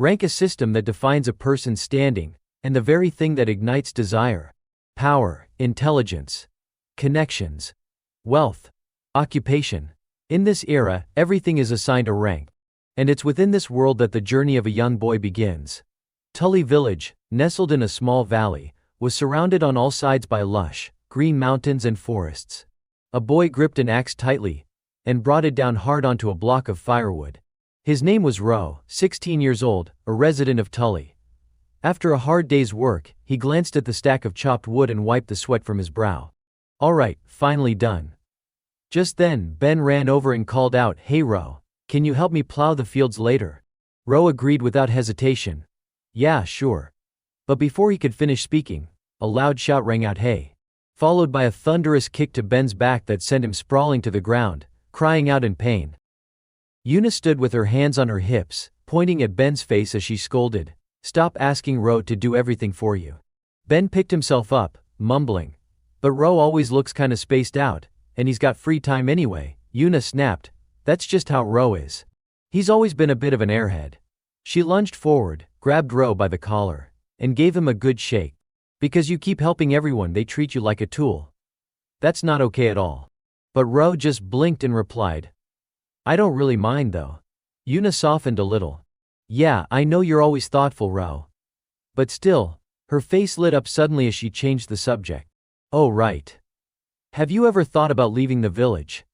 Rank a system that defines a person's standing, and the very thing that ignites desire, power, intelligence, connections, wealth, occupation. In this era, everything is assigned a rank. And it's within this world that the journey of a young boy begins. Tully Village, nestled in a small valley, was surrounded on all sides by lush, green mountains and forests. A boy gripped an axe tightly and brought it down hard onto a block of firewood. His name was Ro, 16 years old, a resident of Tully. After a hard day's work, he glanced at the stack of chopped wood and wiped the sweat from his brow. All right, finally done. Just then, Ben ran over and called out, "Hey Ro, can you help me plow the fields later?" Ro agreed without hesitation. Yeah, sure. But before he could finish speaking, a loud shout rang out, "Hey!" followed by a thunderous kick to Ben's back that sent him sprawling to the ground, crying out in pain. Yuna stood with her hands on her hips, pointing at Ben's face as she scolded, "Stop asking Ro to do everything for you." Ben picked himself up, mumbling, "But Ro always looks kinda spaced out, and he's got free time anyway." Yuna snapped, "That's just how Ro is. He's always been a bit of an airhead." She lunged forward, grabbed Ro by the collar, and gave him a good shake. "Because you keep helping everyone, they treat you like a tool. That's not okay at all." But Ro just blinked and replied, "I don't really mind though." Yuna softened a little. "Yeah, I know you're always thoughtful, Ro. But still." Her face lit up suddenly as she changed the subject. "Oh right. Have you ever thought about leaving the village?"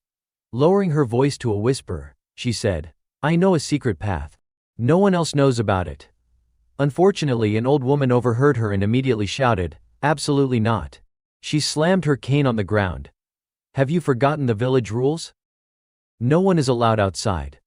Lowering her voice to a whisper, she said, "I know a secret path. No one else knows about it." Unfortunately, an old woman overheard her and immediately shouted, "Absolutely not." She slammed her cane on the ground. "Have you forgotten the village rules? No one is allowed outside."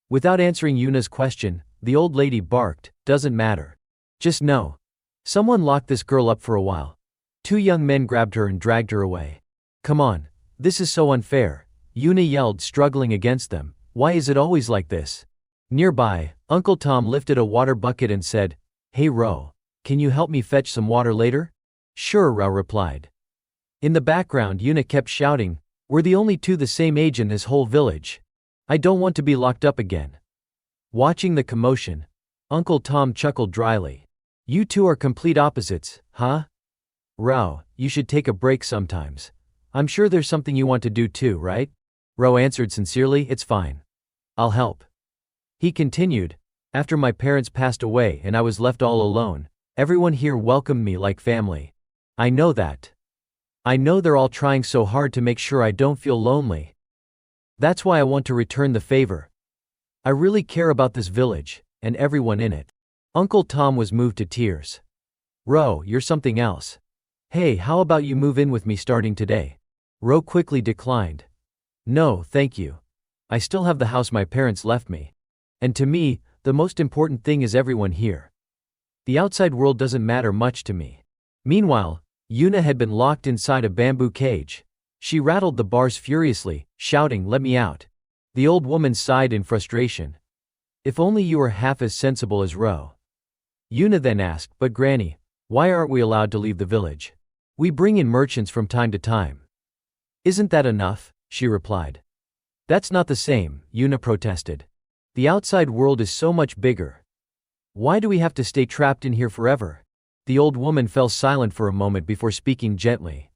Without answering Yuna's question, the old lady barked, "Doesn't matter. Just know. Someone locked this girl up for a while." Two young men grabbed her and dragged her away. "Come on. This is so unfair," Yuna yelled, struggling against them. "Why is it always like this?" Nearby, Uncle Tom lifted a water bucket and said, "Hey Ro, can you help me fetch some water later?" "Sure," Ro replied. In the background, Yuna kept shouting, "We're the only two the same age in this whole village. I don't want to be locked up again." Watching the commotion, Uncle Tom chuckled dryly. "You two are complete opposites, huh? Ro, you should take a break sometimes. I'm sure there's something you want to do too, right?" Ro answered sincerely, "It's fine. I'll help." He continued, "After my parents passed away and I was left all alone, everyone here welcomed me like family. I know that. I know they're all trying so hard to make sure I don't feel lonely. That's why I want to return the favor. I really care about this village, and everyone in it." Uncle Tom was moved to tears. "Ro, you're something else. Hey, how about you move in with me starting today?" Ro quickly declined. "No, thank you. I still have the house my parents left me. And to me, the most important thing is everyone here. The outside world doesn't matter much to me." Meanwhile, Yuna had been locked inside a bamboo cage. She rattled the bars furiously, shouting, "Let me out." The old woman sighed in frustration. "If only you were half as sensible as Ro." Yuna then asked, "But Granny, why aren't we allowed to leave the village? We bring in merchants from time to time." "Isn't that enough?" she replied. "That's not the same," Yuna protested. "The outside world is so much bigger. Why do we have to stay trapped in here forever?" The old woman fell silent for a moment before speaking gently.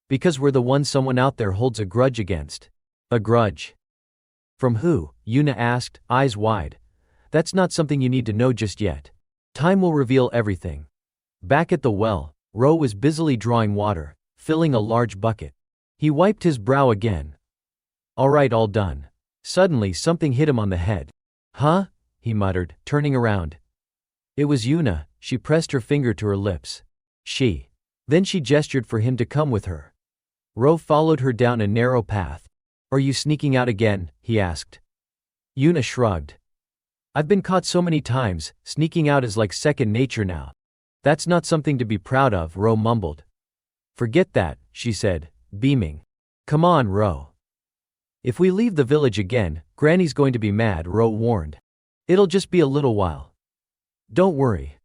"Because we're the ones someone out there holds a grudge against." "A grudge? From who?" Yuna asked, eyes wide. "That's not something you need to know just yet. Time will reveal everything." Back at the well, Ro was busily drawing water, filling a large bucket. He wiped his brow again. "All right, all done." Suddenly something hit him on the head. "Huh?" he muttered, turning around. It was Yuna. She pressed her finger to her lips. Then she gestured for him to come with her. Ro followed her down a narrow path. "Are you sneaking out again?" he asked. Yuna shrugged. "I've been caught so many times, sneaking out is like second nature now." "That's not something to be proud of," Ro mumbled. "Forget that," she said, beaming. "Come on, Ro. If we leave the village again, Granny's going to be mad," Ro warned. "It'll just be a little while. Don't worry.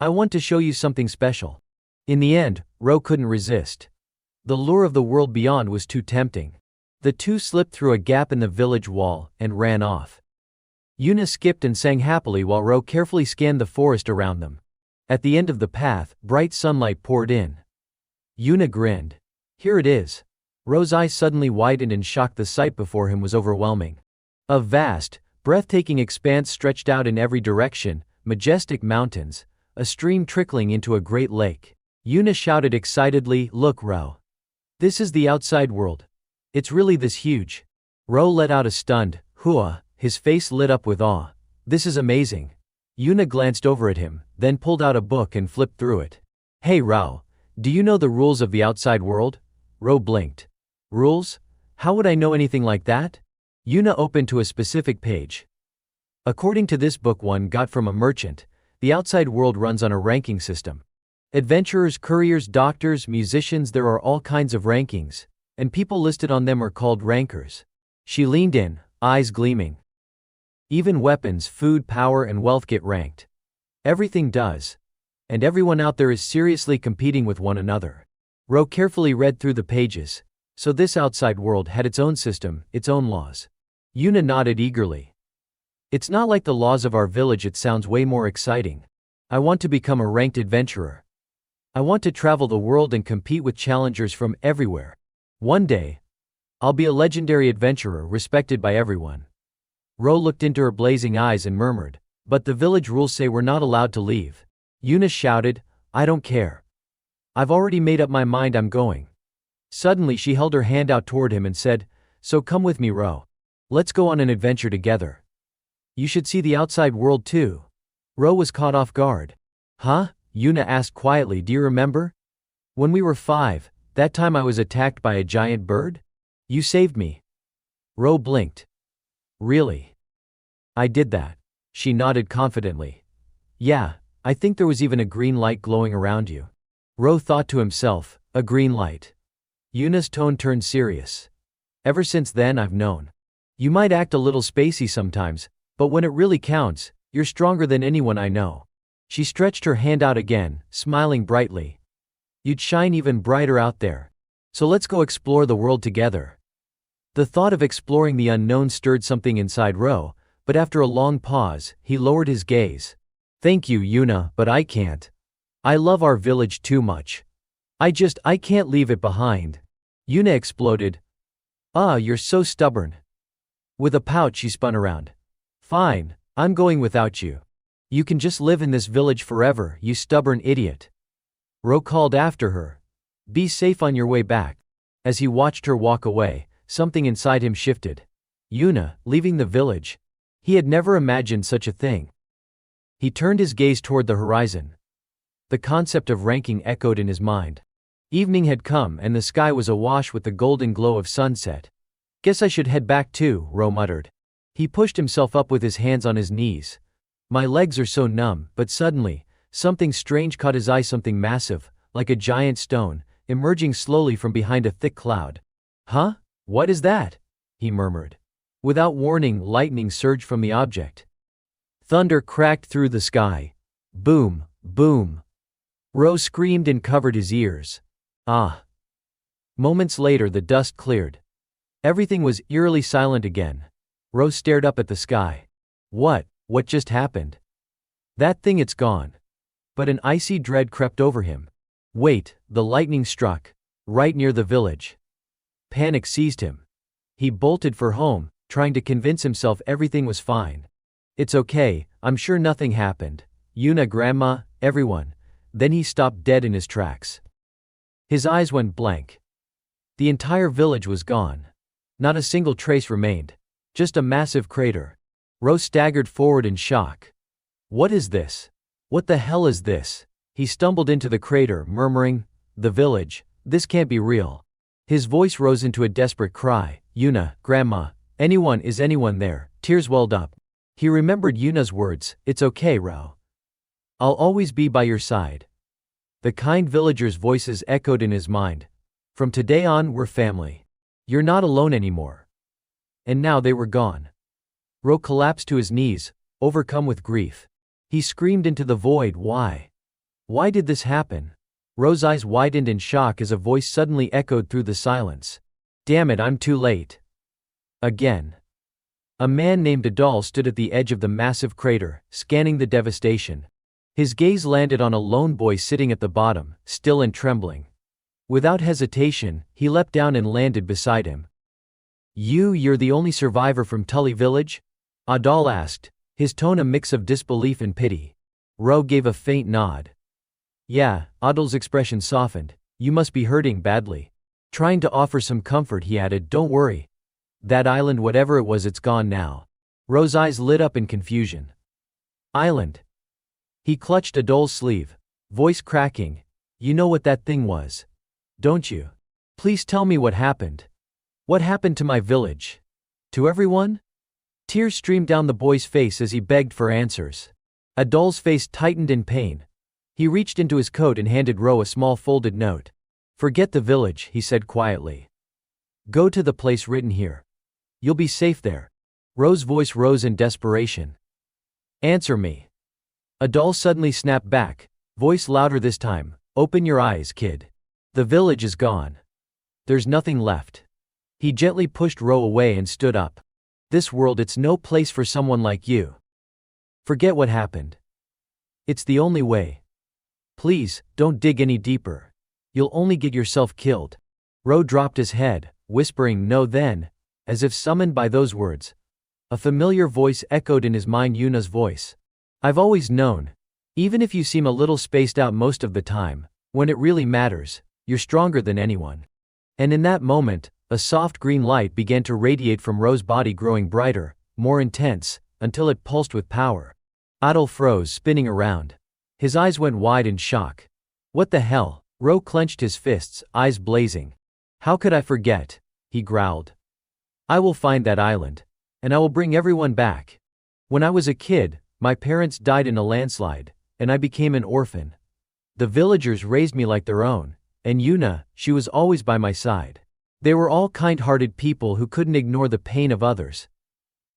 I want to show you something special." In the end, Ro couldn't resist. The lure of the world beyond was too tempting. The two slipped through a gap in the village wall and ran off. Yuna skipped and sang happily while Ro carefully scanned the forest around them. At the end of the path, bright sunlight poured in. Yuna grinned. Here it is. Ro's eyes suddenly widened in shock. The sight before him was overwhelming. A vast, breathtaking expanse stretched out in every direction, majestic mountains, a stream trickling into a great lake. Yuna shouted excitedly, "Look, Ro. This is the outside world. It's really this huge." Ro let out a stunned, "Hua," his face lit up with awe. "This is amazing." Yuna glanced over at him, then pulled out a book and flipped through it. "Hey Ro, do you know the rules of the outside world?" Ro blinked. "Rules? How would I know anything like that?" Yuna opened to a specific page. According to this book one got from a merchant, the outside world runs on a ranking system. Adventurers, couriers, doctors, musicians, there are all kinds of rankings, and people listed on them are called rankers. She leaned in, eyes gleaming. Even weapons, food, power, and wealth get ranked. Everything does. And everyone out there is seriously competing with one another. Ro carefully read through the pages. So this outside world had its own system, its own laws. Yuna nodded eagerly. It's not like the laws of our village. It sounds way more exciting. I want to become a ranked adventurer. I want to travel the world and compete with challengers from everywhere. One day, I'll be a legendary adventurer respected by everyone. Ro looked into her blazing eyes and murmured, "But the village rules say we're not allowed to leave." Yuna shouted, "I don't care. I've already made up my mind. I'm going." Suddenly she held her hand out toward him and said, "So come with me, Ro. Let's go on an adventure together. You should see the outside world too." Ro was caught off guard. "Huh?" Yuna asked quietly. "Do you remember? When we were 5, that time I was attacked by a giant bird? You saved me." Ro blinked. "Really? I did that." She nodded confidently. "Yeah, I think there was even a green light glowing around you." Ro thought to himself, a green light. Yuna's tone turned serious. "Ever since then I've known. You might act a little spacey sometimes, but when it really counts, you're stronger than anyone I know." She stretched her hand out again, smiling brightly. "You'd shine even brighter out there. So let's go explore the world together." The thought of exploring the unknown stirred something inside Ro, but after a long pause, he lowered his gaze. "Thank you, Yuna, but I can't. I love our village too much. I can't leave it behind." Yuna exploded. "Ah, you're so stubborn." With a pout she spun around. "Fine, I'm going without you. You can just live in this village forever, you stubborn idiot." Ro called after her. "Be safe on your way back." As he watched her walk away, something inside him shifted. Yuna, leaving the village. He had never imagined such a thing. He turned his gaze toward the horizon. The concept of ranking echoed in his mind. Evening had come and the sky was awash with the golden glow of sunset. "Guess I should head back too," Ro muttered. He pushed himself up with his hands on his knees. "My legs are so numb," but suddenly, something strange caught his eye, something massive, like a giant stone, emerging slowly from behind a thick cloud. "Huh? What is that?" he murmured. Without warning, lightning surged from the object. Thunder cracked through the sky. Boom, boom. Ro screamed and covered his ears. Ah. Moments later the dust cleared. Everything was eerily silent again. Ro stared up at the sky. What just happened? That thing, it's gone. But an icy dread crept over him. Wait, the lightning struck. Right near the village. Panic seized him. He bolted for home, trying to convince himself everything was fine. "It's okay, I'm sure nothing happened. Yuna, Grandma, everyone." Then he stopped dead in his tracks. His eyes went blank. The entire village was gone. Not a single trace remained. Just a massive crater. Ro staggered forward in shock. "What is this? What the hell is this?" He stumbled into the crater, murmuring, "The village, this can't be real." His voice rose into a desperate cry. "Yuna, Grandma, is anyone there?" Tears welled up. He remembered Yuna's words, "It's okay, Ro. I'll always be by your side." The kind villagers' voices echoed in his mind. "From today on, we're family. You're not alone anymore." And now they were gone. Ro collapsed to his knees, overcome with grief. He screamed into the void, "Why? Why did this happen?" Ro's eyes widened in shock as a voice suddenly echoed through the silence. "Damn it, I'm too late. Again." A man named Adal stood at the edge of the massive crater, scanning the devastation. His gaze landed on a lone boy sitting at the bottom, still and trembling. Without hesitation, he leapt down and landed beside him. You're the only survivor from Tully village? Adal asked, his tone a mix of disbelief and pity. Ro gave a faint nod. Yeah, Adal's expression softened. You must be hurting badly. Trying to offer some comfort, he added, don't worry. That island, whatever it was, it's gone now. Ro's eyes lit up in confusion. Island? He clutched Adal's sleeve, voice cracking. You know what that thing was, don't you? Please tell me what happened. What happened to my village? To everyone? Tears streamed down the boy's face as he begged for answers. Adal's face tightened in pain. He reached into his coat and handed Ro a small folded note. Forget the village, he said quietly. Go to the place written here. You'll be safe there. Ro's voice rose in desperation. Answer me. Adal suddenly snapped back, voice louder this time. Open your eyes, kid. The village is gone. There's nothing left. He gently pushed Ro away and stood up. This world, it's no place for someone like you. Forget what happened. It's the only way. Please, don't dig any deeper. You'll only get yourself killed. Ro dropped his head, whispering no then, as if summoned by those words. A familiar voice echoed in his mind, Yuna's voice. I've always known. Even if you seem a little spaced out most of the time, when it really matters, you're stronger than anyone. And in that moment, a soft green light began to radiate from Ro's body, growing brighter, more intense, until it pulsed with power. Adal froze, spinning around. His eyes went wide in shock. What the hell? Ro clenched his fists, eyes blazing. How could I forget? He growled. I will find that island. And I will bring everyone back. When I was a kid, my parents died in a landslide, and I became an orphan. The villagers raised me like their own, and Yuna, she was always by my side. They were all kind-hearted people who couldn't ignore the pain of others.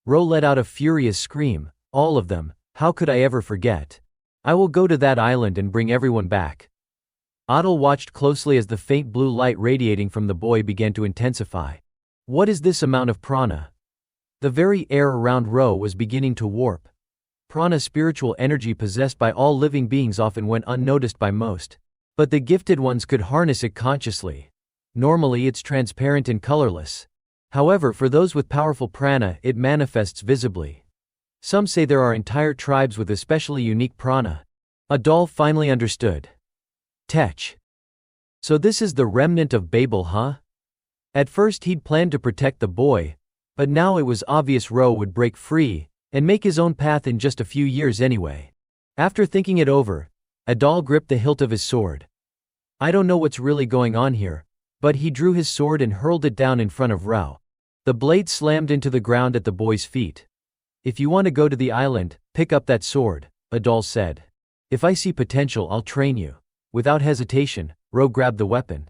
Ro let out a furious scream. All of them. How could I ever forget? I will go to that island and bring everyone back. Adal watched closely as the faint blue light radiating from the boy began to intensify. What is this amount of prana? The very air around Ro was beginning to warp. Prana, spiritual energy possessed by all living beings, often went unnoticed by most. But the gifted ones could harness it consciously. Normally it's transparent and colorless. However, for those with powerful prana, it manifests visibly. Some say there are entire tribes with especially unique prana. Adal finally understood. Tech. So this is the remnant of Babel, huh? At first he'd planned to protect the boy, but now it was obvious Ro would break free and make his own path in just a few years anyway. After thinking it over, Adal gripped the hilt of his sword. I don't know what's really going on here, but he drew his sword and hurled it down in front of Ro. The blade slammed into the ground at the boy's feet. If you want to go to the island, pick up that sword, Adal said. If I see potential, I'll train you. Without hesitation, Ro grabbed the weapon.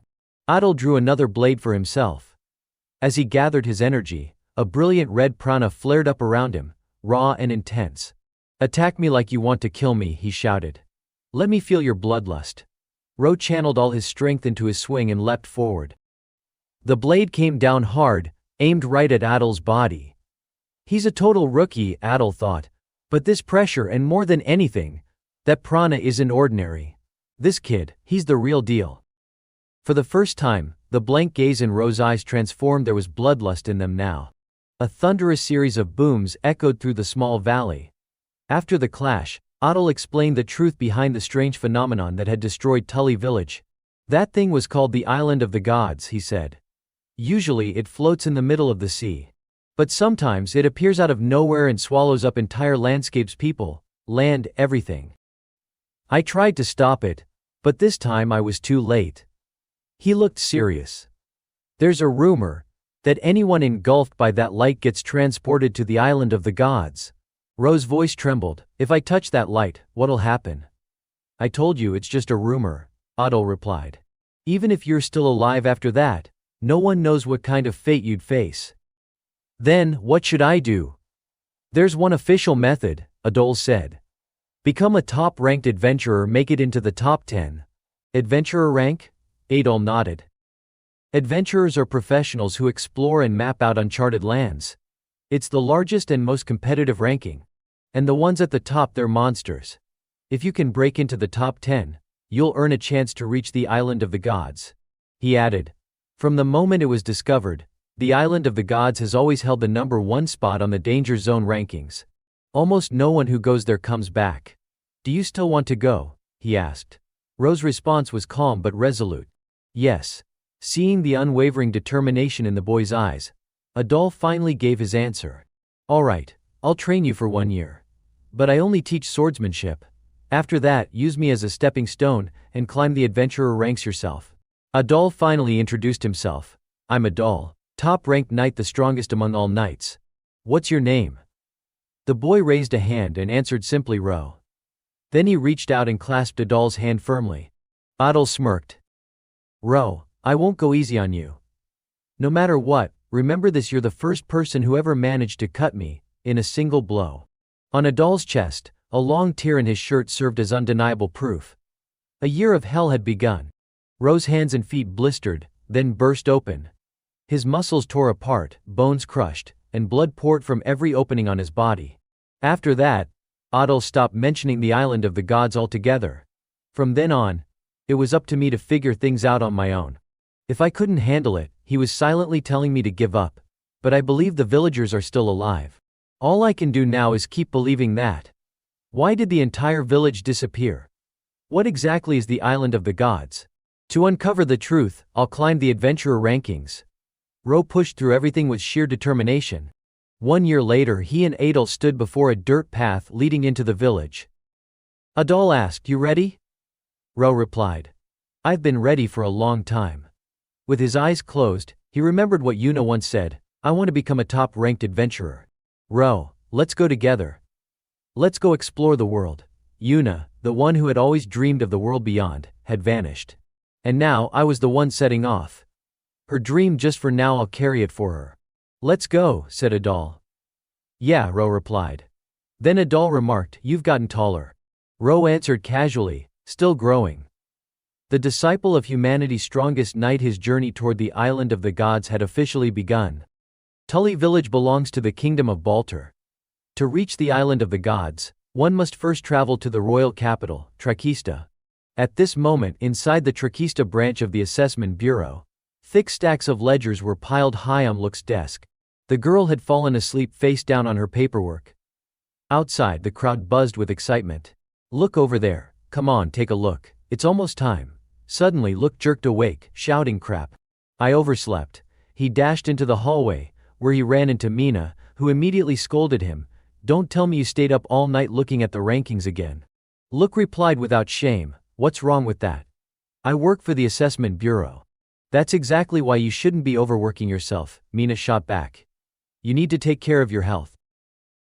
Adal drew another blade for himself. As he gathered his energy, a brilliant red prana flared up around him, raw and intense. Attack me like you want to kill me, he shouted. Let me feel your bloodlust. Ro channeled all his strength into his swing and leapt forward. The blade came down hard, aimed right at Adal's body. He's a total rookie, Adal thought. But this pressure, and more than anything, that prana isn't ordinary. This kid, he's the real deal. For the first time, the blank gaze in Ro's eyes transformed. There was bloodlust in them now. A thunderous series of booms echoed through the small valley. After the clash, Adal explained the truth behind the strange phenomenon that had destroyed Tully village. That thing was called the Island of the Gods, he said. Usually it floats in the middle of the sea. But sometimes it appears out of nowhere and swallows up entire landscapes, people, land, everything. I tried to stop it, but this time I was too late. He looked serious. There's a rumor that anyone engulfed by that light gets transported to the Island of the Gods. Ro's voice trembled. If I touch that light, what'll happen? I told you it's just a rumor, Adal replied. Even if you're still alive after that, no one knows what kind of fate you'd face. Then, what should I do? There's one official method, Adal said. Become a top-ranked adventurer, make it into the top 10. Adventurer rank? Adal nodded. Adventurers are professionals who explore and map out uncharted lands. It's the largest and most competitive ranking. And the ones at the top, they're monsters. If you can break into the top 10, you'll earn a chance to reach the Island of the Gods. He added. From the moment it was discovered, the Island of the Gods has always held the #1 spot on the danger zone rankings. Almost no one who goes there comes back. Do you still want to go? He asked. Ro's response was calm but resolute. Yes. Seeing the unwavering determination in the boy's eyes, Adol finally gave his answer. All right, I'll train you for 1 year. But I only teach swordsmanship. After that, use me as a stepping stone and climb the adventurer ranks yourself. Adol finally introduced himself. I'm Adol, top-ranked knight, the strongest among all knights. What's your name? The boy raised a hand and answered simply Ro. Then he reached out and clasped Adol's hand firmly. Adol smirked. Ro, I won't go easy on you. No matter what, remember this, you're the first person who ever managed to cut me, in a single blow. On Adol's chest, a long tear in his shirt served as undeniable proof. A year of hell had begun. Ro's hands and feet blistered, then burst open. His muscles tore apart, bones crushed, and blood poured from every opening on his body. After that, Adol stopped mentioning the Island of the Gods altogether. From then on, it was up to me to figure things out on my own. If I couldn't handle it, he was silently telling me to give up. But I believe the villagers are still alive. All I can do now is keep believing that. Why did the entire village disappear? What exactly is the Island of the Gods? To uncover the truth, I'll climb the adventurer rankings. Ro pushed through everything with sheer determination. 1 year later, he and Adol stood before a dirt path leading into the village. Adol asked, You ready? Ro replied. I've been ready for a long time. With his eyes closed, he remembered what Yuna once said, I want to become a top-ranked adventurer. Ro, let's go together. Let's go explore the world. Yuna, the one who had always dreamed of the world beyond, had vanished. And now I was the one setting off. Her dream, just for now I'll carry it for her. Let's go, said Adol. Yeah, Ro replied. Then Adol remarked, You've gotten taller. Ro answered casually, still growing. The disciple of humanity's strongest knight, his journey toward the Island of the Gods had officially begun. Tully village belongs to the kingdom of Baltar. To reach the Island of the Gods, one must first travel to the royal capital, Trakista. At this moment, inside the Trakista branch of the Assessment Bureau, thick stacks of ledgers were piled high on Look's desk. The girl had fallen asleep face down on her paperwork. Outside, the crowd buzzed with excitement. Look over there, come on, take a look, it's almost time. Suddenly Look jerked awake, shouting, Crap. I overslept. He dashed into the hallway, where he ran into Mina, who immediately scolded him. Don't tell me you stayed up all night looking at the rankings again. Look replied without shame, What's wrong with that? I work for the Assessment Bureau. That's exactly why you shouldn't be overworking yourself, Mina shot back. You need to take care of your health.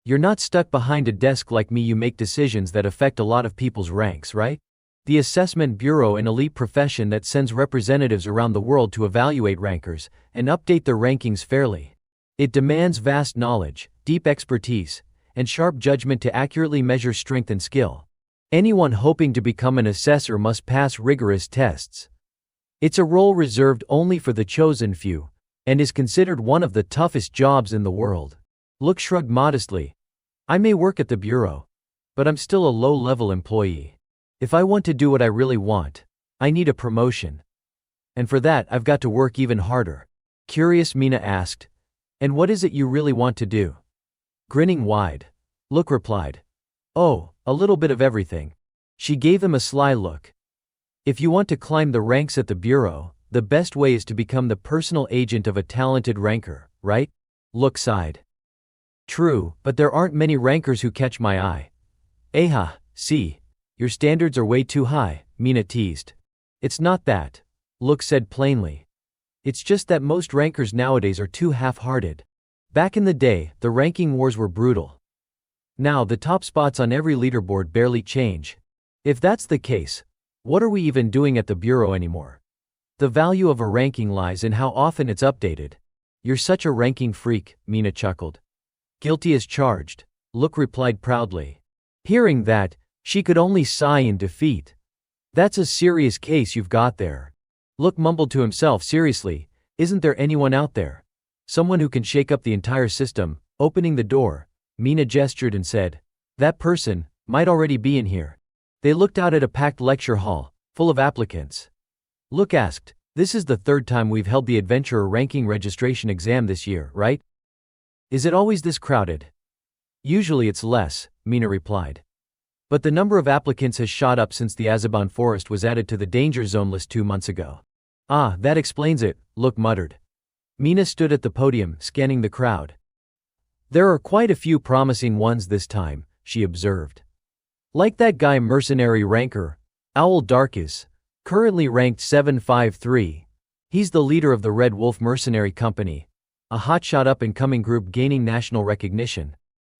You're not stuck behind a desk like me, you make decisions that affect a lot of people's ranks, right? The Assessment Bureau, an elite profession that sends representatives around the world to evaluate rankers and update their rankings fairly. It demands vast knowledge, deep expertise, and sharp judgment to accurately measure strength and skill. Anyone hoping to become an assessor must pass rigorous tests. It's a role reserved only for the chosen few, and is considered one of the toughest jobs in the world. Look shrugged modestly. I may work at the bureau, but I'm still a low-level employee. If I want to do what I really want, I need a promotion. And for that, I've got to work even harder. Curious, Mina asked. And what is it you really want to do? Grinning wide, Look replied. Oh, a little bit of everything. She gave him a sly look. If you want to climb the ranks at the bureau, the best way is to become the personal agent of a talented ranker, right? Look sighed. True, but there aren't many rankers who catch my eye. Aha, see. Your standards are way too high, Mina teased. It's not that, Look said plainly. It's just that most rankers nowadays are too half-hearted. Back in the day, the ranking wars were brutal. Now the top spots on every leaderboard barely change. If that's the case, what are we even doing at the bureau anymore? The value of a ranking lies in how often it's updated. You're such a ranking freak, Mina chuckled. Guilty as charged, Look replied proudly. Hearing that, she could only sigh in defeat. That's a serious case you've got there. Look mumbled to himself, seriously, isn't there anyone out there? Someone who can shake up the entire system, Opening the door, Mina gestured and said, "That person might already be in here." They looked out at a packed lecture hall, full of applicants. Look asked, "This is the third time we've held the adventurer ranking registration exam this year, right? Is it always this crowded?" "Usually it's less," Mina replied. "But the number of applicants has shot up since the Azabon forest was added to the danger zone list 2 months ago." "Ah, that explains it," Look muttered. Mina stood at the podium, scanning the crowd. "There are quite a few promising ones this time," she observed. "Like that guy mercenary ranker, Owl Darkis, currently ranked 753. He's the leader of the Red Wolf Mercenary Company, a hotshot up-and-coming group gaining national recognition.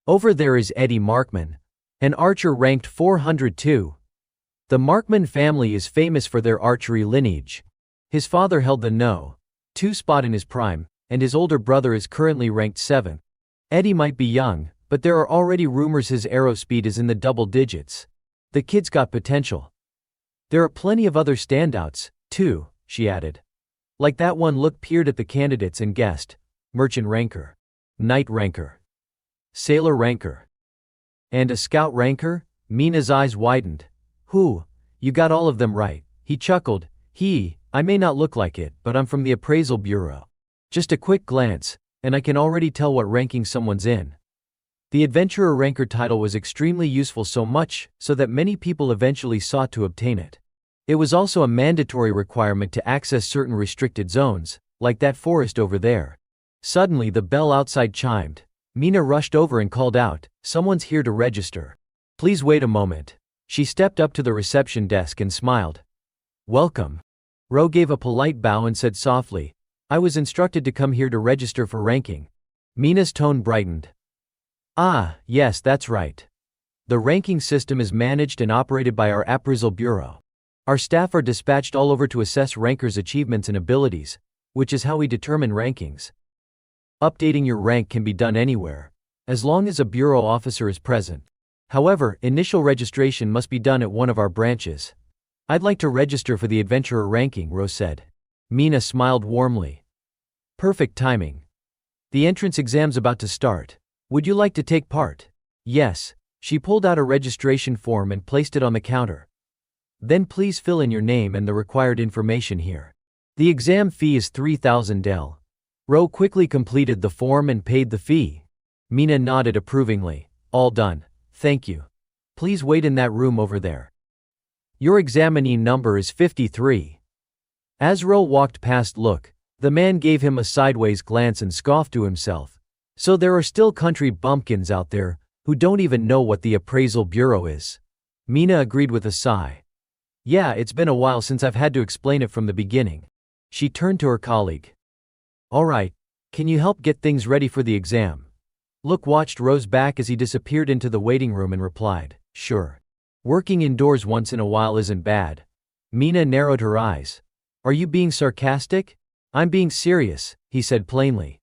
Over there is Eddie Markman, an archer ranked 402. The Markman family is famous for their archery lineage. His father held the No. 2 spot in his prime, and his older brother is currently ranked 7. Eddie might be young, but there are already rumors his arrow speed is in the double digits. The kid's got potential. There are plenty of other standouts, too," she added. Like that one. Look peered at the candidates and guessed. Merchant ranker, knight ranker, sailor ranker, and a scout ranker? Mina's eyes widened. "Who? You got all of them right," he chuckled. I may not look like it, but I'm from the appraisal bureau. Just a quick glance, and I can already tell what ranking someone's in." The adventurer ranker title was extremely useful, so much so that many people eventually sought to obtain it. It was also a mandatory requirement to access certain restricted zones, like that forest over there. Suddenly the bell outside chimed. Mina rushed over and called out, "Someone's here to register. Please wait a moment." She stepped up to the reception desk and smiled. "Welcome." Ro gave a polite bow and said softly, "I was instructed to come here to register for ranking." Mina's tone brightened. "Ah, yes, that's right. The ranking system is managed and operated by our appraisal bureau. Our staff are dispatched all over to assess rankers' achievements and abilities, which is how we determine rankings. Updating your rank can be done anywhere, as long as a bureau officer is present. However, initial registration must be done at one of our branches." "I'd like to register for the adventurer ranking," Rose said. Mina smiled warmly. "Perfect timing. The entrance exam's about to start. Would you like to take part?" "Yes." She pulled out a registration form and placed it on the counter. "Then please fill in your name and the required information here. The exam fee is 3,000 del." Ro quickly completed the form and paid the fee. Mina nodded approvingly. "All done. Thank you. Please wait in that room over there. Your examinee number is 53. As Ro walked past Look, the man gave him a sideways glance and scoffed to himself. So there are still country bumpkins out there who don't even know what the appraisal bureau is. Mina agreed with a sigh. "Yeah, it's been a while since I've had to explain it from the beginning." She turned to her colleague. "All right, can you help get things ready for the exam?" Look watched Ro's back as he disappeared into the waiting room and replied, "Sure. Working indoors once in a while isn't bad." Mina narrowed her eyes. "Are you being sarcastic?" "I'm being serious," he said plainly.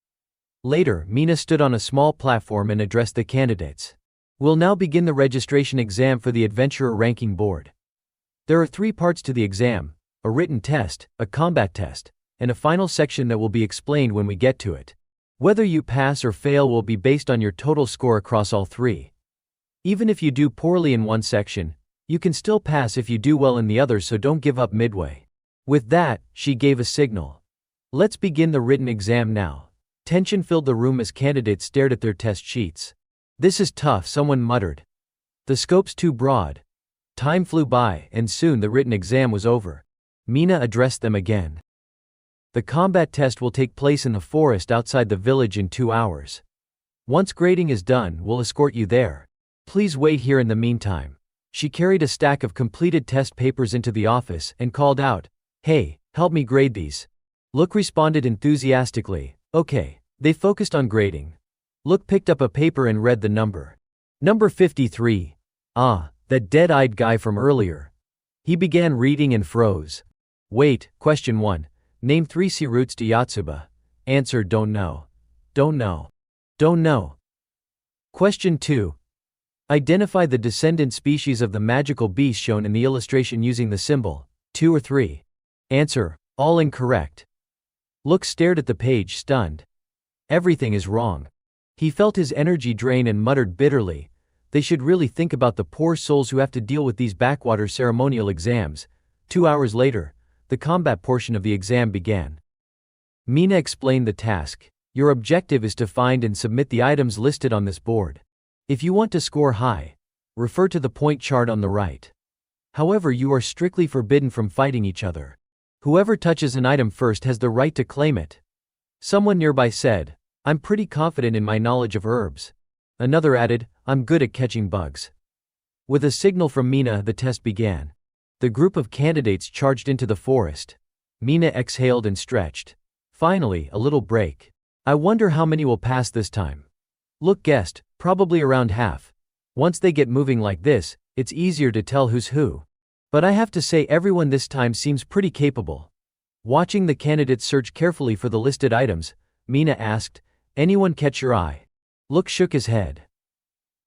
Later, Mina stood on a small platform and addressed the candidates. "We'll now begin the registration exam for the Adventurer Ranking Board. There are 3 parts to the exam: a written test, a combat test, and a final section that will be explained when we get to it. Whether you pass or fail will be based on your total score across all 3. Even if you do poorly in one section, you can still pass if you do well in the others, so don't give up midway." With that, she gave a signal. "Let's begin the written exam now." Tension filled the room as candidates stared at their test sheets. "This is tough," someone muttered. "The scope's too broad." Time flew by, and soon the written exam was over. Mina addressed them again. "The combat test will take place in the forest outside the village in 2 hours. Once grading is done, we'll escort you there. Please wait here in the meantime." She carried a stack of completed test papers into the office and called out, "Hey, help me grade these." Look responded enthusiastically, "Okay." They focused on grading. Look picked up a paper and read the number. "Number 53. Ah, that dead-eyed guy from earlier." He began reading and froze. "Wait, question 1. Name 3 sea routes to Yotsuba." Answer: don't know. Don't know. Don't know. Question 2. Identify the descendant species of the magical beast shown in the illustration using the symbol 2 or 3. Answer: all incorrect. Look stared at the page, stunned. Everything is wrong. He felt his energy drain and muttered bitterly, "They should really think about the poor souls who have to deal with these backwater ceremonial exams." 2 hours later, the combat portion of the exam began. Mina explained the task. Your objective is to find and submit the items listed on this board. If you want to score high, refer to the point chart on the right. However, you are strictly forbidden from fighting each other. Whoever touches an item first has the right to claim it. Someone nearby said, "I'm pretty confident in my knowledge of herbs." Another added, "I'm good at catching bugs." With a signal from Mina, the test began. The group of candidates charged into the forest. Mina exhaled and stretched. Finally, a little break. "I wonder how many will pass this time." Look guessed, probably around half. Once they get moving like this, it's easier to tell who's who. But I have to say everyone this time seems pretty capable. Watching the candidates search carefully for the listed items, Mina asked, "Anyone catch your eye?" Look shook his head.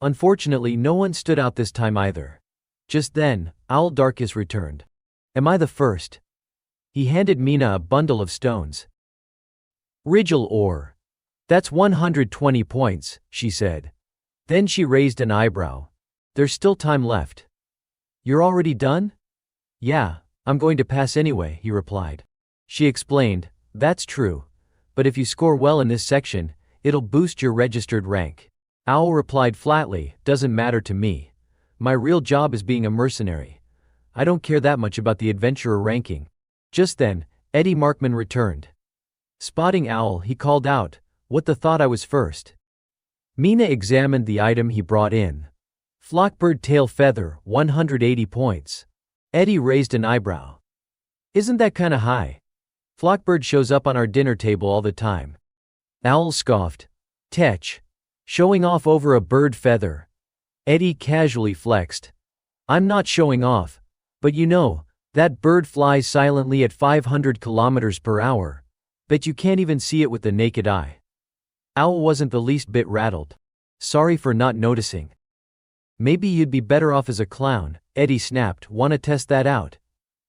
Unfortunately, no one stood out this time either. Just then, Owl Darkus returned. "Am I the first?" He handed Mina a bundle of stones. "Rigel ore. That's 120 points, she said. Then she raised an eyebrow. "There's still time left." "You're already done?" "Yeah, I'm going to pass anyway," he replied. She explained, "That's true. But if you score well in this section, it'll boost your registered rank." Owl replied flatly, "Doesn't matter to me. My real job is being a mercenary. I don't care that much about the adventurer ranking." Just then, Eddie Markman returned. Spotting Owl, he called out, "What the thought I was first?" Mina examined the item he brought in. Flockbird tail feather, 180 points. Eddie raised an eyebrow. "Isn't that kinda high? Flockbird shows up on our dinner table all the time." Owl scoffed. "Tech. Showing off over a bird feather." Eddie casually flexed. "I'm not showing off. But you know, that bird flies silently at 500 kilometers per hour. Bet you can't even see it with the naked eye." Owl wasn't the least bit rattled. "Sorry for not noticing." "Maybe you'd be better off as a clown," Eddie snapped. "Wanna test that out?"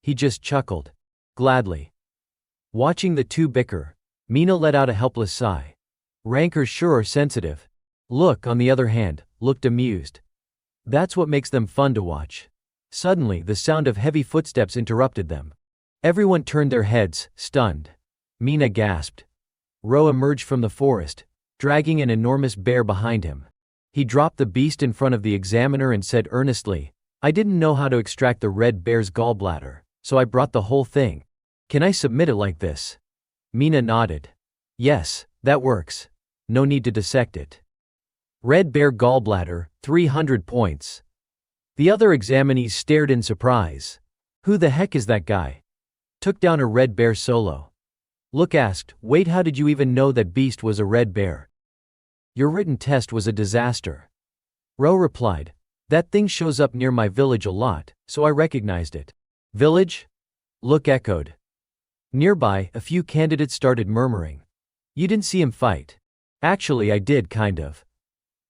He just chuckled. "Gladly." Watching the two bicker, Mina let out a helpless sigh. Rankers sure are sensitive. Look, on the other hand, looked amused. That's what makes them fun to watch. Suddenly, the sound of heavy footsteps interrupted them. Everyone turned their heads, stunned. Mina gasped. Ro emerged from the forest, dragging an enormous bear behind him. He dropped the beast in front of the examiner and said earnestly, "I didn't know how to extract the red bear's gallbladder, so I brought the whole thing. Can I submit it like this?" Mina nodded. "Yes, that works. No need to dissect it." Red bear gallbladder, 300 points. The other examinees stared in surprise. "Who the heck is that guy? Took down a red bear solo." Look asked, "Wait, how did you even know that beast was a red bear?" "Your written test was a disaster." Ro replied, "That thing shows up near my village a lot, so I recognized it." "Village?" Look echoed. Nearby, a few candidates started murmuring. "You didn't see him fight." "Actually, I did, kind of.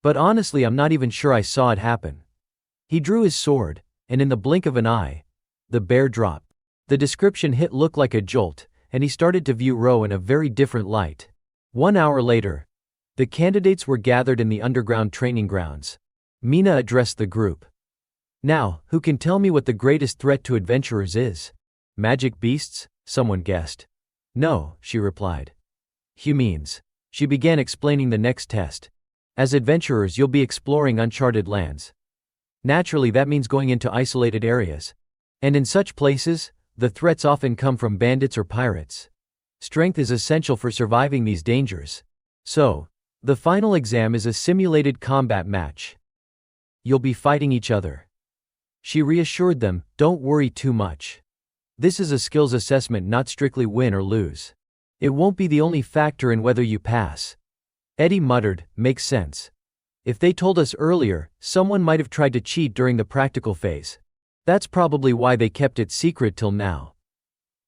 But honestly, I'm not even sure I saw it happen." He drew his sword, and in the blink of an eye, the bear dropped. The description hit looked like a jolt, and he started to view Ro in a very different light. 1 hour later, the candidates were gathered in the underground training grounds. Mina addressed the group. "Now, who can tell me what the greatest threat to adventurers is?" "Magic beasts?" someone guessed. "No," she replied. "Humans." She began explaining the next test. "As adventurers, you'll be exploring uncharted lands. Naturally, that means going into isolated areas. And in such places, the threats often come from bandits or pirates. Strength is essential for surviving these dangers. So, the final exam is a simulated combat match. You'll be fighting each other." She reassured them, "Don't worry too much. This is a skills assessment, not strictly win or lose. It won't be the only factor in whether you pass." Eddie muttered, "Makes sense. If they told us earlier, someone might have tried to cheat during the practical phase. That's probably why they kept it secret till now."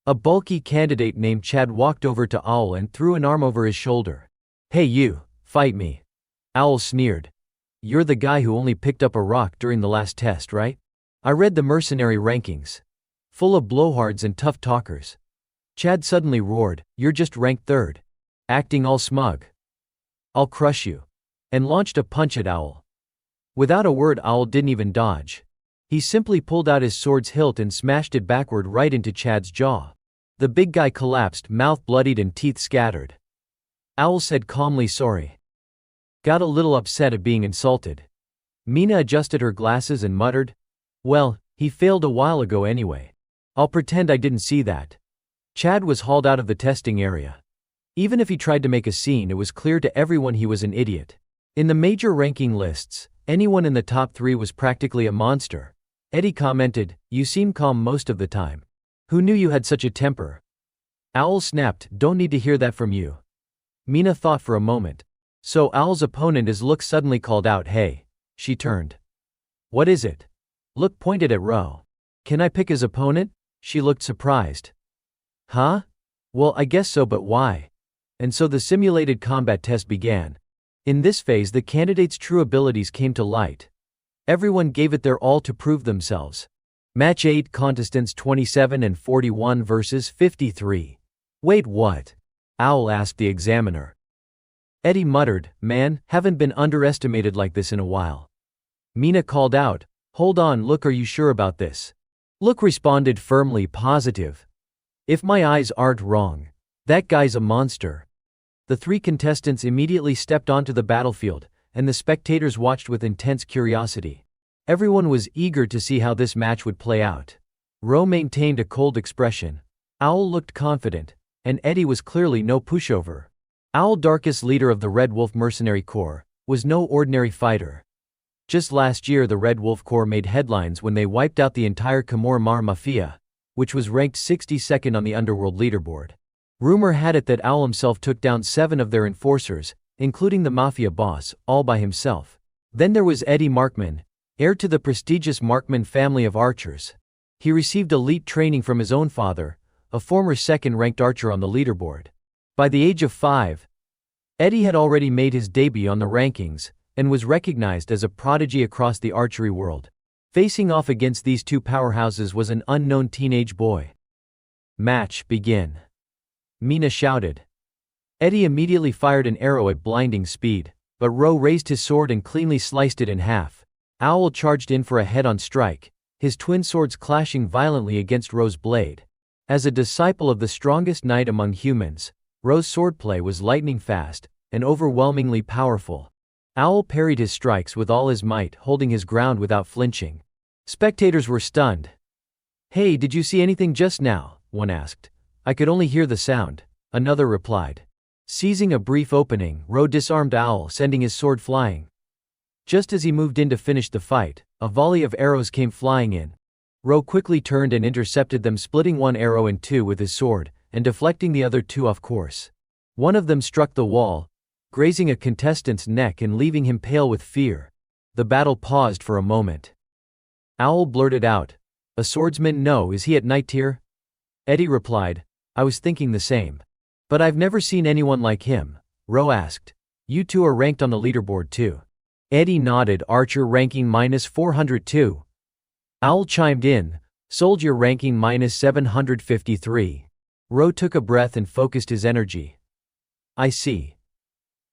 A bulky candidate named Chad walked over to Owl and threw an arm over his shoulder. "Hey you, fight me." Owl sneered. "You're the guy who only picked up a rock during the last test, right? I read the mercenary rankings. Full of blowhards and tough talkers." Chad suddenly roared, "You're just ranked third. Acting all smug. I'll crush you." and launched a punch at Owl. Without a word, Owl didn't even dodge. He simply pulled out his sword's hilt and smashed it backward right into Chad's jaw. The big guy collapsed, mouth bloodied and teeth scattered. Owl said calmly, "Sorry." Got a little upset at being insulted. Mina adjusted her glasses and muttered, "Well, he failed a while ago anyway. I'll pretend I didn't see that." Chad was hauled out of the testing area. Even if he tried to make a scene, it was clear to everyone he was an idiot. In the major ranking lists, anyone in the top 3 was practically a monster. Eddie commented, "You seem calm most of the time. Who knew you had such a temper?" Owl snapped, "Don't need to hear that from you." Mina thought for a moment. So Owl's opponent is Look suddenly called out, "Hey." She turned. "What is it?" Look pointed at Ro. "Can I pick his opponent?" She looked surprised. "Huh? Well, I guess so, but why?" And so the simulated combat test began. In this phase, the candidates' true abilities came to light. Everyone gave it their all to prove themselves. Match 8, contestants 27 and 41 versus 53. "Wait, what?" Owl asked the examiner. Eddie muttered, "Man, haven't been underestimated like this in a while." Mina called out, "Hold on, Look, are you sure about this?" Look responded firmly, "Positive. If my eyes aren't wrong. That guy's a monster." The 3 contestants immediately stepped onto the battlefield, and the spectators watched with intense curiosity. Everyone was eager to see how this match would play out. Ro maintained a cold expression. Owl looked confident, and Eddie was clearly no pushover. Owl, darkest leader of the Red Wolf Mercenary Corps, was no ordinary fighter. Just last year, the Red Wolf Corps made headlines when they wiped out the entire Khmer Mar Mafia, which was ranked 62nd on the underworld leaderboard. Rumor had it that Owl himself took down 7 of their enforcers, including the mafia boss, all by himself. Then there was Eddie Markman, heir to the prestigious Markman family of archers. He received elite training from his own father, a former second-ranked archer on the leaderboard. By the age of 5, Eddie had already made his debut on the rankings, and was recognized as a prodigy across the archery world. Facing off against these 2 powerhouses was an unknown teenage boy. "Match, begin," Mina shouted. Eddie immediately fired an arrow at blinding speed, but Ro raised his sword and cleanly sliced it in half. Owl charged in for a head-on strike, his twin swords clashing violently against Ro's blade. As a disciple of the strongest knight among humans, Ro's swordplay was lightning fast and overwhelmingly powerful. Owl parried his strikes with all his might, holding his ground without flinching. Spectators were stunned. "Hey, did you see anything just now?" one asked. "I could only hear the sound," another replied. Seizing a brief opening, Ro disarmed Owl, sending his sword flying. Just as he moved in to finish the fight, a volley of arrows came flying in. Ro quickly turned and intercepted them, splitting one arrow in 2 with his sword, and deflecting the other 2 off course. One of them struck the wall, grazing a contestant's neck and leaving him pale with fear. The battle paused for a moment. Owl blurted out, "A swordsman? No, is he at night tier?" Eddie replied, "I was thinking the same. But I've never seen anyone like him." Ro asked, "You 2 are ranked on the leaderboard too?" Eddie nodded, "Archer ranking -402. Owl chimed in, "Soldier ranking -753. Ro took a breath and focused his energy. "I see.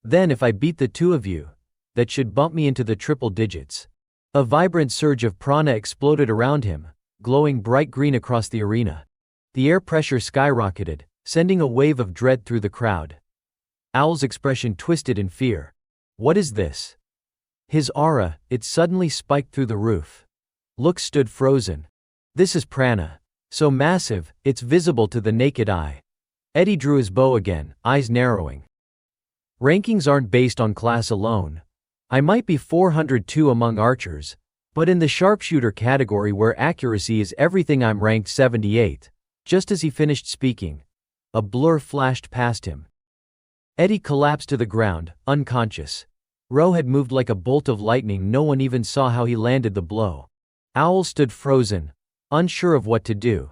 Then if I beat the 2 of you, that should bump me into the triple digits." A vibrant surge of prana exploded around him, glowing bright green across the arena. The air pressure skyrocketed, sending a wave of dread through the crowd. Owl's expression twisted in fear. "What is this?" His aura, it suddenly spiked through the roof. Look stood frozen. "This is prana. So massive, it's visible to the naked eye." Eddie drew his bow again, eyes narrowing. "Rankings aren't based on class alone. I might be 402 among archers, but in the sharpshooter category where accuracy is everything I'm ranked 78. Just as he finished speaking, a blur flashed past him. Eddie collapsed to the ground, unconscious. Ro had moved like a bolt of lightning. No one even saw how he landed the blow. Owl stood frozen, unsure of what to do.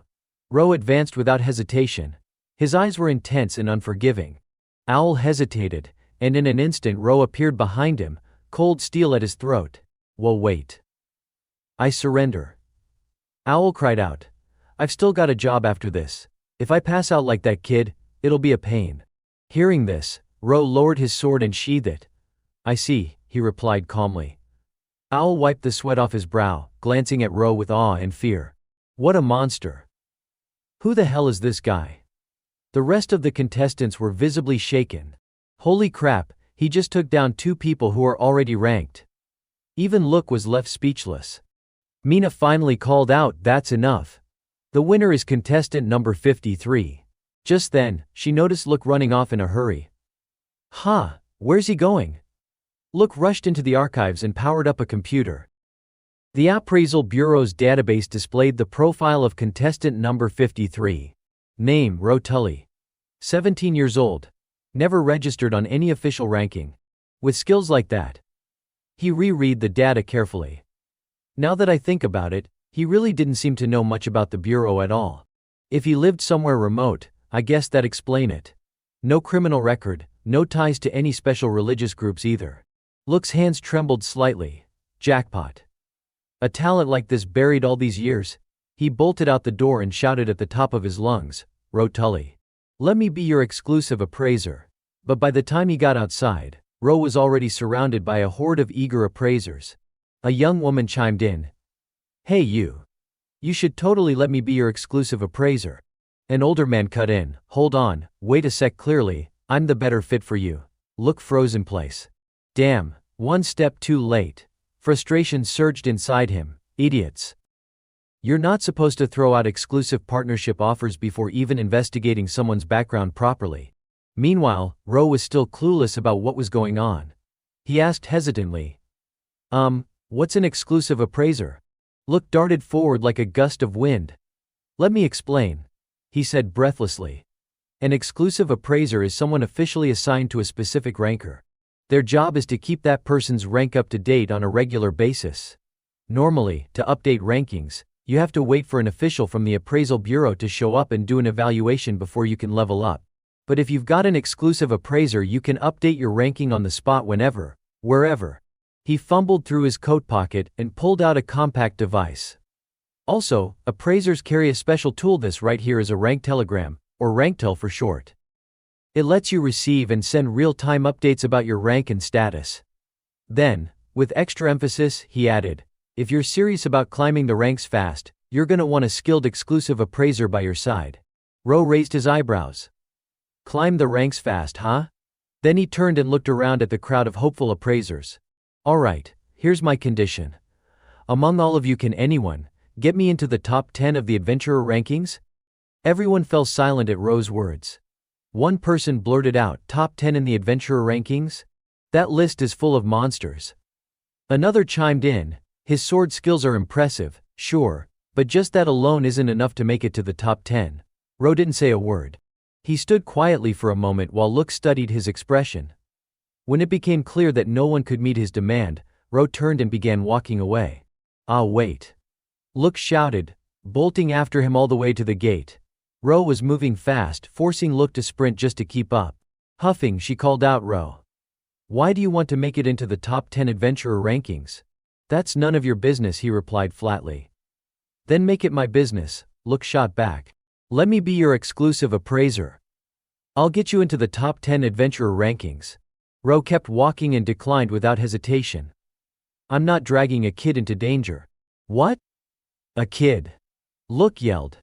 Ro advanced without hesitation. His eyes were intense and unforgiving. Owl hesitated, and in an instant Ro appeared behind him, cold steel at his throat. "Well, wait. I surrender." Owl cried out. "I've still got a job after this. If I pass out like that kid, it'll be a pain." Hearing this, Ro lowered his sword and sheathed it. "I see," he replied calmly. Owl wiped the sweat off his brow, glancing at Ro with awe and fear. What a monster. Who the hell is this guy? The rest of the contestants were visibly shaken. Holy crap, he just took down 2 people who are already ranked. Even Look was left speechless. Mina finally called out, "That's enough. The winner is contestant number 53. Just then, she noticed Look running off in a hurry. Where's he going? Look rushed into the archives and powered up a computer. The Appraisal Bureau's database displayed the profile of contestant number 53. Name, Ro Tully. 17 years old. Never registered on any official ranking. With skills like that. He reread the data carefully. Now that I think about it, he really didn't seem to know much about the Bureau at all. If he lived somewhere remote, I guess that'd explain it. No criminal record, no ties to any special religious groups either. Look's hands trembled slightly. Jackpot. A talent like this buried all these years? He bolted out the door and shouted at the top of his lungs, Ro Tully. Let me be your exclusive appraiser. But by the time he got outside, Ro was already surrounded by a horde of eager appraisers. A young woman chimed in. Hey you. You should totally let me be your exclusive appraiser. An older man cut in. Hold on, wait a sec, clearly, I'm the better fit for you. Look froze in place. Damn, one step too late. Frustration surged inside him. Idiots. You're not supposed to throw out exclusive partnership offers before even investigating someone's background properly. Meanwhile, Ro was still clueless about what was going on. He asked hesitantly. What's an exclusive appraiser? Look darted forward like a gust of wind. Let me explain, he said breathlessly. An exclusive appraiser is someone officially assigned to a specific ranker. Their job is to keep that person's rank up to date on a regular basis. Normally, to update rankings, you have to wait for an official from the Appraisal Bureau to show up and do an evaluation before you can level up. But if you've got an exclusive appraiser, you can update your ranking on the spot whenever, wherever. He fumbled through his coat pocket and pulled out a compact device. Also, appraisers carry a special tool. This right here is a rank telegram, or ranktel for short. It lets you receive and send real-time updates about your rank and status. Then, with extra emphasis, he added, if you're serious about climbing the ranks fast, you're gonna want a skilled exclusive appraiser by your side. Ro raised his eyebrows. Climb the ranks fast, huh? Then he turned and looked around at the crowd of hopeful appraisers. Alright, here's my condition. Among all of you, can anyone get me into the top 10 of the adventurer rankings? Everyone fell silent at Ro's words. One person blurted out, top 10 in the adventurer rankings? That list is full of monsters. Another chimed in, his sword skills are impressive, sure, but just that alone isn't enough to make it to the top 10. Ro didn't say a word. He stood quietly for a moment while Look studied his expression. When it became clear that no one could meet his demand, Ro turned and began walking away. Ah, wait. Look shouted, bolting after him all the way to the gate. Ro was moving fast, forcing Look to sprint just to keep up. Huffing, she called out, Ro. Why do you want to make it into the top 10 adventurer rankings? That's none of your business, he replied flatly. Then make it my business, Look shot back. Let me be your exclusive appraiser. I'll get you into the top 10 adventurer rankings. Ro kept walking and declined without hesitation. I'm not dragging a kid into danger. What? A kid? Look yelled.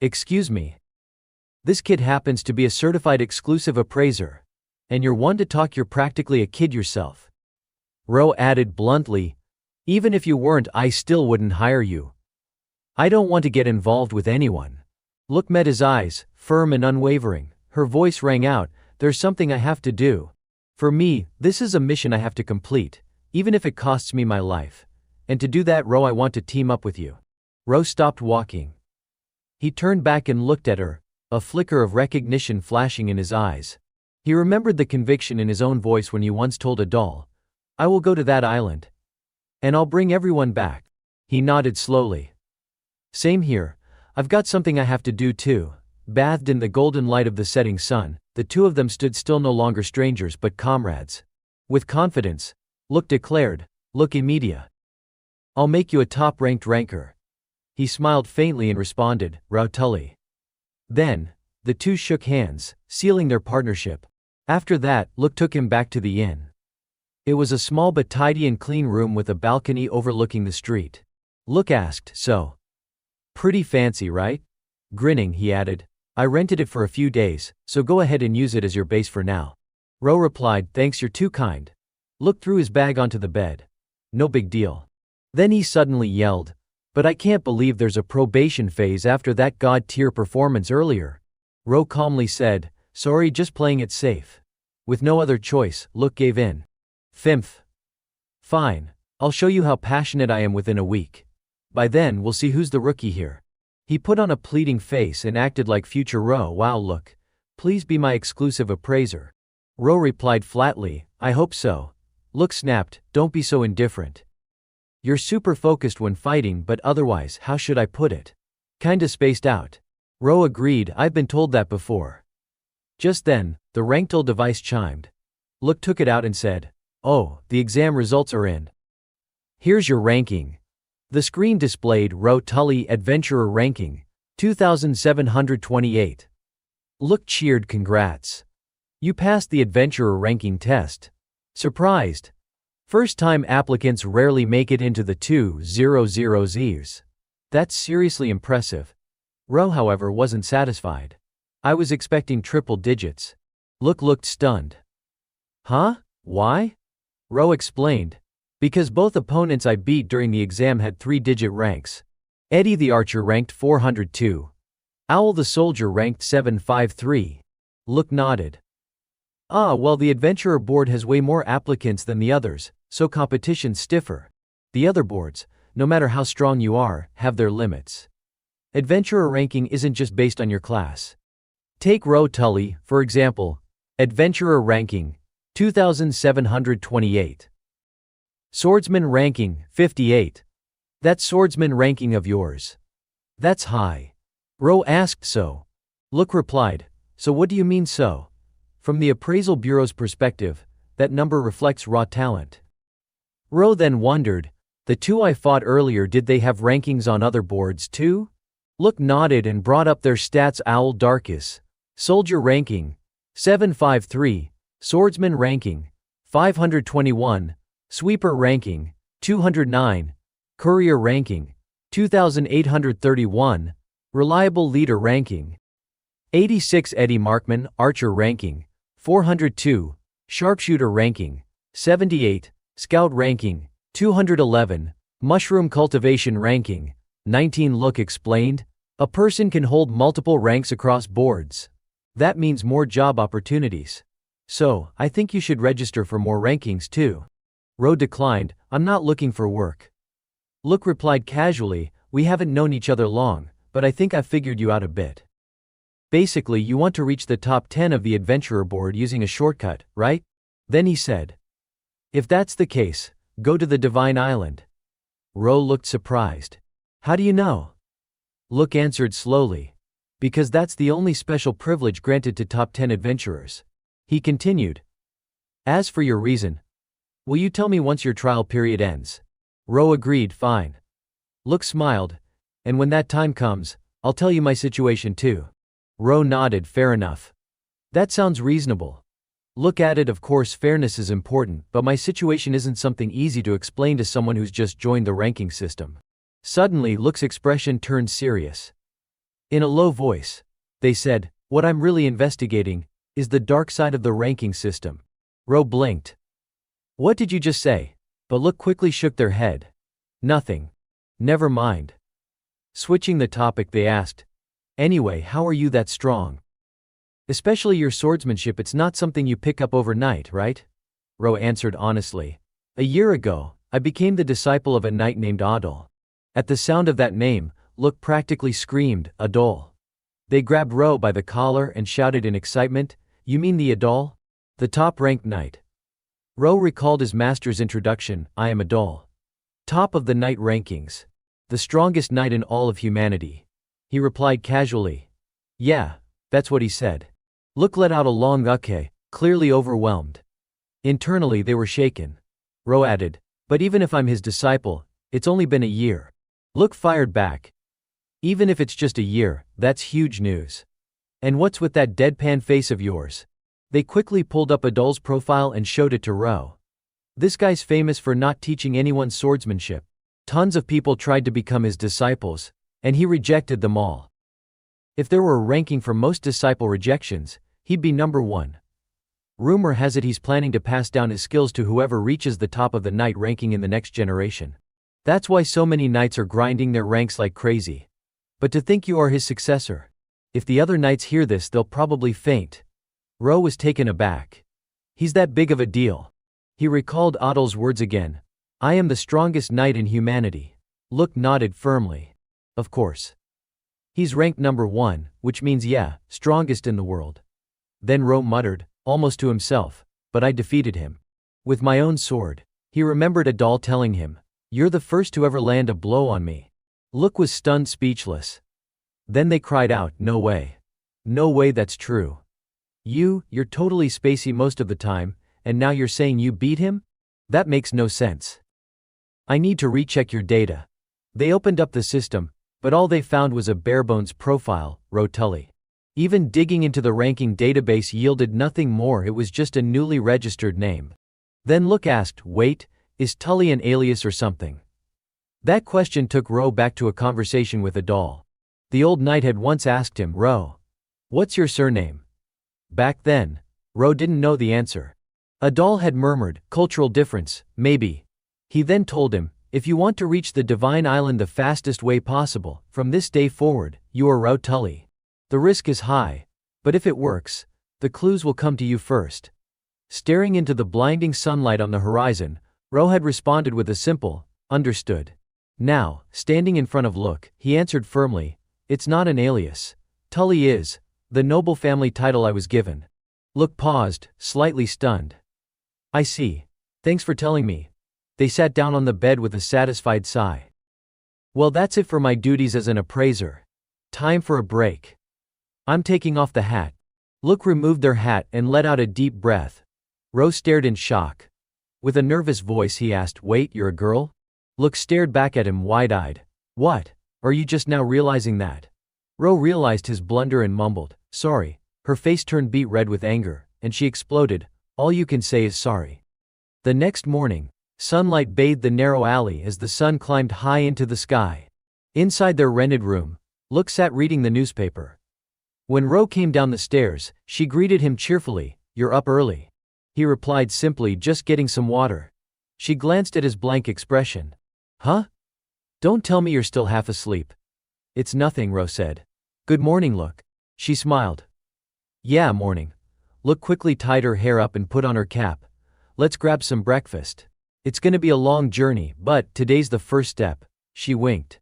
Excuse me. This kid happens to be a certified exclusive appraiser. And you're one to talk, you're practically a kid yourself. Ro added bluntly, even if you weren't, I still wouldn't hire you. I don't want to get involved with anyone. Look met his eyes, firm and unwavering. Her voice rang out, there's something I have to do. For me, this is a mission I have to complete, even if it costs me my life. And to do that, Ro, I want to team up with you. Ro stopped walking. He turned back and looked at her, a flicker of recognition flashing in his eyes. He remembered the conviction in his own voice when he once told a doll, I will go to that island. And I'll bring everyone back. He nodded slowly. Same here, I've got something I have to do too. Bathed in the golden light of the setting sun, the two of them stood still, no longer strangers but comrades. With confidence, Look declared, Look Imedia. I'll make you a top-ranked ranker. He smiled faintly and responded, Ro Tully. Then, the two shook hands, sealing their partnership. After that, Look took him back to the inn. It was a small but tidy and clean room with a balcony overlooking the street. Look asked, so. Pretty fancy, right? Grinning, he added. I rented it for a few days, so go ahead and use it as your base for now. Ro replied, thanks, you're too kind. Look threw his bag onto the bed. No big deal. Then he suddenly yelled, but I can't believe there's a probation phase after that god-tier performance earlier. Ro calmly said, sorry, just playing it safe. With no other choice, Look gave in. Fimph. Fine. I'll show you how passionate I am within a week. By then, we'll see who's the rookie here. He put on a pleading face and acted like future Ro. Wow, Look. Please be my exclusive appraiser. Ro replied flatly, I hope so. Look snapped, don't be so indifferent. You're super focused when fighting, but otherwise, how should I put it? Kinda spaced out. Ro agreed, I've been told that before. Just then, the Ranktool device chimed. Look took it out and said, oh, the exam results are in. Here's your ranking. The screen displayed Ro Tully Adventurer Ranking, 2728. Look cheered, congrats. You passed the Adventurer Ranking test. Surprised. First-time applicants rarely make it into the 200s. That's seriously impressive. Ro, however, wasn't satisfied. I was expecting triple digits. Look looked stunned. Huh? Why? Ro explained. Because both opponents I beat during the exam had 3-digit ranks. Eddie the Archer ranked 402. Owl the Soldier ranked 753. Look nodded. Ah, well, the Adventurer board has way more applicants than the others, so competition's stiffer. The other boards, no matter how strong you are, have their limits. Adventurer ranking isn't just based on your class. Take Ro Tully, for example. Adventurer ranking, 2728. Swordsman ranking, 58. That swordsman ranking of yours. That's high. Ro asked so. Look replied, so what do you mean so? From the Appraisal Bureau's perspective, that number reflects raw talent. Ro then wondered, the two I fought earlier, did they have rankings on other boards too? Look nodded and brought up their stats. Owl Darkus. Soldier ranking, 753. Swordsman ranking, 521. Sweeper ranking, 209. Courier ranking, 2831. Reliable Leader ranking, 86. Eddie Markman Archer ranking, 402. Sharpshooter ranking, 78. Scout ranking, 211. Mushroom Cultivation ranking, 19. Look explained, a person can hold multiple ranks across boards. That means more job opportunities. So, I think you should register for more rankings too. Ro declined, I'm not looking for work. Look replied casually, we haven't known each other long, but I think I've figured you out a bit. Basically, you want to reach the top 10 of the Adventurer board using a shortcut, right? Then he said. If that's the case, go to the Divine Island. Ro looked surprised. How do you know? Look answered slowly. Because that's the only special privilege granted to top 10 adventurers. He continued. As for your reason, will you tell me once your trial period ends? Ro agreed, fine. Look smiled. And when that time comes, I'll tell you my situation too. Ro nodded, fair enough. That sounds reasonable. Look at it, of course fairness is important, but my situation isn't something easy to explain to someone who's just joined the ranking system. Suddenly, Look's expression turned serious. In a low voice, they said, what I'm really investigating is the dark side of the ranking system. Ro blinked. What did you just say? But Look quickly shook their head. Nothing. Never mind. Switching the topic, they asked, anyway, how are you that strong? Especially your swordsmanship, it's not something you pick up overnight, right? Ro answered honestly. A year ago, I became the disciple of a knight named Adol. At the sound of that name, Look practically screamed, Adol. They grabbed Ro by the collar and shouted in excitement, you mean the Adol? The top-ranked knight. Ro recalled his master's introduction, I am Adol. Top of the knight rankings. The strongest knight in all of humanity. He replied casually. Yeah, that's what he said. Look let out a long okay, clearly overwhelmed. Internally they were shaken. Ro added, but even if I'm his disciple, it's only been a year. Look fired back. Even if it's just a year, that's huge news. And what's with that deadpan face of yours? They quickly pulled up Adol's profile and showed it to Ro. This guy's famous for not teaching anyone swordsmanship. Tons of people tried to become his disciples, and he rejected them all. If there were a ranking for most disciple rejections, he'd be number 1. Rumor has it he's planning to pass down his skills to whoever reaches the top of the knight ranking in the next generation. That's why so many knights are grinding their ranks like crazy. But to think you are his successor. If the other knights hear this, they'll probably faint. Ro was taken aback. He's that big of a deal. He recalled Adol's words again. I am the strongest knight in humanity. Look nodded firmly. Of course. He's ranked number 1, which means yeah, strongest in the world. Then Ro muttered, almost to himself, but I defeated him. With my own sword. He remembered Adol telling him, you're the first to ever land a blow on me. Look was stunned speechless. Then they cried out, no way. No way that's true. You're totally spacey most of the time, and now you're saying you beat him? That makes no sense. I need to recheck your data. They opened up the system, but all they found was a barebones profile, Ro Tully. Even digging into the ranking database yielded nothing more, it was just a newly registered name. Then Look asked, wait, is Tully an alias or something? That question took Ro back to a conversation with Adol. The old knight had once asked him, Ro, what's your surname? Back then, Ro didn't know the answer. Adol had murmured, cultural difference, maybe. He then told him, if you want to reach the Divine Island the fastest way possible, from this day forward, you are Ro Tully. The risk is high, but if it works, the clues will come to you first. Staring into the blinding sunlight on the horizon, Ro had responded with a simple, understood. Now, standing in front of Look, he answered firmly, it's not an alias. Tully is the noble family title I was given. Look paused, slightly stunned. I see. Thanks for telling me. They sat down on the bed with a satisfied sigh. Well, that's it for my duties as an appraiser. Time for a break. I'm taking off the hat. Look removed their hat and let out a deep breath. Ro stared in shock. With a nervous voice he asked, wait, you're a girl? Look stared back at him wide-eyed. What? Are you just now realizing that? Ro realized his blunder and mumbled, sorry. Her face turned beet red with anger, and she exploded, all you can say is sorry. The next morning, sunlight bathed the narrow alley as the sun climbed high into the sky. Inside their rented room, Look sat reading the newspaper. When Ro came down the stairs, she greeted him cheerfully, you're up early. He replied simply, just getting some water. She glanced at his blank expression. Huh? Don't tell me you're still half asleep. It's nothing, Ro said. Good morning, Look. She smiled. Yeah, morning. Look quickly tied her hair up and put on her cap. Let's grab some breakfast. It's gonna be a long journey, but today's the first step. She winked.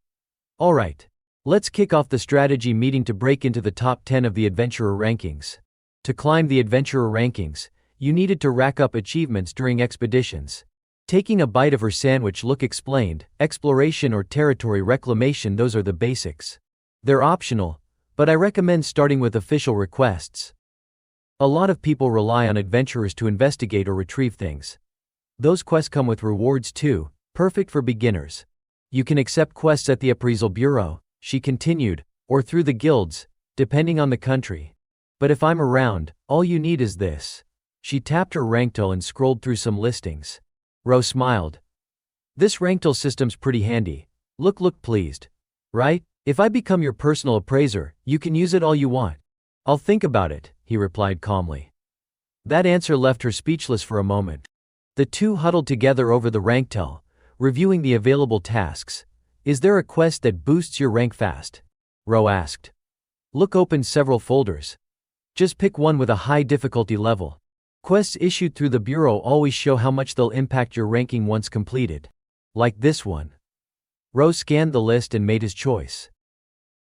All right. Let's kick off the strategy meeting to break into the top 10 of the adventurer rankings. To climb the adventurer rankings, you needed to rack up achievements during expeditions. Taking a bite of her sandwich, Look explained, exploration or territory reclamation, those are the basics. They're optional, but I recommend starting with official requests. A lot of people rely on adventurers to investigate or retrieve things. Those quests come with rewards too, perfect for beginners. You can accept quests at the appraisal bureau, she continued, or through the guilds, depending on the country. But if I'm around, all you need is this. She tapped her ranktel and scrolled through some listings. Ro smiled. This ranktel system's pretty handy. Look pleased. Right? If I become your personal appraiser, you can use it all you want. I'll think about it, he replied calmly. That answer left her speechless for a moment. The two huddled together over the ranktel, reviewing the available tasks. Is there a quest that boosts your rank fast? Ro asked. Look opened several folders. Just pick one with a high difficulty level. Quests issued through the bureau always show how much they'll impact your ranking once completed. Like this one. Ro scanned the list and made his choice.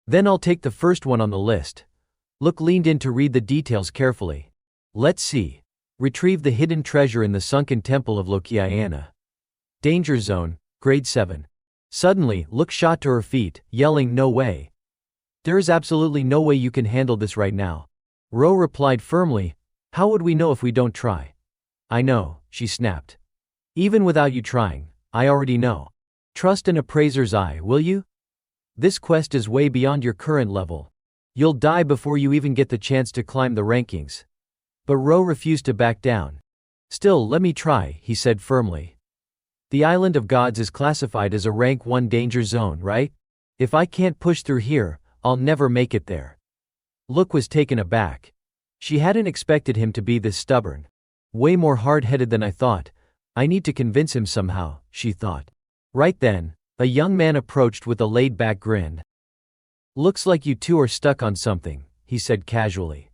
Then I'll take the first one on the list. Look leaned in to read the details carefully. Let's see. Retrieve the hidden treasure in the sunken temple of Lokiana. Danger zone, grade 7. Suddenly, Look shot to her feet, yelling, no way. There is absolutely no way you can handle this right now. Ro replied firmly, how would we know if we don't try? I know, she snapped. Even without you trying, I already know. Trust an appraiser's eye, will you? This quest is way beyond your current level. You'll die before you even get the chance to climb the rankings. But Ro refused to back down. Still, let me try, he said firmly. The Island of Gods is classified as a rank 1 danger zone, right? If I can't push through here, I'll never make it there. Look was taken aback. She hadn't expected him to be this stubborn. Way more hard-headed than I thought. I need to convince him somehow, she thought. Right then, a young man approached with a laid-back grin. Looks like you two are stuck on something, he said casually.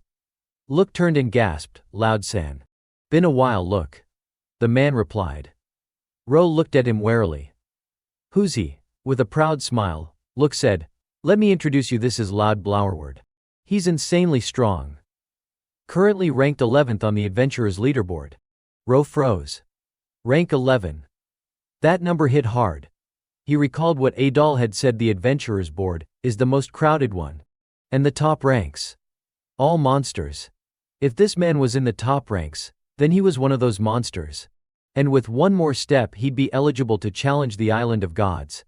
Look turned and gasped, Loud-san. Been a while, Look. The man replied. Ro looked at him warily. Who's he? With a proud smile, Look said, let me introduce you, this is Loud Blowerward. He's insanely strong. Currently ranked 11th on the Adventurers leaderboard. Ro froze. Rank 11. That number hit hard. He recalled what Adol had said, the Adventurers board is the most crowded one. And the top ranks. All monsters. If this man was in the top ranks, then he was one of those monsters. And with one more step he'd be eligible to challenge the Island of Gods.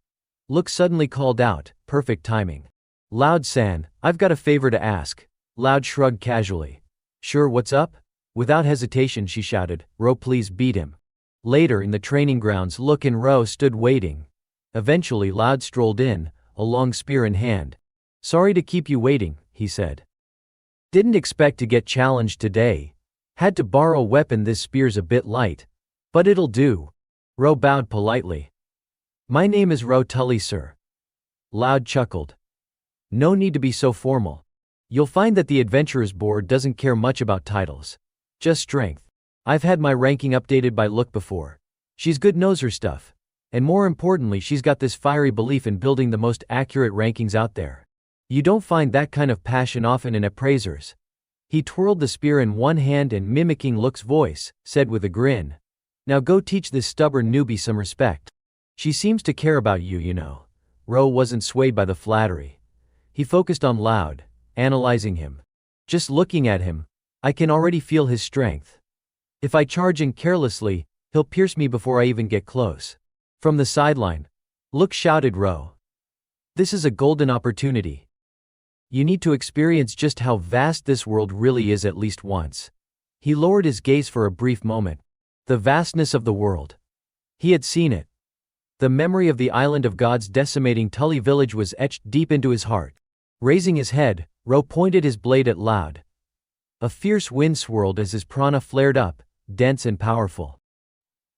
Look suddenly called out, perfect timing. Loud-san, I've got a favor to ask. Loud shrugged casually. Sure, what's up? Without hesitation she shouted, Ro, please beat him. Later in the training grounds, Look and Ro stood waiting. Eventually Loud strolled in, a long spear in hand. Sorry to keep you waiting, he said. Didn't expect to get challenged today. Had to borrow a weapon, this spear's a bit light. But it'll do. Ro bowed politely. My name is Ro Tully, sir. Loud chuckled. No need to be so formal. You'll find that the Adventurers board doesn't care much about titles. Just strength. I've had my ranking updated by Look before. She's good, knows her stuff. And more importantly, she's got this fiery belief in building the most accurate rankings out there. You don't find that kind of passion often in appraisers. He twirled the spear in one hand and, mimicking Look's voice, said with a grin. Now go teach this stubborn newbie some respect. She seems to care about you, you know. Ro wasn't swayed by the flattery. He focused on Loud, analyzing him. Just looking at him, I can already feel his strength. If I charge in carelessly, he'll pierce me before I even get close. From the sideline, Look shouted Ro. This is a golden opportunity. You need to experience just how vast this world really is at least once. He lowered his gaze for a brief moment. The vastness of the world. He had seen it. The memory of the Island of Gods decimating Tully village was etched deep into his heart. Raising his head, Ro pointed his blade at Loud. A fierce wind swirled as his prana flared up, dense and powerful.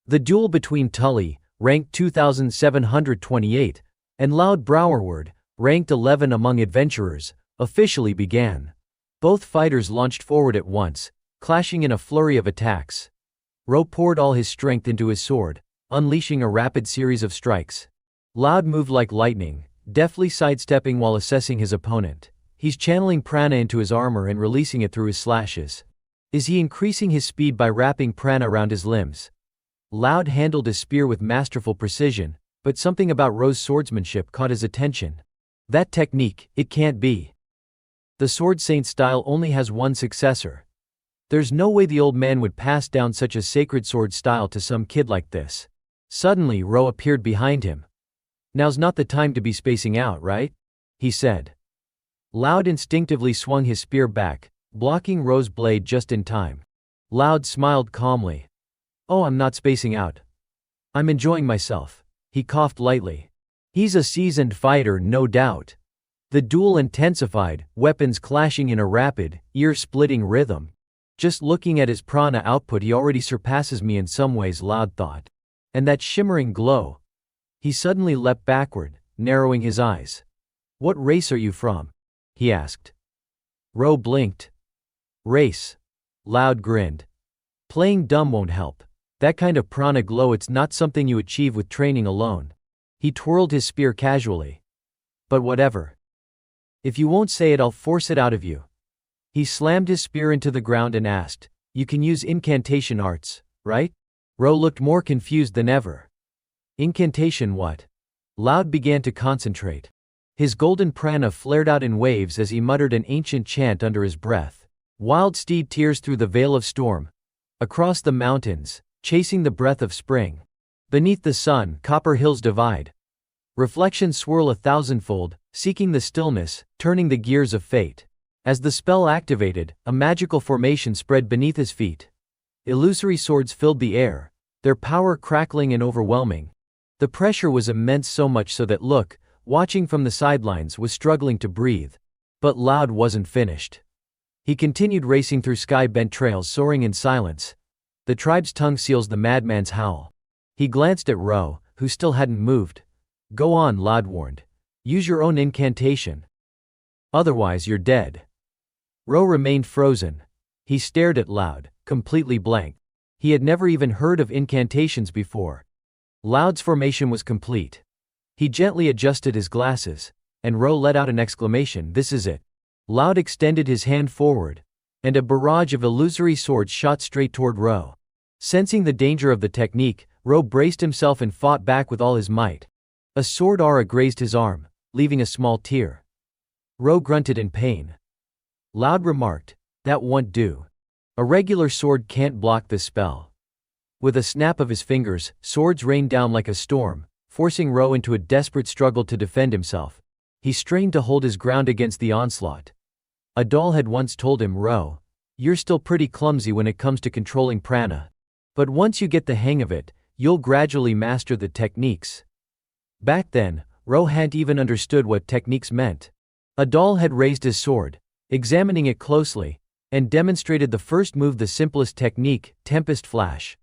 The duel between Tully, ranked 2728, and Loud Blowerward, ranked 11 among adventurers, officially began. Both fighters launched forward at once, clashing in a flurry of attacks. Ro poured all his strength into his sword, unleashing a rapid series of strikes. Loud moved like lightning, deftly sidestepping while assessing his opponent. He's channeling prana into his armor and releasing it through his slashes. Is he increasing his speed by wrapping prana around his limbs? Loud handled his spear with masterful precision, but something about Ro's swordsmanship caught his attention. That technique, it can't be. The Sword Saint style only has one successor. There's no way the old man would pass down such a sacred sword style to some kid like this. Suddenly Ro appeared behind him. Now's not the time to be spacing out, right? He said. Loud instinctively swung his spear back, blocking Ro's blade just in time. Loud smiled calmly. Oh, I'm not spacing out. I'm enjoying myself. He coughed lightly. He's a seasoned fighter, no doubt. The duel intensified, weapons clashing in a rapid, ear-splitting rhythm. Just looking at his prana output, he already surpasses me in some ways, Loud thought. And that shimmering glow. He suddenly leapt backward, narrowing his eyes. What race are you from? He asked. Ro blinked. Race. Loud grinned. Playing dumb won't help. That kind of prana glow, it's not something you achieve with training alone. He twirled his spear casually. But whatever. If you won't say it, I'll force it out of you. He slammed his spear into the ground and asked, You can use incantation arts, right? Ro looked more confused than ever. Incantation what? Loud began to concentrate. His golden prana flared out in waves as he muttered an ancient chant under his breath. Wild steed tears through the veil of storm. Across the mountains, chasing the breath of spring. Beneath the sun, copper hills divide. Reflections swirl 1,000-fold, seeking the stillness, turning the gears of fate. As the spell activated, a magical formation spread beneath his feet. Illusory swords filled the air, their power crackling and overwhelming. The pressure was immense, so much so that Look, watching from the sidelines, was struggling to breathe. But Loud wasn't finished. He continued racing through sky-bent trails, soaring in silence. The tribe's tongue seals the madman's howl. He glanced at Ro, who still hadn't moved. Go on, Loud warned. Use your own incantation. Otherwise you're dead. Ro remained frozen. He stared at Loud, completely blank. He had never even heard of incantations before. Loud's formation was complete. He gently adjusted his glasses, and Ro let out an exclamation. This is it. Loud extended his hand forward, and a barrage of illusory swords shot straight toward Ro. Sensing the danger of the technique, Ro braced himself and fought back with all his might. A sword aura grazed his arm, leaving a small tear. Ro grunted in pain. Loud remarked, that won't do. A regular sword can't block this spell. With a snap of his fingers, swords rained down like a storm, forcing Ro into a desperate struggle to defend himself. He strained to hold his ground against the onslaught. A doll had once told him, Ro, you're still pretty clumsy when it comes to controlling prana. But once you get the hang of it, you'll gradually master the techniques. Back then, Ro hadn't even understood what techniques meant. A doll had raised his sword, examining it closely, and demonstrated the first move, the simplest technique, Tempest Flash.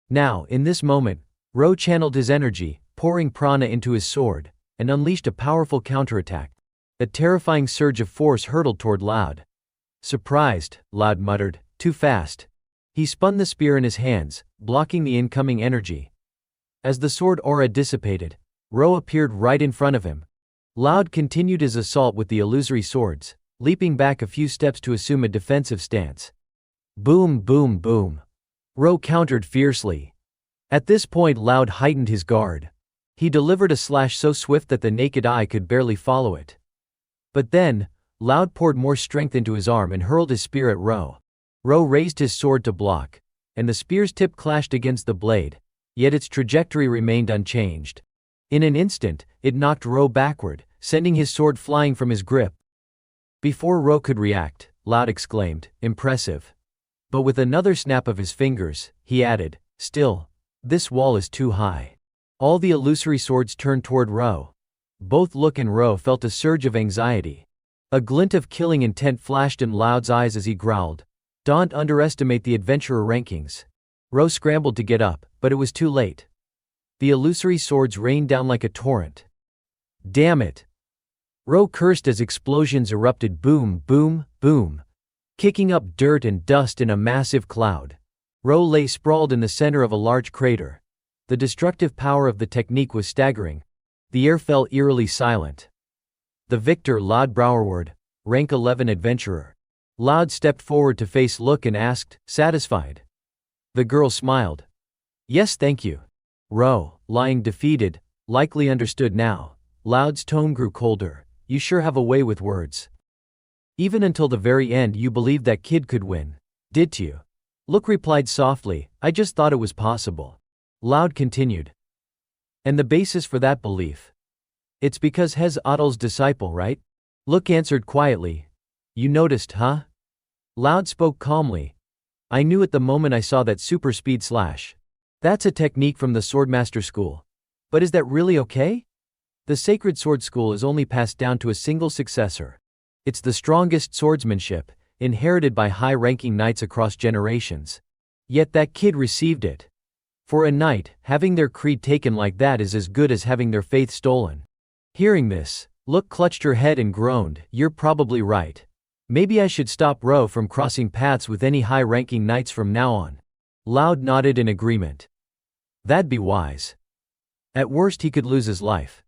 Now, in this moment, Ro channeled his energy, pouring prana into his sword, and unleashed a powerful counterattack. A terrifying surge of force hurtled toward Loud. Surprised, Loud muttered, too fast. He spun the spear in his hands, blocking the incoming energy. As the sword aura dissipated, Ro appeared right in front of him. Loud continued his assault with the illusory swords, leaping back a few steps to assume a defensive stance. Boom, boom, boom. Ro countered fiercely. At this point, Loud heightened his guard. He delivered a slash so swift that the naked eye could barely follow it. But then, Loud poured more strength into his arm and hurled his spear at Ro. Ro raised his sword to block, and the spear's tip clashed against the blade, yet its trajectory remained unchanged. In an instant, it knocked Ro backward, sending his sword flying from his grip. Before Ro could react, Loud exclaimed, impressive. But with another snap of his fingers, he added, still, this wall is too high. All the illusory swords turned toward Ro. Both Look and Ro felt a surge of anxiety. A glint of killing intent flashed in Loud's eyes as he growled, don't underestimate the adventurer rankings. Ro scrambled to get up, but it was too late. The illusory swords rained down like a torrent. Damn it! Ro cursed as explosions erupted, boom, boom, boom, kicking up dirt and dust in a massive cloud. Ro lay sprawled in the center of a large crater. The destructive power of the technique was staggering. The air fell eerily silent. The victor, Loud Browerward, rank 11 adventurer. Loud stepped forward to face Look and asked, satisfied? The girl smiled. Yes, thank you. Ro, lying defeated, likely understood now. Loud's tone grew colder. You sure have a way with words. Even until the very end you believed that kid could win, did you? Look replied softly, I just thought it was possible. Loud continued. And the basis for that belief? It's because Hez Adel's disciple, right? Look answered quietly. You noticed, huh? Loud spoke calmly. I knew it the moment I saw that super speed slash. That's a technique from the Swordmaster School. But is that really okay? The Sacred Sword School is only passed down to a single successor. It's the strongest swordsmanship, inherited by high-ranking knights across generations. Yet that kid received it. For a knight, having their creed taken like that is as good as having their faith stolen. Hearing this, Look clutched her head and groaned, you're probably right. Maybe I should stop Ro from crossing paths with any high-ranking knights from now on. Loud nodded in agreement. That'd be wise. At worst he could lose his life.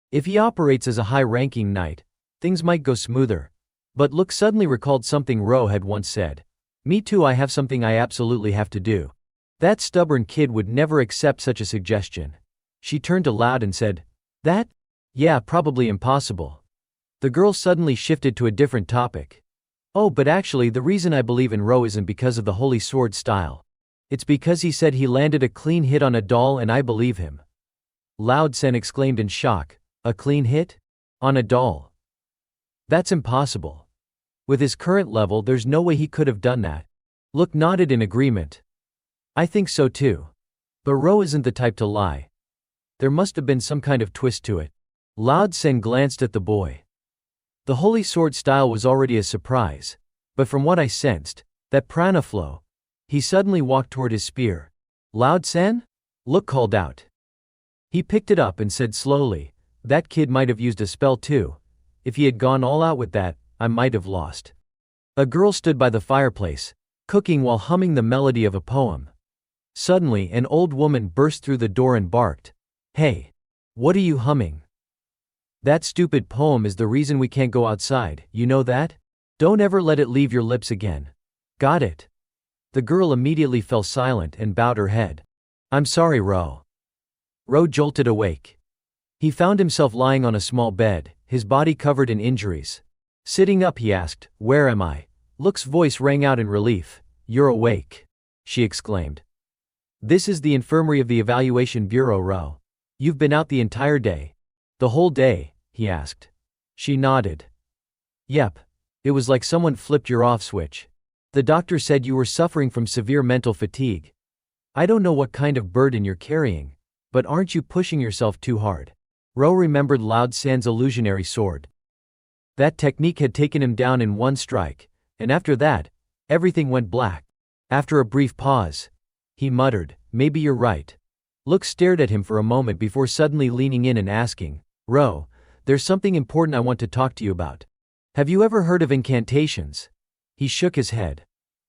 If he operates as a high-ranking knight, things might go smoother. But Look suddenly recalled something Ro had once said. Me too, I have something I absolutely have to do. That stubborn kid would never accept such a suggestion. She turned to Loud and said, that? Yeah, probably impossible. The girl suddenly shifted to a different topic. Oh, but actually the reason I believe in Ro isn't because of the holy sword style. It's because he said he landed a clean hit on a doll and I believe him. Loud Sen exclaimed in shock. A clean hit? On a doll? That's impossible. With his current level there's no way he could have done that. Look nodded in agreement. I think so too. But Ro isn't the type to lie. There must have been some kind of twist to it. Lao Tsen glanced at the boy. The holy sword style was already a surprise, but from what I sensed, that prana flow. He suddenly walked toward his spear. Lao Tsen? Look called out. He picked it up and said slowly, that kid might have used a spell too. If he had gone all out with that, I might have lost. A girl stood by the fireplace, cooking while humming the melody of a poem. Suddenly, an old woman burst through the door and barked, "Hey! What are you humming? That stupid poem is the reason we can't go outside, you know that? Don't ever let it leave your lips again. Got it?" The girl immediately fell silent and bowed her head. "I'm sorry, Ro." Ro jolted awake. He found himself lying on a small bed, his body covered in injuries. Sitting up, he asked, "Where am I?" Look's voice rang out in relief. "You're awake," she exclaimed. "This is the infirmary of the Evaluation Bureau, Ro. You've been out the entire day." "The whole day?" he asked. She nodded. "Yep. It was like someone flipped your off switch. The doctor said you were suffering from severe mental fatigue. I don't know what kind of burden you're carrying, but aren't you pushing yourself too hard?" Ro remembered Lao Tsen's illusionary sword. That technique had taken him down in one strike, and after that, everything went black. After a brief pause, he muttered, "Maybe you're right." Look stared at him for a moment before suddenly leaning in and asking, "Ro, there's something important I want to talk to you about. Have you ever heard of incantations?" He shook his head.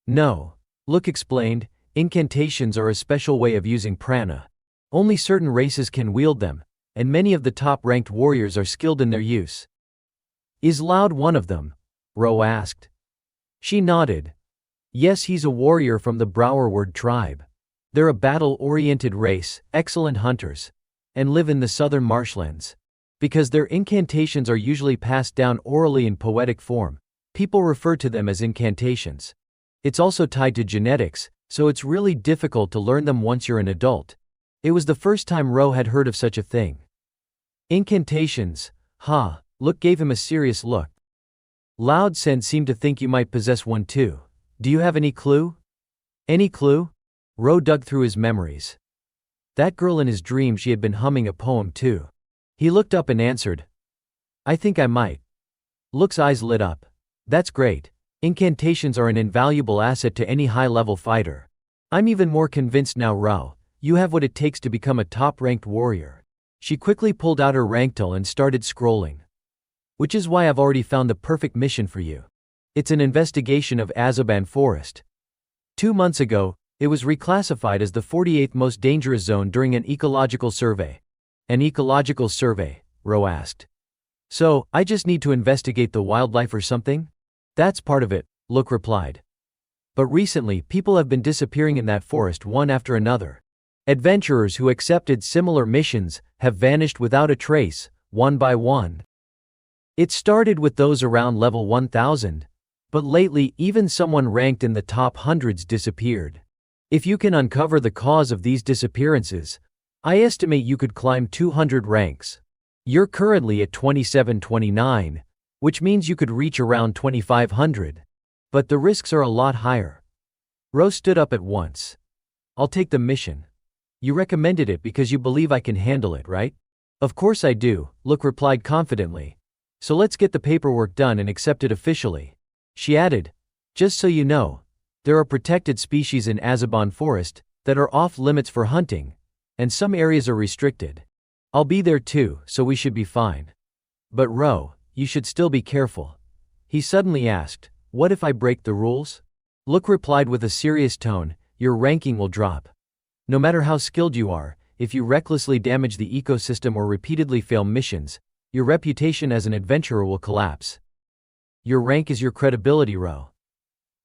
"No," Look explained, "incantations are a special way of using prana. Only certain races can wield them, and many of the top-ranked warriors are skilled in their use." "Is Loud one of them?" Ro asked. She nodded. "Yes, he's a warrior from the Browerword tribe. They're a battle-oriented race, excellent hunters, and live in the southern marshlands. Because their incantations are usually passed down orally in poetic form, people refer to them as incantations. It's also tied to genetics, so it's really difficult to learn them once you're an adult." It was the first time Ro had heard of such a thing. "Incantations, huh?" Look gave him a serious look. "Lao Tsen seemed to think you might possess one too. Do you have any clue?" "Any clue?" Ro dug through his memories. That girl in his dream, she had been humming a poem too. He looked up and answered, "I think I might." Look's eyes lit up. "That's great. Incantations are an invaluable asset to any high-level fighter. I'm even more convinced now, Ro. You have what it takes to become a top-ranked warrior." She quickly pulled out her ranktel and started scrolling. "Which is why I've already found the perfect mission for you. It's an investigation of Azaban Forest. 2 months ago, it was reclassified as the 48th most dangerous zone during an ecological survey." "An ecological survey?" Ro asked. "So, I just need to investigate the wildlife or something?" "That's part of it," Look replied. "But recently, people have been disappearing in that forest one after another. Adventurers who accepted similar missions have vanished without a trace, one by one. It started with those around level 1000, but lately even someone ranked in the top hundreds disappeared. If you can uncover the cause of these disappearances, I estimate you could climb 200 ranks. You're currently at 2729, which means you could reach around 2500. But the risks are a lot higher." Ro stood up at once. "I'll take the mission. You recommended it because you believe I can handle it, right?" "Of course I do," Look replied confidently. "So let's get the paperwork done and accept it officially." She added, "Just so you know, there are protected species in Azaban Forest that are off limits for hunting, and some areas are restricted. I'll be there too, so we should be fine. But Ro, you should still be careful." He suddenly asked, "What if I break the rules?" Look replied with a serious tone, "Your ranking will drop. No matter how skilled you are, if you recklessly damage the ecosystem or repeatedly fail missions, your reputation as an adventurer will collapse. Your rank is your credibility, Ro."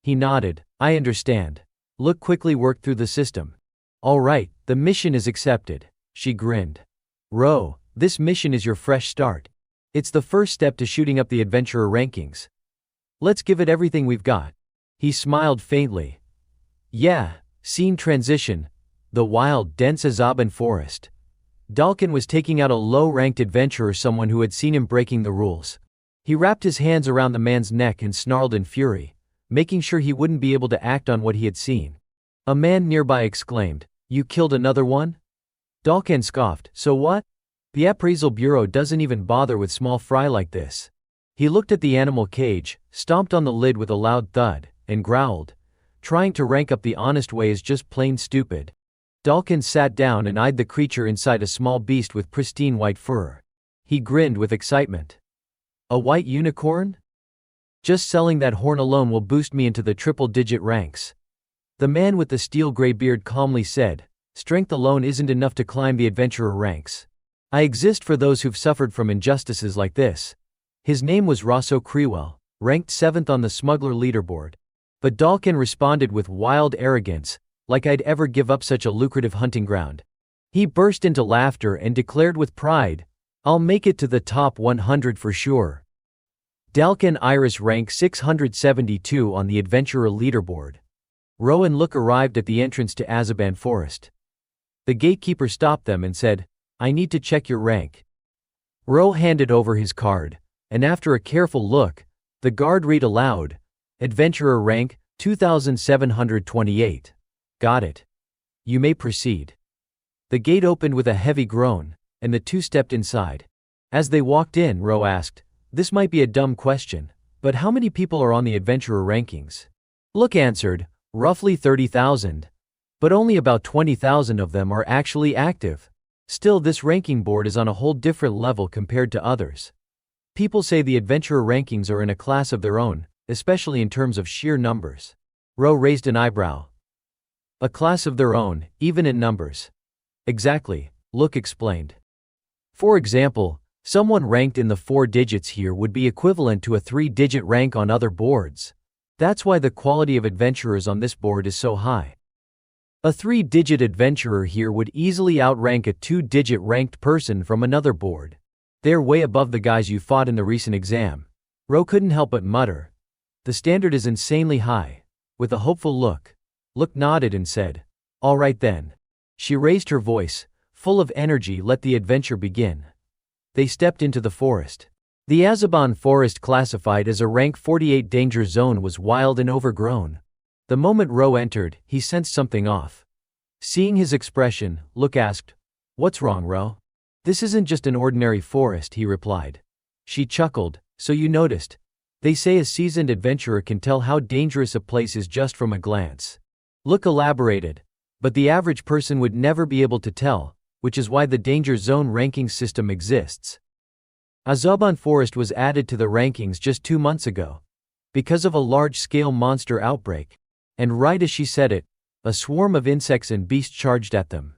He nodded. "I understand." Look quickly worked through the system. "All right, the mission is accepted." She grinned. "Ro, this mission is your fresh start. It's the first step to shooting up the adventurer rankings. Let's give it everything we've got." He smiled faintly. "Yeah." Scene transition. The wild, dense Azaban forest. Dalkin was taking out a low-ranked adventurer, someone who had seen him breaking the rules. He wrapped his hands around the man's neck and snarled in fury. making sure he wouldn't be able to act on what he had seen. A man nearby exclaimed, "You killed another one?" Dalkin scoffed, "So what? The appraisal bureau doesn't even bother with small fry like this." He looked at the animal cage, stomped on the lid with a loud thud, and growled, "Trying to rank up the honest way is just plain stupid." Dalkin sat down and eyed the creature inside, a small beast with pristine white fur. He grinned with excitement. "A white unicorn? Just selling that horn alone will boost me into the triple-digit ranks." The man with the steel gray beard calmly said, "Strength alone isn't enough to climb the adventurer ranks. I exist for those who've suffered from injustices like this." His name was Rosso Crewell, ranked 7th on the smuggler leaderboard. But Dalkin responded with wild arrogance, like I'd ever give up such a lucrative hunting ground. He burst into laughter and declared with pride, "I'll make it to the top 100 for sure." Dalkin Iris rank 672 on the adventurer leaderboard. Ro and Look arrived at the entrance to Azaban Forest. The gatekeeper stopped them and said, "I need to check your rank." Ro handed over his card, and after a careful look, the guard read aloud, "Adventurer rank, 2728. Got it. You may proceed." The gate opened with a heavy groan, and the two stepped inside. As they walked in, Ro asked, "This might be a dumb question, but how many people are on the adventurer rankings?" Look answered, "Roughly 30,000. But only about 20,000 of them are actually active. Still, this ranking board is on a whole different level compared to others. People say the adventurer rankings are in a class of their own, especially in terms of sheer numbers." Ro raised an eyebrow. "A class of their own, even in numbers." "Exactly," Look explained. "For example, someone ranked in the 4 digits here would be equivalent to a 3-digit rank on other boards. That's why the quality of adventurers on this board is so high. A 3-digit adventurer here would easily outrank a 2-digit ranked person from another board. They're way above the guys you fought in the recent exam." Ro couldn't help but mutter, "The standard is insanely high." With a hopeful look, Look nodded and said, "All right then." She raised her voice, full of energy, "Let the adventure begin." They stepped into the forest. The Azaban forest, classified as a rank 48 danger zone, was wild and overgrown. The moment Ro entered, he sensed something off. Seeing his expression, Look asked, "What's wrong, Ro?" "This isn't just an ordinary forest," he replied. She chuckled, "So you noticed. They say a seasoned adventurer can tell how dangerous a place is just from a glance." Look elaborated, "But the average person would never be able to tell, which is why the danger zone ranking system exists." Azaban Forest was added to the rankings just 2 months ago, because of a large-scale monster outbreak. And right as she said it, a swarm of insects and beasts charged at them.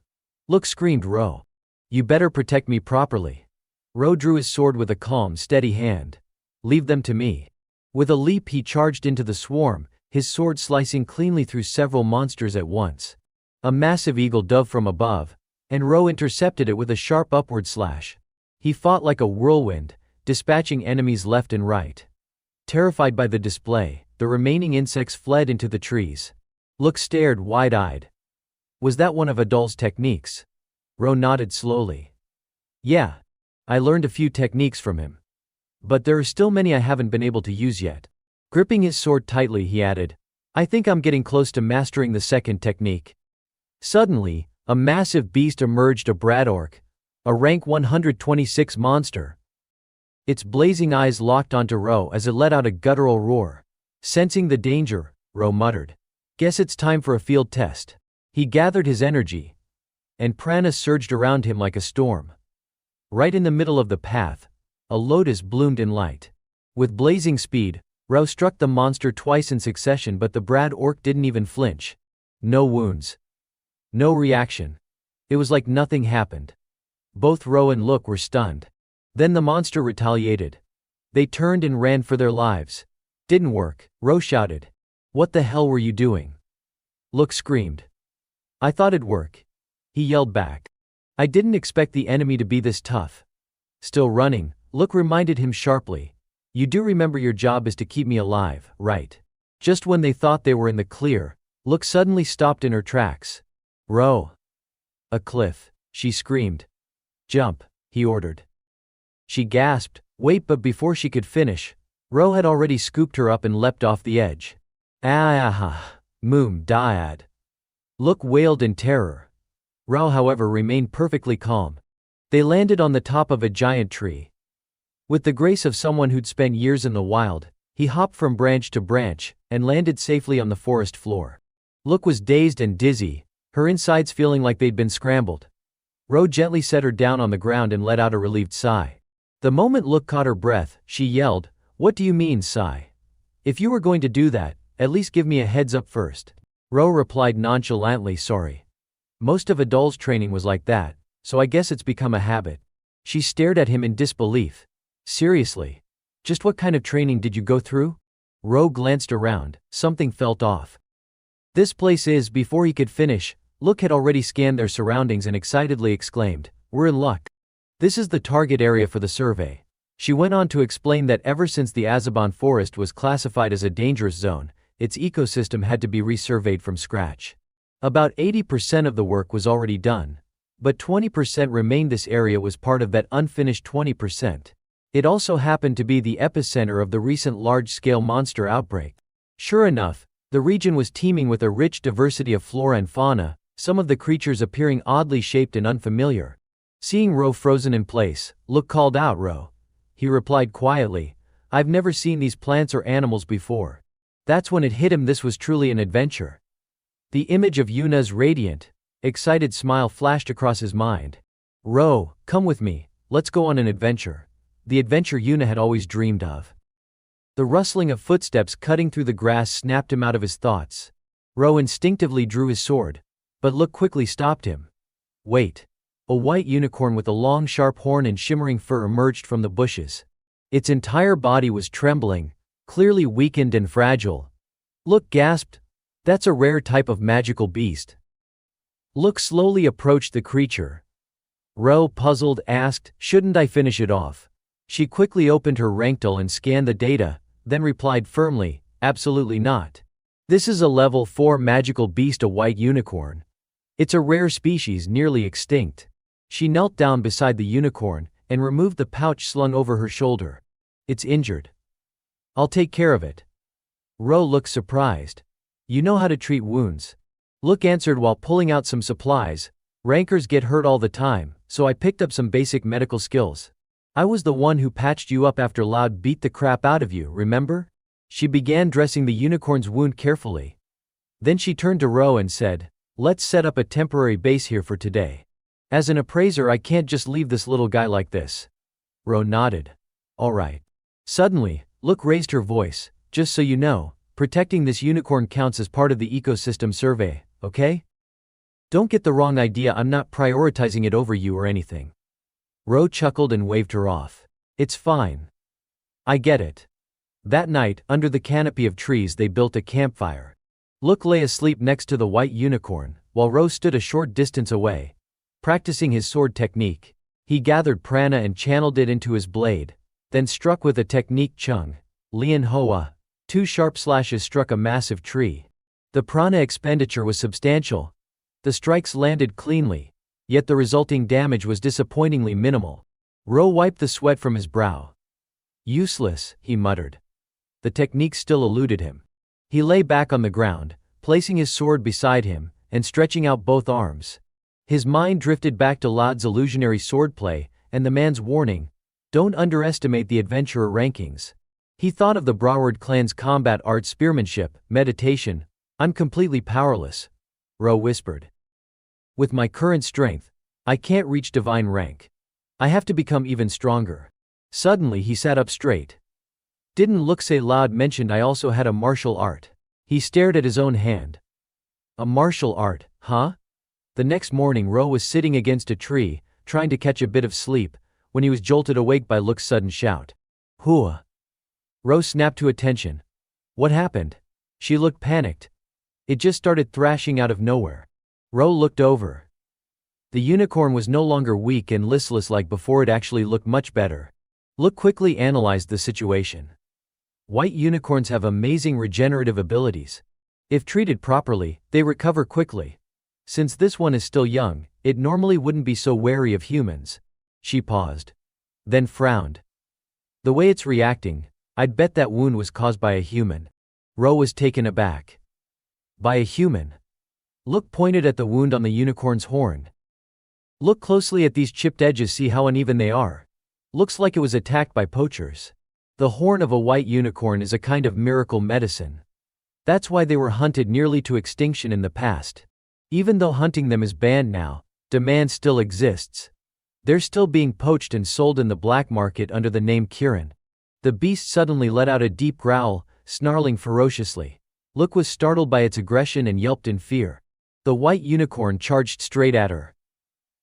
Look screamed, "Ro, you better protect me properly." Ro drew his sword with a calm, steady hand. "Leave them to me." With a leap he charged into the swarm, his sword slicing cleanly through several monsters at once. A massive eagle dove from above, and Ro intercepted it with a sharp upward slash. He fought like a whirlwind, dispatching enemies left and right. Terrified by the display, the remaining insects fled into the trees. Look stared wide-eyed. "Was that one of Adol's techniques?" Ro nodded slowly. "Yeah. I learned a few techniques from him. But there are still many I haven't been able to use yet." Gripping his sword tightly, he added, "I think I'm getting close to mastering the second technique." Suddenly, a massive beast emerged, a Bradorc, a rank 126 monster. Its blazing eyes locked onto Ro as it let out a guttural roar. Sensing the danger, Ro muttered, "Guess it's time for a field test." He gathered his energy, and prana surged around him like a storm. Right in the middle of the path, a lotus bloomed in light. With blazing speed, Ro struck the monster twice in succession, but the Bradorc didn't even flinch. No wounds. No reaction. It was like nothing happened. Both Ro and Look were stunned. Then the monster retaliated. They turned and ran for their lives. "Didn't work," Ro shouted. "What the hell were you doing?" Look screamed. "I thought it'd work," he yelled back. "I didn't expect the enemy to be this tough." Still running, Look reminded him sharply, "You do remember your job is to keep me alive, right?" Just when they thought they were in the clear, Look suddenly stopped in her tracks. "Ro." "A cliff," she screamed. "Jump," he ordered. She gasped, "Wait," but before she could finish, Ro had already scooped her up and leapt off the edge. Ah, dad. Look wailed in terror. Rao, however, remained perfectly calm. They landed on the top of a giant tree. With the grace of someone who'd spent years in the wild, he hopped from branch to branch and landed safely on the forest floor. Look was dazed and dizzy, her insides feeling like they'd been scrambled. Ro gently set her down on the ground and let out a relieved sigh. The moment Look caught her breath, she yelled, "What do you mean, sigh? If you were going to do that, at least give me a heads up first." Ro replied nonchalantly, "Sorry. Most of Adul's training was like that, so I guess it's become a habit." She stared at him in disbelief. "Seriously? Just what kind of training did you go through?" Ro glanced around, something felt off. "This place is," before he could finish, Look had already scanned their surroundings and excitedly exclaimed, "We're in luck. This is the target area for the survey." She went on to explain that ever since the Azaban forest was classified as a dangerous zone, its ecosystem had to be resurveyed from scratch. About 80% of the work was already done, but 20% remained. This area was part of that unfinished 20%. It also happened to be the epicenter of the recent large-scale monster outbreak. Sure enough, the region was teeming with a rich diversity of flora and fauna, some of the creatures appearing oddly shaped and unfamiliar. Seeing Ro frozen in place, Look called out, "Ro." He replied quietly, "I've never seen these plants or animals before." That's when it hit him, this was truly an adventure. The image of Yuna's radiant, excited smile flashed across his mind. "Ro, come with me, let's go on an adventure." The adventure Yuna had always dreamed of. The rustling of footsteps cutting through the grass snapped him out of his thoughts. Ro instinctively drew his sword, but Look quickly stopped him. "Wait." A white unicorn with a long sharp horn and shimmering fur emerged from the bushes. Its entire body was trembling, clearly weakened and fragile. Look gasped, "That's a rare type of magical beast." Look slowly approached the creature. Ro, puzzled, asked, "Shouldn't I finish it off?" She quickly opened her rankle and scanned the data, then replied firmly, "Absolutely not. This is a level 4 magical beast, a white unicorn. It's a rare species, nearly extinct." She knelt down beside the unicorn and removed the pouch slung over her shoulder. "It's injured. I'll take care of it." Ro looked surprised. "You know how to treat wounds?" Look answered while pulling out some supplies. "Rankers get hurt all the time, so I picked up some basic medical skills. I was the one who patched you up after Loud beat the crap out of you, remember?" She began dressing the unicorn's wound carefully. Then she turned to Ro and said, "Let's set up a temporary base here for today. As an appraiser, I can't just leave this little guy like this." Ro nodded. "All right." Suddenly, Look raised her voice, "Just so you know, protecting this unicorn counts as part of the ecosystem survey, okay? Don't get the wrong idea, I'm not prioritizing it over you or anything." Ro chuckled and waved her off. "It's fine. I get it." That night, under the canopy of trees, they built a campfire. Look lay asleep next to the white unicorn, while Ro stood a short distance away, practicing his sword technique. He gathered prana and channeled it into his blade, then struck with a technique Chung, Lian Hoa. 2 sharp slashes struck a massive tree. The prana expenditure was substantial. The strikes landed cleanly, yet the resulting damage was disappointingly minimal. Ro wiped the sweat from his brow. "Useless," he muttered. The technique still eluded him. He lay back on the ground, placing his sword beside him, and stretching out both arms. His mind drifted back to Lod's illusionary swordplay, and the man's warning, "Don't underestimate the adventurer rankings." He thought of the Broward clan's combat art, spearmanship, meditation. "I'm completely powerless," Ro whispered. "With my current strength, I can't reach divine rank. I have to become even stronger." Suddenly he sat up straight. "Didn't Look say Lod mentioned I also had a martial art?" He stared at his own hand. "A martial art, huh?" The next morning Ro was sitting against a tree, trying to catch a bit of sleep, when he was jolted awake by Look's sudden shout. "Hua!" Ro snapped to attention. "What happened?" She looked panicked. "It just started thrashing out of nowhere." Ro looked over. The unicorn was no longer weak and listless like before, it actually looked much better. Look quickly analyzed the situation. White unicorns have amazing regenerative abilities. If treated properly, they recover quickly. Since this one is still young, it normally wouldn't be so wary of humans. She paused. Then frowned. "The way it's reacting, I'd bet that wound was caused by a human." Ro was taken aback. By a human. Look pointed at the wound on the unicorn's horn. Look closely at these chipped edges, see how uneven they are. Looks like it was attacked by poachers. The horn of a white unicorn is a kind of miracle medicine. That's why they were hunted nearly to extinction in the past. Even though hunting them is banned now, demand still exists. They're still being poached and sold in the black market under the name Kirin. The beast suddenly let out a deep growl, snarling ferociously. Look was startled by its aggression and yelped in fear. The white unicorn charged straight at her.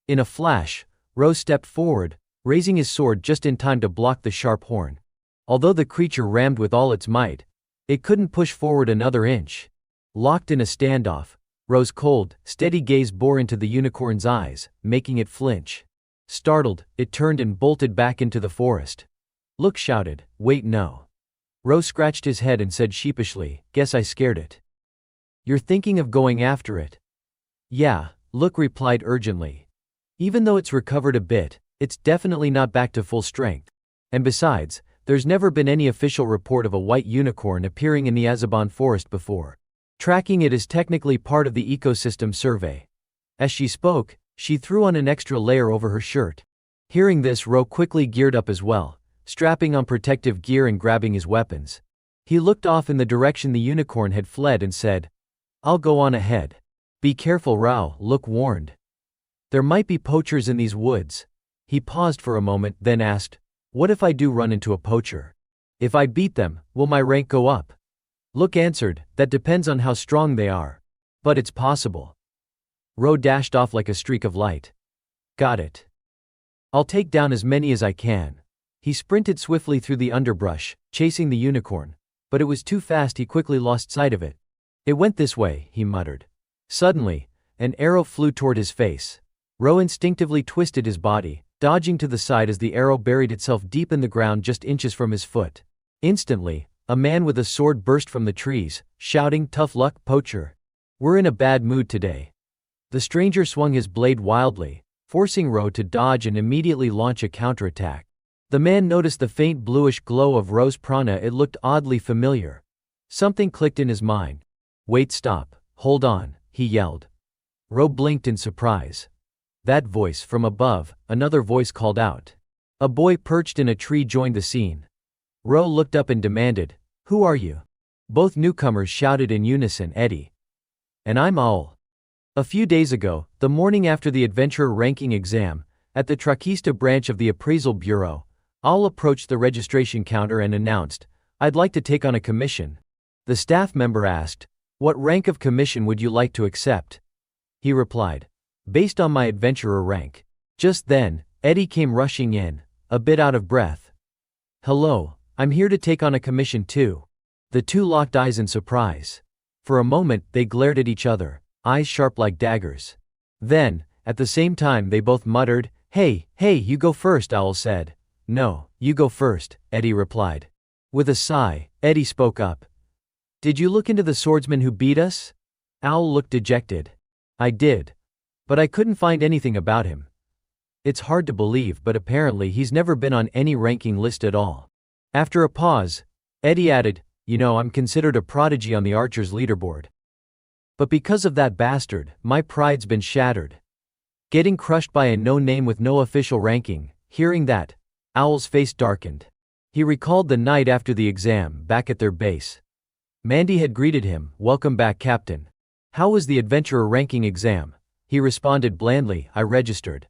In a flash, Ro stepped forward, raising his sword just in time to block the sharp horn. Although the creature rammed with all its might, it couldn't push forward another inch. Locked in a standoff, Ro's cold, steady gaze bore into the unicorn's eyes, making it flinch. Startled, it turned and bolted back into the forest. Look shouted, "Wait, no." Ro scratched his head and said sheepishly, "Guess I scared it." "You're thinking of going after it?" "Yeah," Look replied urgently. "Even though it's recovered a bit, it's definitely not back to full strength. And besides, there's never been any official report of a white unicorn appearing in the Azabon forest before. Tracking it is technically part of the ecosystem survey." As she spoke, she threw on an extra layer over her shirt. Hearing this, Ro quickly geared up as well, strapping on protective gear and grabbing his weapons. He looked off in the direction the unicorn had fled and said, "I'll go on ahead. Be careful, Rao," Look warned. "There might be poachers in these woods." He paused for a moment, then asked, "What if I do run into a poacher? If I beat them, will my rank go up?" Look answered, "That depends on how strong they are. But it's possible." Ro dashed off like a streak of light. "Got it. I'll take down as many as I can." He sprinted swiftly through the underbrush, chasing the unicorn, but it was too fast. He quickly lost sight of it. "It went this way," he muttered. Suddenly, an arrow flew toward his face. Ro instinctively twisted his body, dodging to the side as the arrow buried itself deep in the ground just inches from his foot. Instantly, a man with a sword burst from the trees, shouting, "Tough luck, poacher. We're in a bad mood today." The stranger swung his blade wildly, forcing Ro to dodge and immediately launch a counterattack. The man noticed the faint bluish glow of Ro's prana. It looked oddly familiar. Something clicked in his mind. "Wait, stop, hold on," he yelled. Ro blinked in surprise. That voice from above, another voice called out. A boy perched in a tree joined the scene. Ro looked up and demanded, "Who are you?" Both newcomers shouted in unison, "Eddie." "And I'm Owl." A few days ago, the morning after the adventurer ranking exam, at the Traquista branch of the Appraisal Bureau, Owl approached the registration counter and announced, "I'd like to take on a commission." The staff member asked, "What rank of commission would you like to accept?" He replied, "Based on my adventurer rank." Just then, Eddie came rushing in, a bit out of breath. "Hello, I'm here to take on a commission too." The two locked eyes in surprise. For a moment, they glared at each other, eyes sharp like daggers. Then, at the same time, they both muttered, Hey, you go first," Owl said. "No, you go first," Eddie replied. With a sigh, Eddie spoke up. "Did you look into the swordsman who beat us?" Owl looked dejected. "I did. But I couldn't find anything about him. It's hard to believe, but apparently he's never been on any ranking list at all." After a pause, Eddie added, "You know, I'm considered a prodigy on the archers leaderboard. But because of that bastard, my pride's been shattered. Getting crushed by a no-name with no official ranking." Hearing that, Owl's face darkened. He recalled the night after the exam, back at their base. Mandy had greeted him, "Welcome back, Captain. How was the adventurer ranking exam?" He responded blandly, "I registered."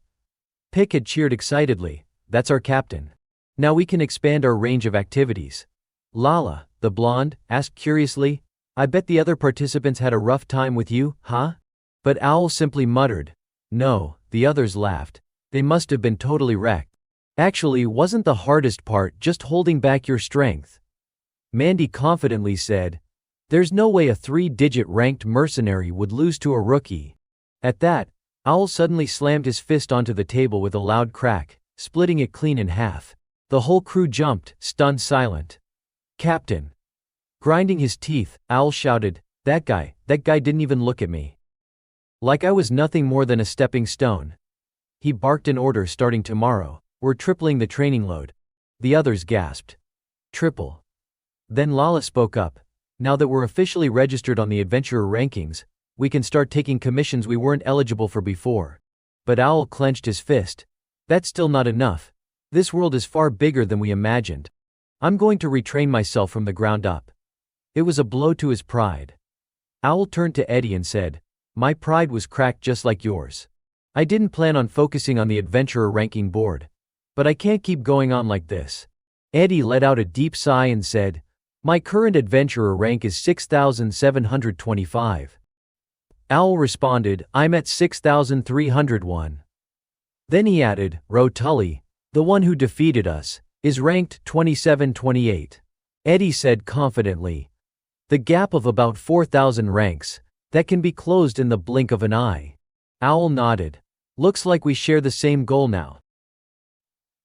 Pick had cheered excitedly, "That's our captain. Now we can expand our range of activities." Lala, the blonde, asked curiously, "I bet the other participants had a rough time with you, huh?" But Owl simply muttered, "No," the others laughed. "They must have been totally wrecked. Actually, wasn't the hardest part just holding back your strength?" Mandy confidently said, "There's no way a 3-digit ranked mercenary would lose to a rookie." At that, Owl suddenly slammed his fist onto the table with a loud crack, splitting it clean in half. The whole crew jumped, stunned silent. "Captain!" Grinding his teeth, Owl shouted, that guy didn't even look at me. Like I was nothing more than a stepping stone. He barked an order starting tomorrow. We're tripling the training load." The others gasped. "Triple?" Then Lala spoke up. Now that we're officially registered on the adventurer rankings, we can start taking commissions we weren't eligible for before. But Owl clenched his fist. That's still not enough. This world is far bigger than we imagined. I'm going to retrain myself from the ground up. It was a blow to his pride. Owl turned to Eddie and said, "My pride was cracked just like yours. I didn't plan on focusing on the adventurer ranking board. But I can't keep going on like this." Eddie let out a deep sigh and said, "My current adventurer rank is 6,725. Owl responded, "I'm at 6,301. Then he added, "Ro Tully, the one who defeated us, is ranked 2728. Eddie said confidently, "The gap of about 4,000 ranks, that can be closed in the blink of an eye." Owl nodded. "Looks like we share the same goal now.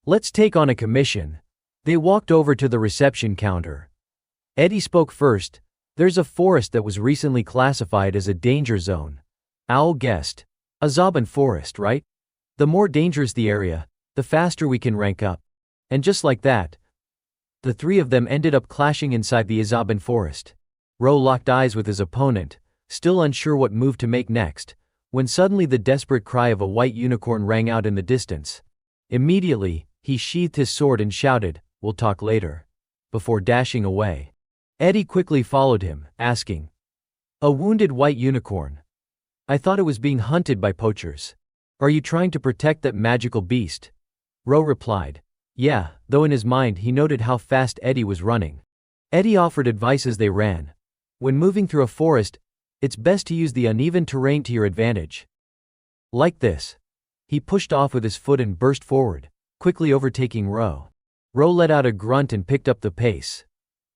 Let's take on a commission." They walked over to the reception counter. Eddie spoke first. "There's a forest that was recently classified as a danger zone." Owl guessed. "Azaban Forest, right? The more dangerous the area, the faster we can rank up." And just like that, the three of them ended up clashing inside the Azaban Forest. Ro locked eyes with his opponent, still unsure what move to make next, when suddenly the desperate cry of a white unicorn rang out in the distance. Immediately, he sheathed his sword and shouted, "We'll talk later," before dashing away. Eddie quickly followed him, asking, "A wounded white unicorn? I thought it was being hunted by poachers. Are you trying to protect that magical beast?" Ro replied, "Yeah," though in his mind he noted how fast Eddie was running. Eddie offered advice as they ran. When moving through a forest, it's best to use the uneven terrain to your advantage. Like this. He pushed off with his foot and burst forward, quickly overtaking Ro. Ro let out a grunt and picked up the pace.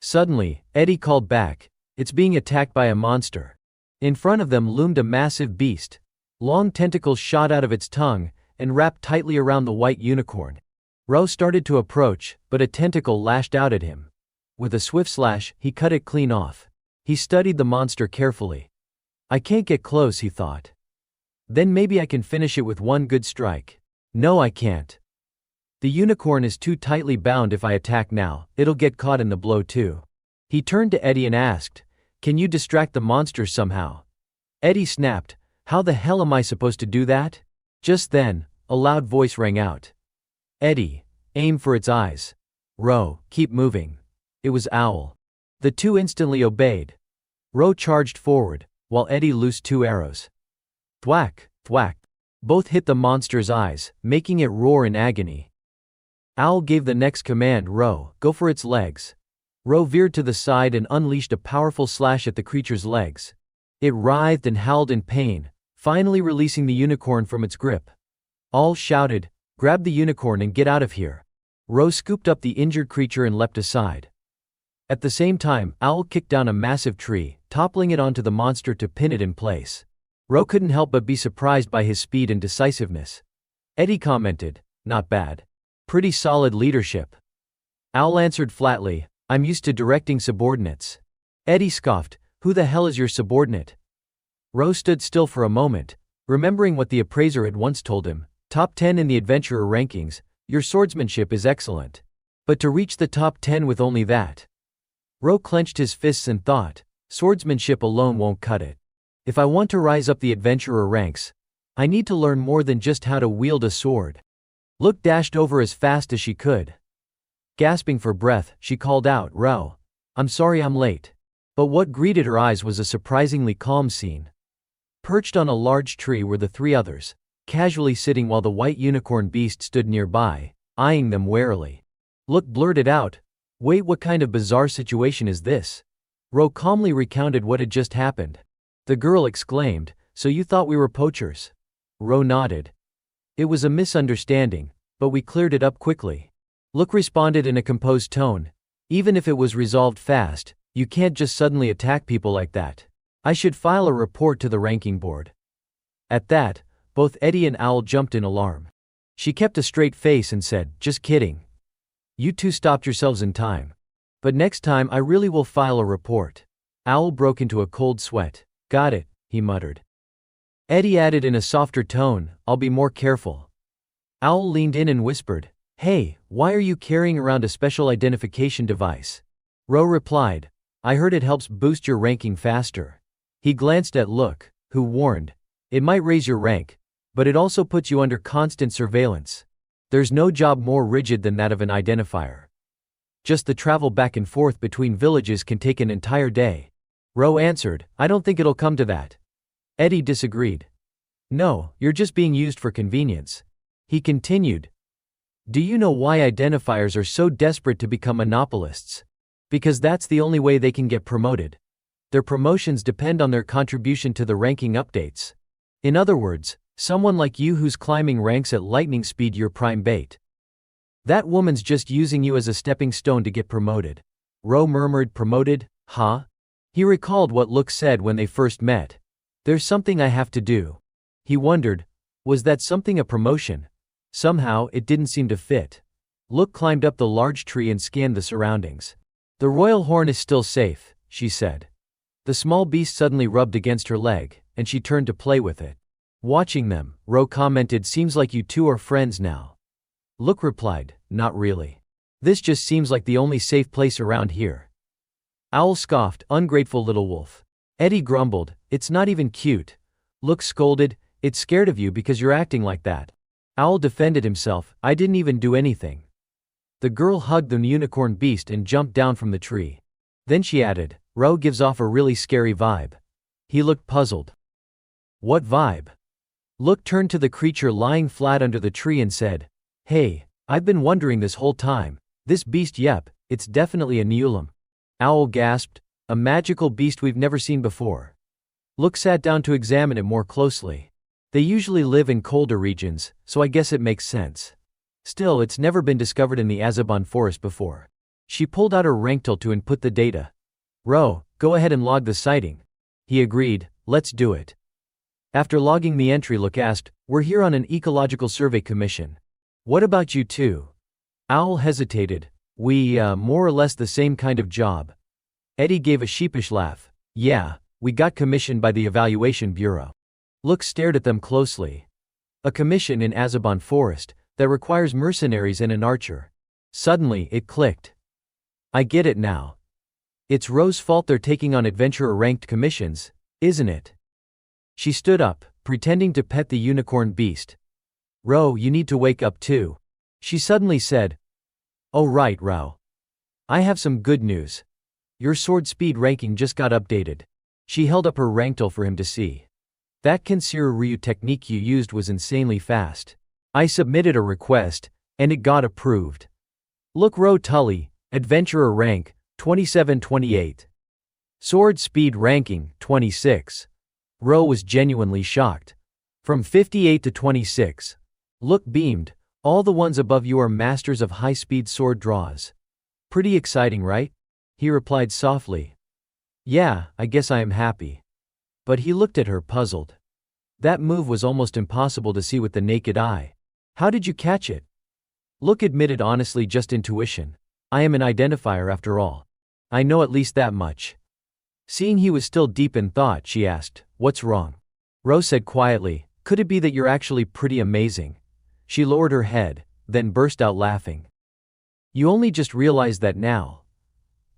Suddenly, Eddie called back, "It's being attacked by a monster." In front of them loomed a massive beast. Long tentacles shot out of its tongue and wrapped tightly around the white unicorn. Ro started to approach, but a tentacle lashed out at him. With a swift slash, he cut it clean off. He studied the monster carefully. "I can't get close," he thought. "Then maybe I can finish it with one good strike. No, I can't. The unicorn is too tightly bound. If I attack now, it'll get caught in the blow too." He turned to Eddie and asked, "Can you distract the monster somehow?" Eddie snapped, "How the hell am I supposed to do that?" Just then, a loud voice rang out. "Eddie, aim for its eyes. Ro, keep moving." It was Owl. The two instantly obeyed. Ro charged forward, while Eddie loosed two arrows. Thwack, thwack. Both hit the monster's eyes, making it roar in agony. Owl gave the next command, "Ro, go for its legs." Ro veered to the side and unleashed a powerful slash at the creature's legs. It writhed and howled in pain, finally releasing the unicorn from its grip. All shouted, "Grab the unicorn and get out of here." Ro scooped up the injured creature and leapt aside. At the same time, Owl kicked down a massive tree, toppling it onto the monster to pin it in place. Ro couldn't help but be surprised by his speed and decisiveness. Eddie commented, "Not bad. Pretty solid leadership." Owl answered flatly, "I'm used to directing subordinates." Eddie scoffed, "Who the hell is your subordinate?" Ro stood still for a moment, remembering what the appraiser had once told him, "Top 10 in the adventurer rankings, your swordsmanship is excellent. But to reach the top 10 with only that." Ro clenched his fists and thought, swordsmanship alone won't cut it. If I want to rise up the adventurer ranks, I need to learn more than just how to wield a sword. Look dashed over as fast as she could. Gasping for breath, she called out, "Ro, I'm sorry I'm late." But what greeted her eyes was a surprisingly calm scene. Perched on a large tree were the three others, casually sitting while the white unicorn beast stood nearby, eyeing them warily. Look blurted out, "Wait, what kind of bizarre situation is this?" Ro calmly recounted what had just happened. The girl exclaimed, "So you thought we were poachers?" Ro nodded. "It was a misunderstanding, but we cleared it up quickly." Look responded in a composed tone, "Even if it was resolved fast, you can't just suddenly attack people like that. I should file a report to the ranking board." At that, both Eddie and Owl jumped in alarm. She kept a straight face and said, "Just kidding. You two stopped yourselves in time. But next time I really will file a report." Owl broke into a cold sweat. "Got it," he muttered. Eddie added in a softer tone, "I'll be more careful." Owl leaned in and whispered, "Hey, why are you carrying around a special identification device?" Ro replied, I heard it helps boost your ranking faster. He glanced at Look, who warned, it might raise your rank, but it also puts you under constant surveillance. There's no job more rigid than that of an identifier. Just the travel back and forth between villages can take an entire day. Ro answered, I don't think it'll come to that. Eddie disagreed. No, you're just being used for convenience. He continued. Do you know why identifiers are so desperate to become monopolists? Because that's the only way they can get promoted. Their promotions depend on their contribution to the ranking updates. In other words, someone like you who's climbing ranks at lightning speed, you're prime bait. That woman's just using you as a stepping stone to get promoted. Ro murmured, promoted, huh? He recalled what Look said when they first met. There's something I have to do. He wondered, was that something a promotion? Somehow, it didn't seem to fit. Look climbed up the large tree and scanned the surroundings. The royal horn is still safe, she said. The small beast suddenly rubbed against her leg, and she turned to play with it. Watching them, Ro commented, seems like you two are friends now. Look replied, not really. This just seems like the only safe place around here. Owl scoffed, ungrateful little wolf. Eddie grumbled, it's not even cute. Look scolded, it's scared of you because you're acting like that. Owl defended himself, I didn't even do anything. The girl hugged the unicorn beast and jumped down from the tree. Then she added, Ro gives off a really scary vibe. He looked puzzled. What vibe? Look turned to the creature lying flat under the tree and said, hey, I've been wondering this whole time. This beast, yep, it's definitely a Neulam. Owl gasped, a magical beast we've never seen before. Look sat down to examine it more closely. They usually live in colder regions, so I guess it makes sense. Still, it's never been discovered in the Azabon forest before. She pulled out her ranktel to input the data. Ro, go ahead and log the sighting. He agreed, let's do it. After logging the entry, Look asked, we're here on an ecological survey commission. What about you two? Owl hesitated. We, more or less the same kind of job. Eddie gave a sheepish laugh. Yeah, we got commissioned by the Evaluation Bureau. Look stared at them closely. A commission in Azabon Forest, that requires mercenaries and an archer. Suddenly, it clicked. I get it now. It's Ro's fault they're taking on adventurer-ranked commissions, isn't it? She stood up, pretending to pet the unicorn beast. Ro, you need to wake up too. She suddenly said. Oh right, Ro. I have some good news. Your sword speed ranking just got updated. She held up her ranktel for him to see. That Kensiru Ryu technique you used was insanely fast. I submitted a request, and it got approved. Look, Ro Tully, adventurer rank, 2728. Sword speed ranking, 26. Ro was genuinely shocked. From 58 to 26. Look beamed, all the ones above you are masters of high-speed sword draws. Pretty exciting, right? He replied softly. Yeah, I guess I am happy. But he looked at her puzzled. That move was almost impossible to see with the naked eye. How did you catch it? Look admitted honestly, just intuition. I am an identifier after all. I know at least that much. Seeing he was still deep in thought, she asked, what's wrong? Ro said quietly, could it be that you're actually pretty amazing? She lowered her head, then burst out laughing. You only just realized that now.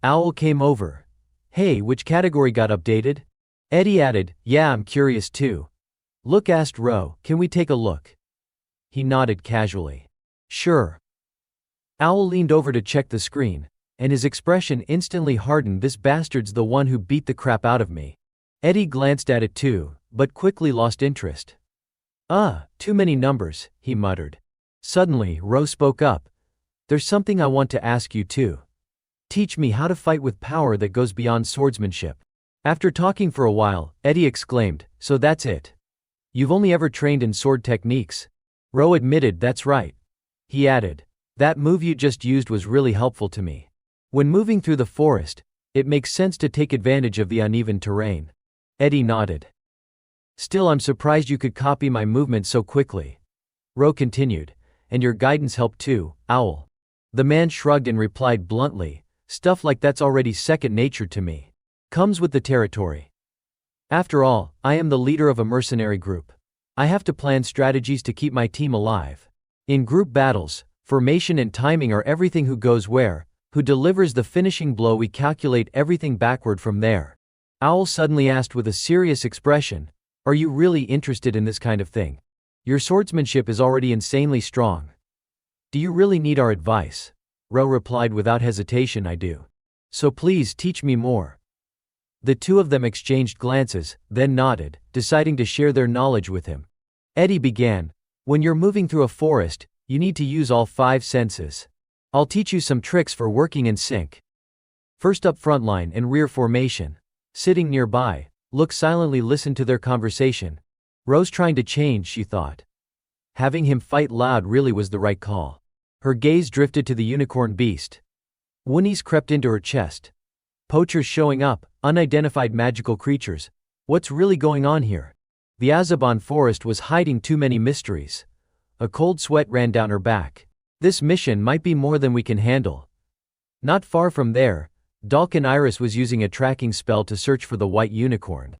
Owl came over. Hey, which category got updated? Eddie added, yeah, I'm curious too. Look asked Ro, can we take a look? He nodded casually. Sure. Owl leaned over to check the screen, and his expression instantly hardened. This bastard's the one who beat the crap out of me. Eddie glanced at it too, but quickly lost interest. Too many numbers, he muttered. Suddenly, Ro spoke up. There's something I want to ask you too. Teach me how to fight with power that goes beyond swordsmanship. After talking for a while, Eddie exclaimed, so that's it. You've only ever trained in sword techniques? Ro admitted, that's right. He added, that move you just used was really helpful to me. When moving through the forest, it makes sense to take advantage of the uneven terrain. Eddie nodded. Still, I'm surprised you could copy my movement so quickly. Ro continued, and your guidance helped too, Owl. The man shrugged and replied bluntly, stuff like that's already second nature to me. Comes with the territory. After all, I am the leader of a mercenary group. I have to plan strategies to keep my team alive. In group battles, formation and timing are everything. Who goes where, Who delivers the finishing blow? We calculate everything backward from there. Owl suddenly asked with a serious expression, "Are you really interested in this kind of thing? Your swordsmanship is already insanely strong. Do you really need our advice?" Ro replied without hesitation, "I do. So please teach me more." The two of them exchanged glances, then nodded, deciding to share their knowledge with him. Eddie began, "When you're moving through a forest, you need to use all 5 senses. I'll teach you some tricks for working in sync. First up, front line and rear formation. Sitting nearby, Look silently listened to their conversation. Rose trying to change, she thought. Having him fight loud really was the right call. Her gaze drifted to the unicorn beast. Whinnies crept into her chest. Poachers showing up, unidentified magical creatures. What's really going on here? The Azaban forest was hiding too many mysteries. A cold sweat ran down her back. This mission might be more than we can handle. Not far from there, Dalkin Iris was using a tracking spell to search for the white unicorn.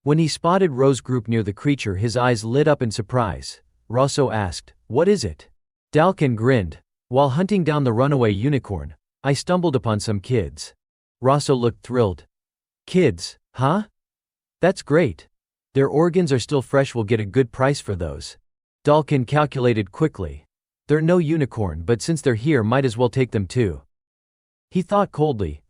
When he spotted Rose's group near the creature, his eyes lit up in surprise. Rosso asked, "What is it?" Dalkin grinned. "While hunting down the runaway unicorn, I stumbled upon some kids." Rosso looked thrilled. "Kids, huh? That's great. Their organs are still fresh, we'll get a good price for those." Dalkin calculated quickly. They're no unicorn, but since they're here, might as well take them too. He thought coldly.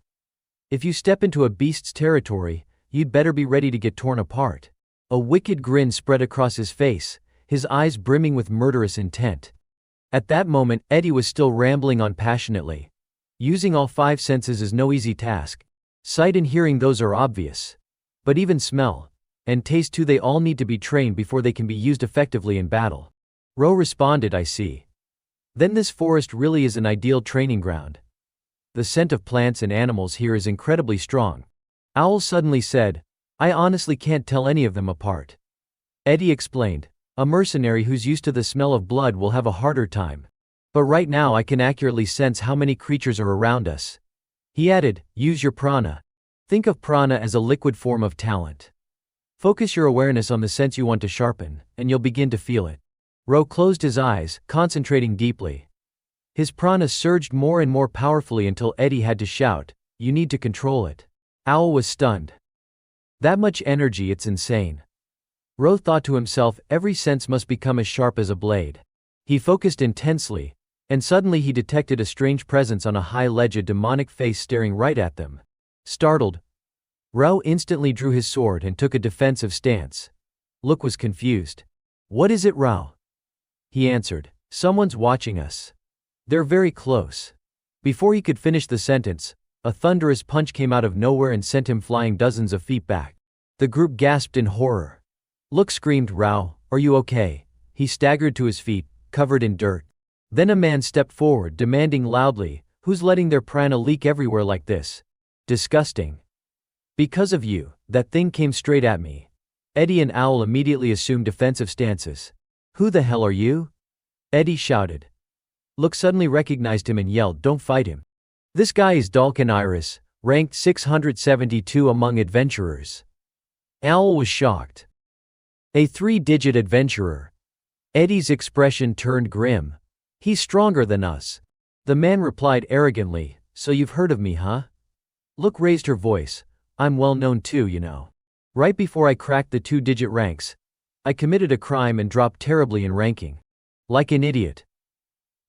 If you step into a beast's territory, you'd better be ready to get torn apart. A wicked grin spread across his face, his eyes brimming with murderous intent. At that moment, Eddie was still rambling on passionately. Using all 5 senses is no easy task. Sight and hearing, those are obvious. But even smell, and taste too, they all need to be trained before they can be used effectively in battle. Ro responded, "I see. Then this forest really is an ideal training ground. The scent of plants and animals here is incredibly strong." Owl suddenly said, "I honestly can't tell any of them apart." Eddie explained, "A mercenary who's used to the smell of blood will have a harder time. But right now I can accurately sense how many creatures are around us." He added, "Use your prana. Think of prana as a liquid form of talent. Focus your awareness on the sense you want to sharpen, and you'll begin to feel it." Ro closed his eyes, concentrating deeply. His prana surged more and more powerfully until Eddie had to shout, "You need to control it." Owl was stunned. That much energy, it's insane. Ro thought to himself, every sense must become as sharp as a blade. He focused intensely, and suddenly he detected a strange presence on a high ledge, a demonic face staring right at them. Startled, Ro instantly drew his sword and took a defensive stance. Look was confused. "What is it, Ro?" He answered, "Someone's watching us. They're very close." Before he could finish the sentence, a thunderous punch came out of nowhere and sent him flying dozens of feet back. The group gasped in horror. Look screamed, "Ro, are you okay?" He staggered to his feet, covered in dirt. Then a man stepped forward, demanding loudly, "Who's letting their prana leak everywhere like this? Disgusting. Because of you, that thing came straight at me." Eddie and Owl immediately assumed defensive stances. "Who the hell are you?" Eddie shouted. Look suddenly recognized him and yelled, "Don't fight him. This guy is Dalkin Iris, ranked 672 among adventurers." Owl was shocked. "A 3-digit adventurer." Eddie's expression turned grim. "He's stronger than us." The man replied arrogantly, "So you've heard of me, huh?" Look raised her voice, "I'm well known too, you know. Right before I cracked the 2-digit ranks, I committed a crime and dropped terribly in ranking. Like an idiot."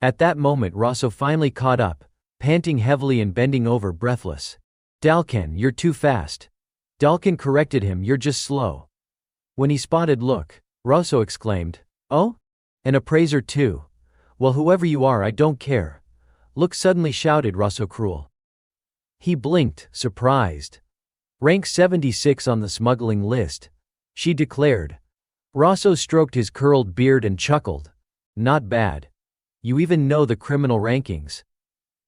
At that moment Rosso finally caught up, panting heavily and bending over breathless. "Dalkin, you're too fast." Dalkin corrected him, "You're just slow." When he spotted Look, Rosso exclaimed, "Oh? An appraiser too? Well, whoever you are, I don't care." Look suddenly shouted, "Rosso cruel." He blinked, surprised. "Rank 76 on the smuggling list," she declared. Rosso stroked his curled beard and chuckled. "Not bad. You even know the criminal rankings."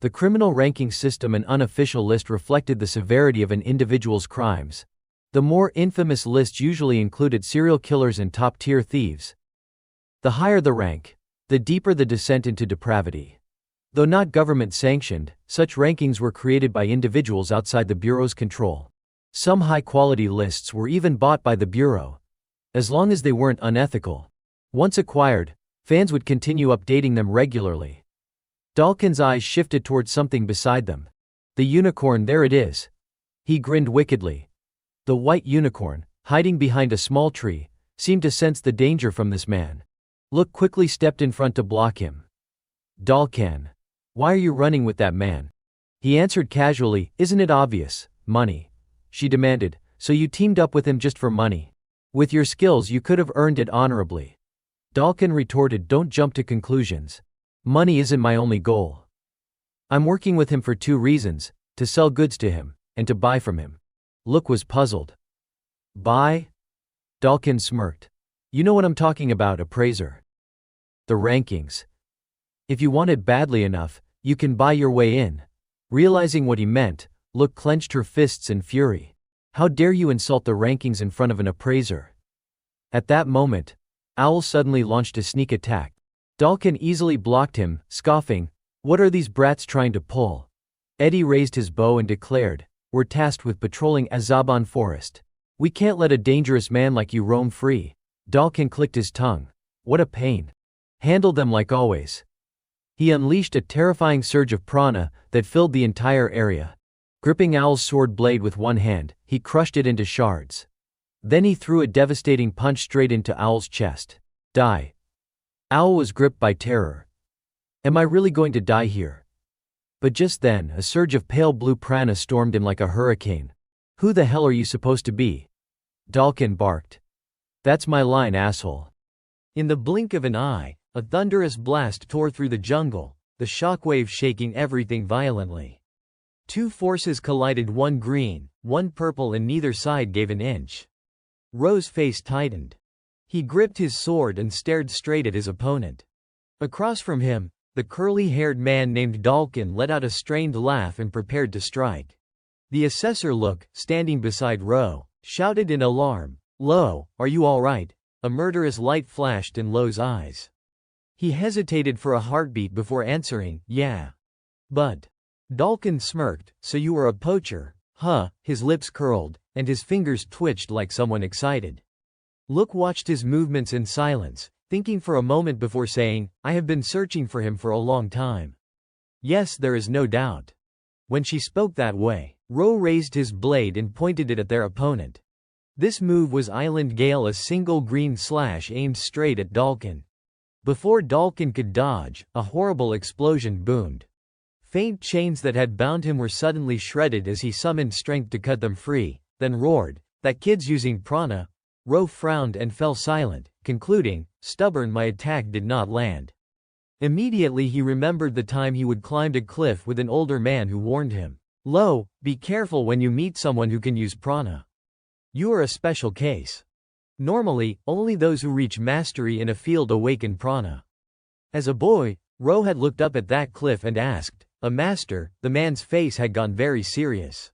The criminal ranking system, an unofficial list, reflected the severity of an individual's crimes. The more infamous lists usually included serial killers and top-tier thieves. The higher the rank, the deeper the descent into depravity. Though not government-sanctioned, such rankings were created by individuals outside the Bureau's control. Some high-quality lists were even bought by the Bureau, as long as they weren't unethical. Once acquired, fans would continue updating them regularly. Dalkin's eyes shifted towards something beside them. The unicorn, there it is. He grinned wickedly. The white unicorn, hiding behind a small tree, seemed to sense the danger from this man. Look quickly stepped in front to block him. Dalkin, why are you running with that man? He answered casually, isn't it obvious? Money. She demanded, so you teamed up with him just for money? With your skills you could have earned it honorably. Dalkin retorted, don't jump to conclusions. Money isn't my only goal. I'm working with him for two reasons, to sell goods to him, and to buy from him. Look was puzzled. Buy? Dalkin smirked. You know what I'm talking about, appraiser. The rankings. If you want it badly enough, you can buy your way in. Realizing what he meant, Look clenched her fists in fury. How dare you insult the rankings in front of an appraiser? At that moment, Owl suddenly launched a sneak attack. Dalkin easily blocked him, scoffing, what are these brats trying to pull? Eddie raised his bow and declared, we're tasked with patrolling Azaban Forest. We can't let a dangerous man like you roam free. Dalkin clicked his tongue. What a pain. Handle them like always. He unleashed a terrifying surge of prana that filled the entire area. Gripping Owl's sword blade with one hand, he crushed it into shards. Then he threw a devastating punch straight into Owl's chest. Die. Owl was gripped by terror. Am I really going to die here? But just then, a surge of pale blue prana stormed in like a hurricane. Who the hell are you supposed to be? Dalkin barked. That's my line, asshole. In the blink of an eye, a thunderous blast tore through the jungle, the shockwave shaking everything violently. Two forces collided, one green, one purple, and neither side gave an inch. Ro's face tightened. He gripped his sword and stared straight at his opponent. Across from him, the curly-haired man named Dalkin let out a strained laugh and prepared to strike. The assessor, Look, standing beside Ro, shouted in alarm, Lo, are you all right? A murderous light flashed in Lo's eyes. He hesitated for a heartbeat before answering, yeah. But Dalkin smirked, so you were a poacher, huh? His lips curled, and his fingers twitched like someone excited. Look watched his movements in silence, thinking for a moment before saying, I have been searching for him for a long time. Yes, there is no doubt. When she spoke that way, Ro raised his blade and pointed it at their opponent. This move was Island Gale, a single green slash aimed straight at Dalkin. Before Dalkin could dodge, a horrible explosion boomed. Faint chains that had bound him were suddenly shredded as he summoned strength to cut them free, then roared, that kid's using prana. Ro frowned and fell silent, concluding, stubborn, my attack did not land. Immediately he remembered the time he would climbed a cliff with an older man who warned him, Lo, be careful when you meet someone who can use prana. You are a special case. Normally, only those who reach mastery in a field awaken prana. As a boy, Ro had looked up at that cliff and asked, a master? The man's face had gone very serious.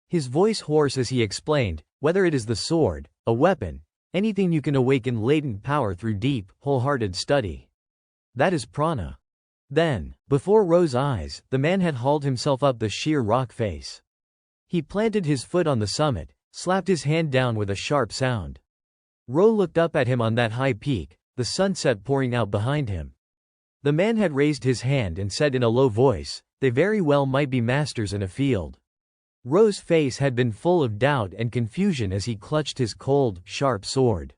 His voice hoarse as he explained, whether it is the sword, a weapon, anything you can awaken latent power through deep, wholehearted study. That is prana. Then, before Ro's eyes, the man had hauled himself up the sheer rock face. He planted his foot on the summit, slapped his hand down with a sharp sound. Ro looked up at him on that high peak, the sunset pouring out behind him. The man had raised his hand and said in a low voice, they very well might be masters in a field. Ro's face had been full of doubt and confusion as he clutched his cold, sharp sword.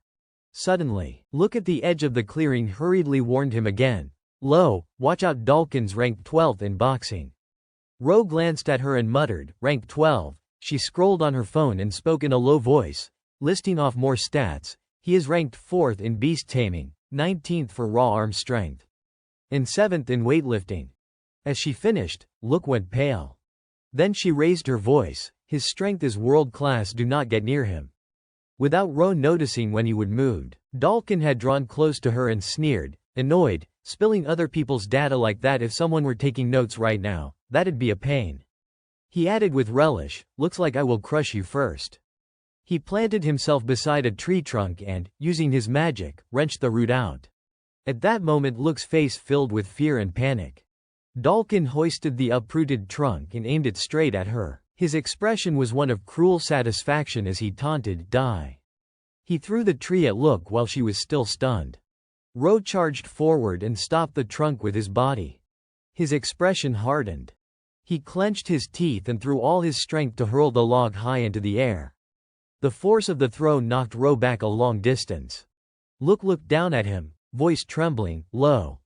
Suddenly, Look at the edge of the clearing hurriedly warned him again, Lo, watch out, Dalkin's ranked 12th in boxing. Ro glanced at her and muttered, rank 12. She scrolled on her phone and spoke in a low voice, listing off more stats. He is ranked 4th in beast taming, 19th for raw arm strength, and 7th in weightlifting. As she finished, Look went pale. Then she raised her voice, his strength is world class, do not get near him. Without Ro noticing when he would moved, Dalkin had drawn close to her and sneered, annoyed, spilling other people's data like that, if someone were taking notes right now, that'd be a pain. He added with relish, looks like I will crush you first. He planted himself beside a tree trunk and, using his magic, wrenched the root out. At that moment Look's face filled with fear and panic. Dalkin hoisted the uprooted trunk and aimed it straight at her. His expression was one of cruel satisfaction as he taunted, die. He threw the tree at Look while she was still stunned. Ro charged forward and stopped the trunk with his body. His expression hardened. He clenched his teeth and threw all his strength to hurl the log high into the air. The force of the throw knocked Ro back a long distance. Look looked down at him, voice trembling, low.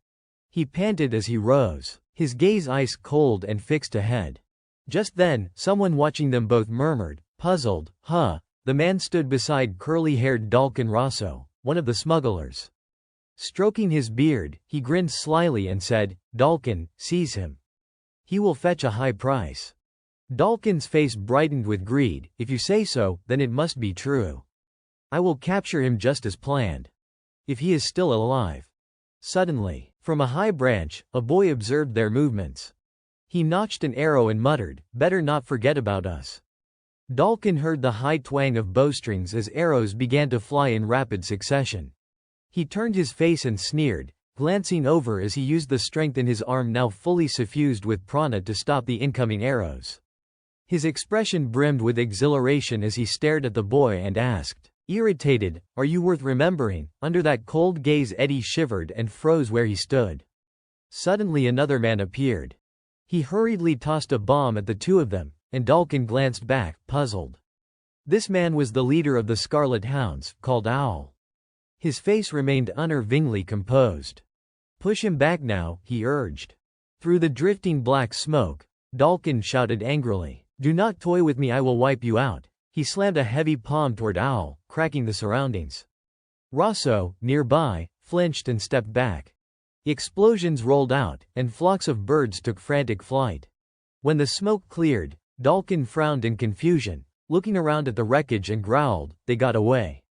He panted as he rose, his gaze ice cold and fixed ahead. Just then, someone watching them both murmured, puzzled, huh? The man stood beside curly-haired Dalkin Rosso, one of the smugglers. Stroking his beard, he grinned slyly and said, Dalkin, seize him. He will fetch a high price. Dalkin's face brightened with greed. If you say so, then it must be true. I will capture him just as planned. If he is still alive. Suddenly, from a high branch, a boy observed their movements. He notched an arrow and muttered, better not forget about us. Dalkin heard the high twang of bowstrings as arrows began to fly in rapid succession. He turned his face and sneered, glancing over as he used the strength in his arm now fully suffused with prana to stop the incoming arrows. His expression brimmed with exhilaration as he stared at the boy and asked, irritated, are you worth remembering? Under that cold gaze Eddie shivered and froze where he stood. Suddenly another man appeared. He hurriedly tossed a bomb at the two of them, and Dalkin glanced back, puzzled. This man was the leader of the Scarlet Hounds, called Owl. His face remained unnervingly composed. Push him back now, he urged. Through the drifting black smoke, Dalkin shouted angrily, do not toy with me, I will wipe you out. He slammed a heavy palm toward Owl, cracking the surroundings. Rosso, nearby, flinched and stepped back. Explosions rolled out, and flocks of birds took frantic flight. When the smoke cleared, Dalkin frowned in confusion, looking around at the wreckage and growled, they got away.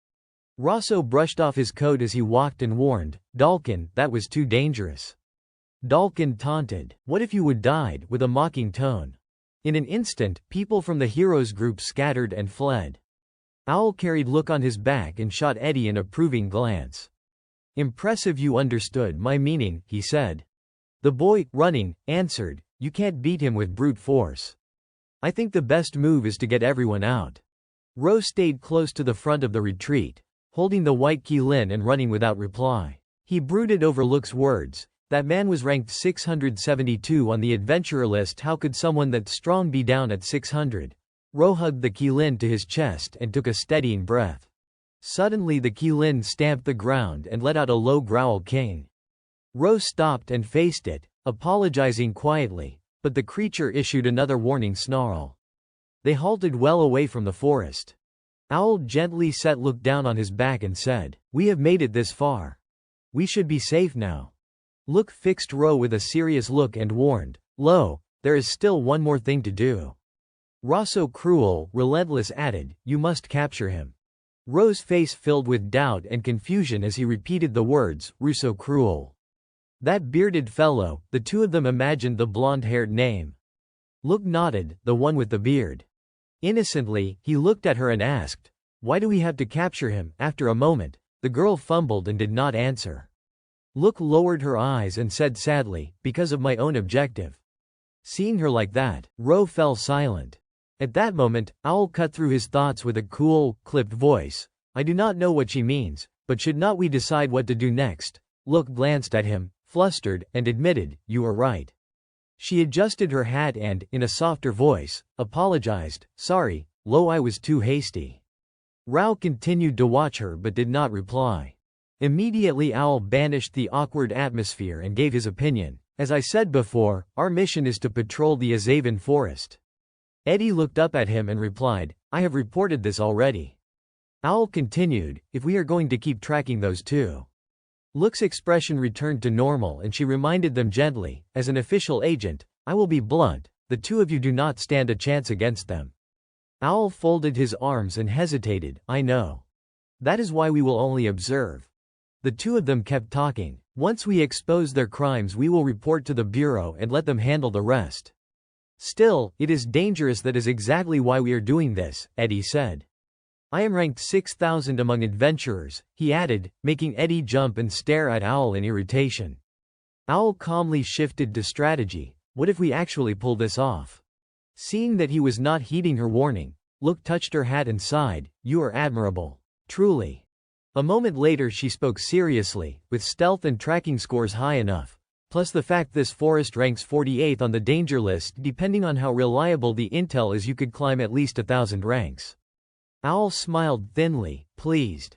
Rosso brushed off his coat as he walked and warned, Dalkin, that was too dangerous. Dalkin taunted, what if you would died, with a mocking tone. In an instant, people from the heroes group scattered and fled. Owl carried Look on his back and shot Eddie an approving glance. Impressive, you understood my meaning, he said. The boy, running, answered, you can't beat him with brute force. I think the best move is to get everyone out. Ro stayed close to the front of the retreat, holding the white Qilin and running without reply. He brooded over Look's words. That man was ranked 672 on the adventurer list. How could someone that strong be down at 600? Ro hugged the Qilin to his chest and took a steadying breath. Suddenly the Qilin stamped the ground and let out a low growl. King. Ro stopped and faced it, apologizing quietly, but the creature issued another warning snarl. They halted well away from the forest. Owl gently set Look down on his back and said, we have made it this far. We should be safe now. Look fixed Ro with a serious look and warned, Lo, there is still one more thing to do. Rosso, cruel, relentless, added, you must capture him. Ro's face filled with doubt and confusion as he repeated the words, Russo cruel. That bearded fellow, the two of them imagined the blonde-haired name. Look nodded, the one with the beard. Innocently, he looked at her and asked, why do we have to capture him? After a moment, the girl fumbled and did not answer. Look lowered her eyes and said sadly, because of my own objective. Seeing her like that, Ro fell silent. At that moment, Owl cut through his thoughts with a cool, clipped voice. I do not know what she means, but should not we decide what to do next? Look glanced at him, flustered, and admitted, you are right. She adjusted her hat and, in a softer voice, apologized, sorry, Lo, I was too hasty. Rao continued to watch her but did not reply. Immediately Owl banished the awkward atmosphere and gave his opinion. As I said before, our mission is to patrol the Azavan forest. Eddie looked up at him and replied, I have reported this already. Owl continued, if we are going to keep tracking those two. Look's expression returned to normal and she reminded them gently, as an official agent, I will be blunt, the two of you do not stand a chance against them. Owl folded his arms and hesitated, I know. That is why we will only observe. The two of them kept talking. Once we expose their crimes we will report to the Bureau and let them handle the rest. Still, it is dangerous. That is exactly why we are doing this, Eddie said. I am ranked 6,000 among adventurers, he added, making Eddie jump and stare at Owl in irritation. Owl calmly shifted to strategy. What if we actually pull this off? Seeing that he was not heeding her warning, Look touched her hat and sighed, you are admirable. Truly. A moment later she spoke seriously, with stealth and tracking scores high enough. Plus the fact this forest ranks 48th on the danger list. Depending on how reliable the intel is, you could climb at least 1,000 ranks. Owl smiled thinly, pleased.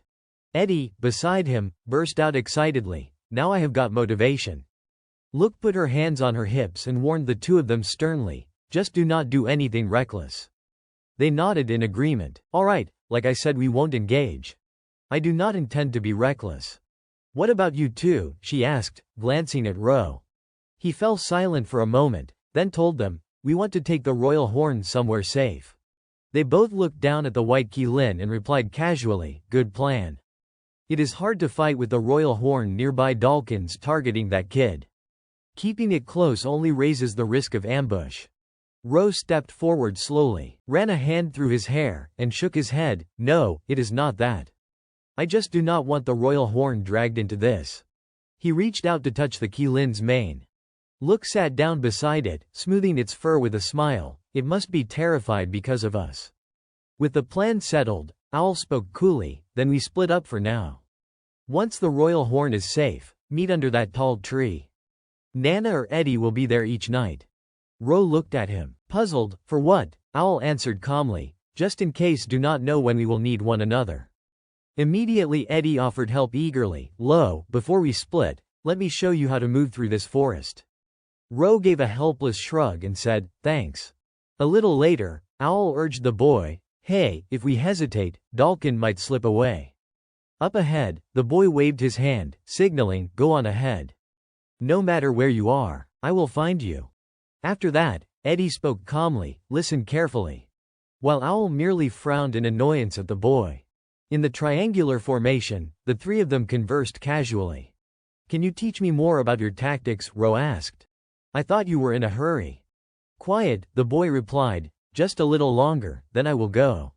Eddie, beside him, burst out excitedly, now I have got motivation. Look put her hands on her hips and warned the two of them sternly, just do not do anything reckless. They nodded in agreement. All right, like I said, we won't engage. I do not intend to be reckless. What about you two? She asked, glancing at Ro. He fell silent for a moment, then told them, we want to take the royal horn somewhere safe. They both looked down at the white Qilin and replied casually, good plan. It is hard to fight with the royal horn nearby. Dalkin's targeting that kid. Keeping it close only raises the risk of ambush. Ro stepped forward slowly, ran a hand through his hair, and shook his head. No, it is not that. I just do not want the royal horn dragged into this. He reached out to touch the Qilin's mane. Look sat down beside it, smoothing its fur with a smile. It must be terrified because of us. With the plan settled, Owl spoke coolly, then we split up for now. Once the royal horn is safe, meet under that tall tree. Nana or Eddie will be there each night. Ro looked at him, puzzled. For what? Owl answered calmly, just in case. Do not know when we will need one another. Immediately Eddie offered help eagerly. Lo, before we split, let me show you how to move through this forest. Ro gave a helpless shrug and said, thanks. A little later, Owl urged the boy, hey, if we hesitate, Dalkin might slip away. Up ahead, the boy waved his hand, signaling, go on ahead. No matter where you are, I will find you. After that, Eddie spoke calmly, listen carefully. While Owl merely frowned in annoyance at the boy. In the triangular formation, the three of them conversed casually. Can you teach me more about your tactics? Ro asked. I thought you were in a hurry. Quiet, the boy replied, just a little longer, then I will go.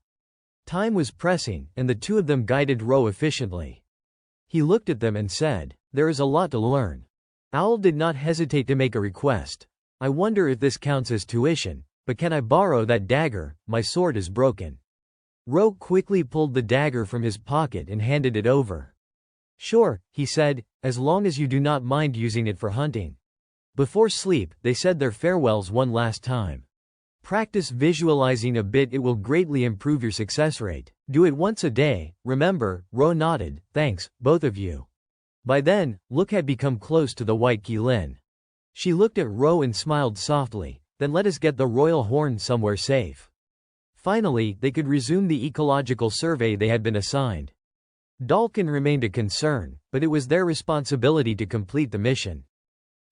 Time was pressing, and the two of them guided Ro efficiently. He looked at them and said, there is a lot to learn. Owl did not hesitate to make a request. I wonder if this counts as tuition, but can I borrow that dagger? My sword is broken. Ro quickly pulled the dagger from his pocket and handed it over. Sure, he said, as long as you do not mind using it for hunting. Before sleep, they said their farewells one last time. Practice visualizing a bit, it will greatly improve your success rate. Do it once a day, remember. Ro nodded, thanks, both of you. By then, Look had become close to the white Qilin. She looked at Ro and smiled softly, then let us get the royal horn somewhere safe. Finally, they could resume the ecological survey they had been assigned. Dalkin remained a concern, but it was their responsibility to complete the mission.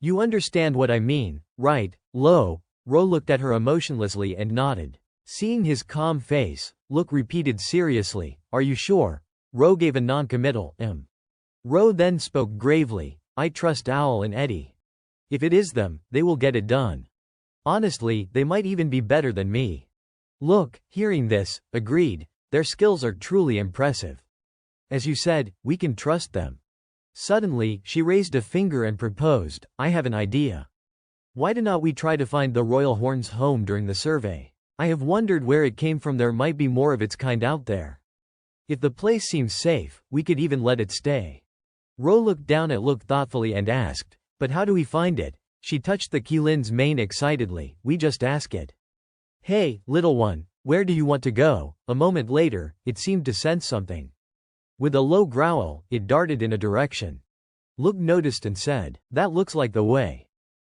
You understand what I mean, right, Lo? Ro looked at her emotionlessly and nodded. Seeing his calm face, Look repeated seriously, are you sure? Ro gave a non-committal, Ro then spoke gravely, I trust Owl and Eddie. If it is them, they will get it done. Honestly, they might even be better than me. Look, hearing this, agreed, their skills are truly impressive. As you said, we can trust them. Suddenly, she raised a finger and proposed, I have an idea. Why do not we try to find the royal horn's home during the survey? I have wondered where it came from. There might be more of its kind out there. If the place seems safe, we could even let it stay. Ro looked down at Look thoughtfully and asked, but how do we find it? She touched the Qilin's mane excitedly, we just ask it. Hey, little one, where do you want to go? A moment later, it seemed to sense something. With a low growl, it darted in a direction. Look noticed and said, that looks like the way.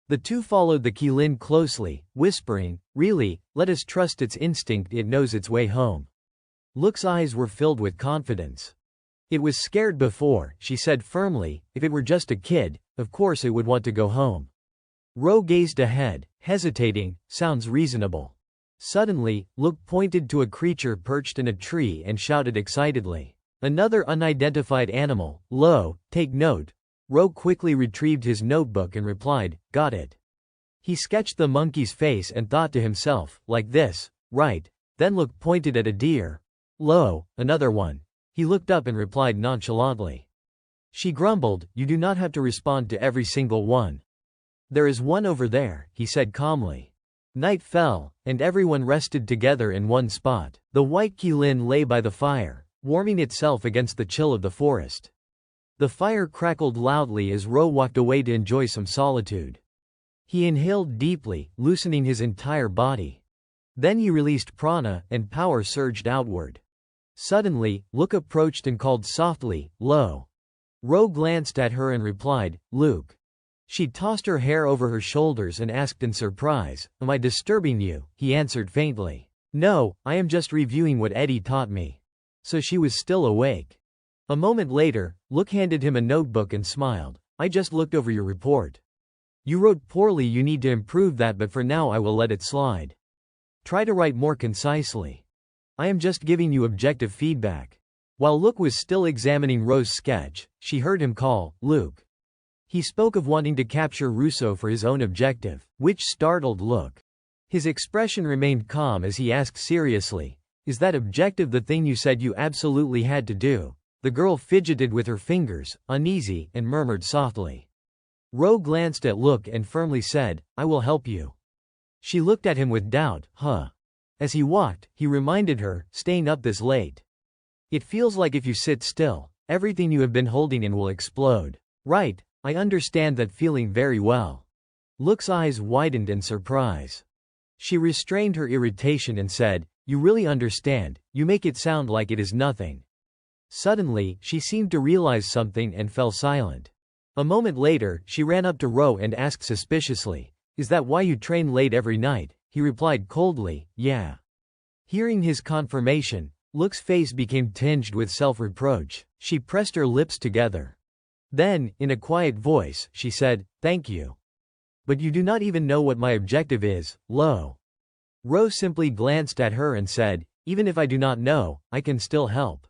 The two followed the Qilin closely, whispering, really, let us trust its instinct, it knows its way home. Look's eyes were filled with confidence. It was scared before, she said firmly, if it were just a kid, of course it would want to go home. Ro gazed ahead, hesitating, sounds reasonable. Suddenly, Look pointed to a creature perched in a tree and shouted excitedly. Another unidentified animal, Lo, take note. Ro quickly retrieved his notebook and replied, got it. He sketched the monkey's face and thought to himself, like this, right. Then Look pointed at a deer. Lo, another one. He looked up and replied nonchalantly. She grumbled, you do not have to respond to every single one. There is one over there, he said calmly. Night fell, and everyone rested together in one spot. The white Qilin lay by the fire, warming itself against the chill of the forest. The fire crackled loudly as Ro walked away to enjoy some solitude. He inhaled deeply, loosening his entire body. Then he released prana, and power surged outward. Suddenly, Luke approached and called softly, "Lo." Ro glanced at her and replied, "Luke." She tossed her hair over her shoulders and asked in surprise, "Am I disturbing you?" He answered faintly, "No, I am just reviewing what Eddie taught me." So she was still awake. A moment later, Luke handed him a notebook and smiled. "I just looked over your report. You wrote poorly, you need to improve that, but for now I will let it slide. Try to write more concisely. I am just giving you objective feedback." While Luke was still examining Ro's sketch, she heard him call, "Luke." He spoke of wanting to capture Russo for his own objective, which startled Luke. His expression remained calm as he asked seriously, "Is that objective the thing you said you absolutely had to do?" The girl fidgeted with her fingers, uneasy, and murmured softly. Ro glanced at Luke and firmly said, "I will help you." She looked at him with doubt, "Huh?" As he walked, he reminded her, "Staying up this late. It feels like if you sit still, everything you have been holding in will explode." "Right, I understand that feeling very well." Luke's eyes widened in surprise. She restrained her irritation and said, "You really understand, you make it sound like it is nothing." Suddenly, she seemed to realize something and fell silent. A moment later, she ran up to Ro and asked suspiciously, "Is that why you train late every night?" He replied coldly, "Yeah." Hearing his confirmation, Luke's face became tinged with self-reproach. She pressed her lips together. Then, in a quiet voice, she said, "Thank you. But you do not even know what my objective is, Lo." Ro simply glanced at her and said, "Even if I do not know, I can still help."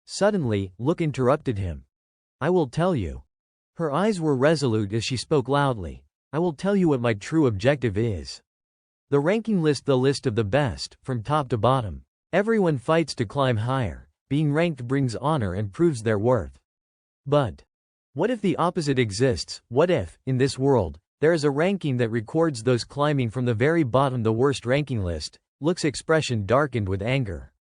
Suddenly, Luke interrupted him. "I will tell you." Her eyes were resolute as she spoke loudly. "I will tell you what my true objective is. The ranking list, the list of the best, from top to bottom. Everyone fights to climb higher. Being ranked brings honor and proves their worth. But what if the opposite exists? What if, in this world, there is a ranking that records those climbing from the very bottom, the worst ranking list?" Luke's expression darkened with anger.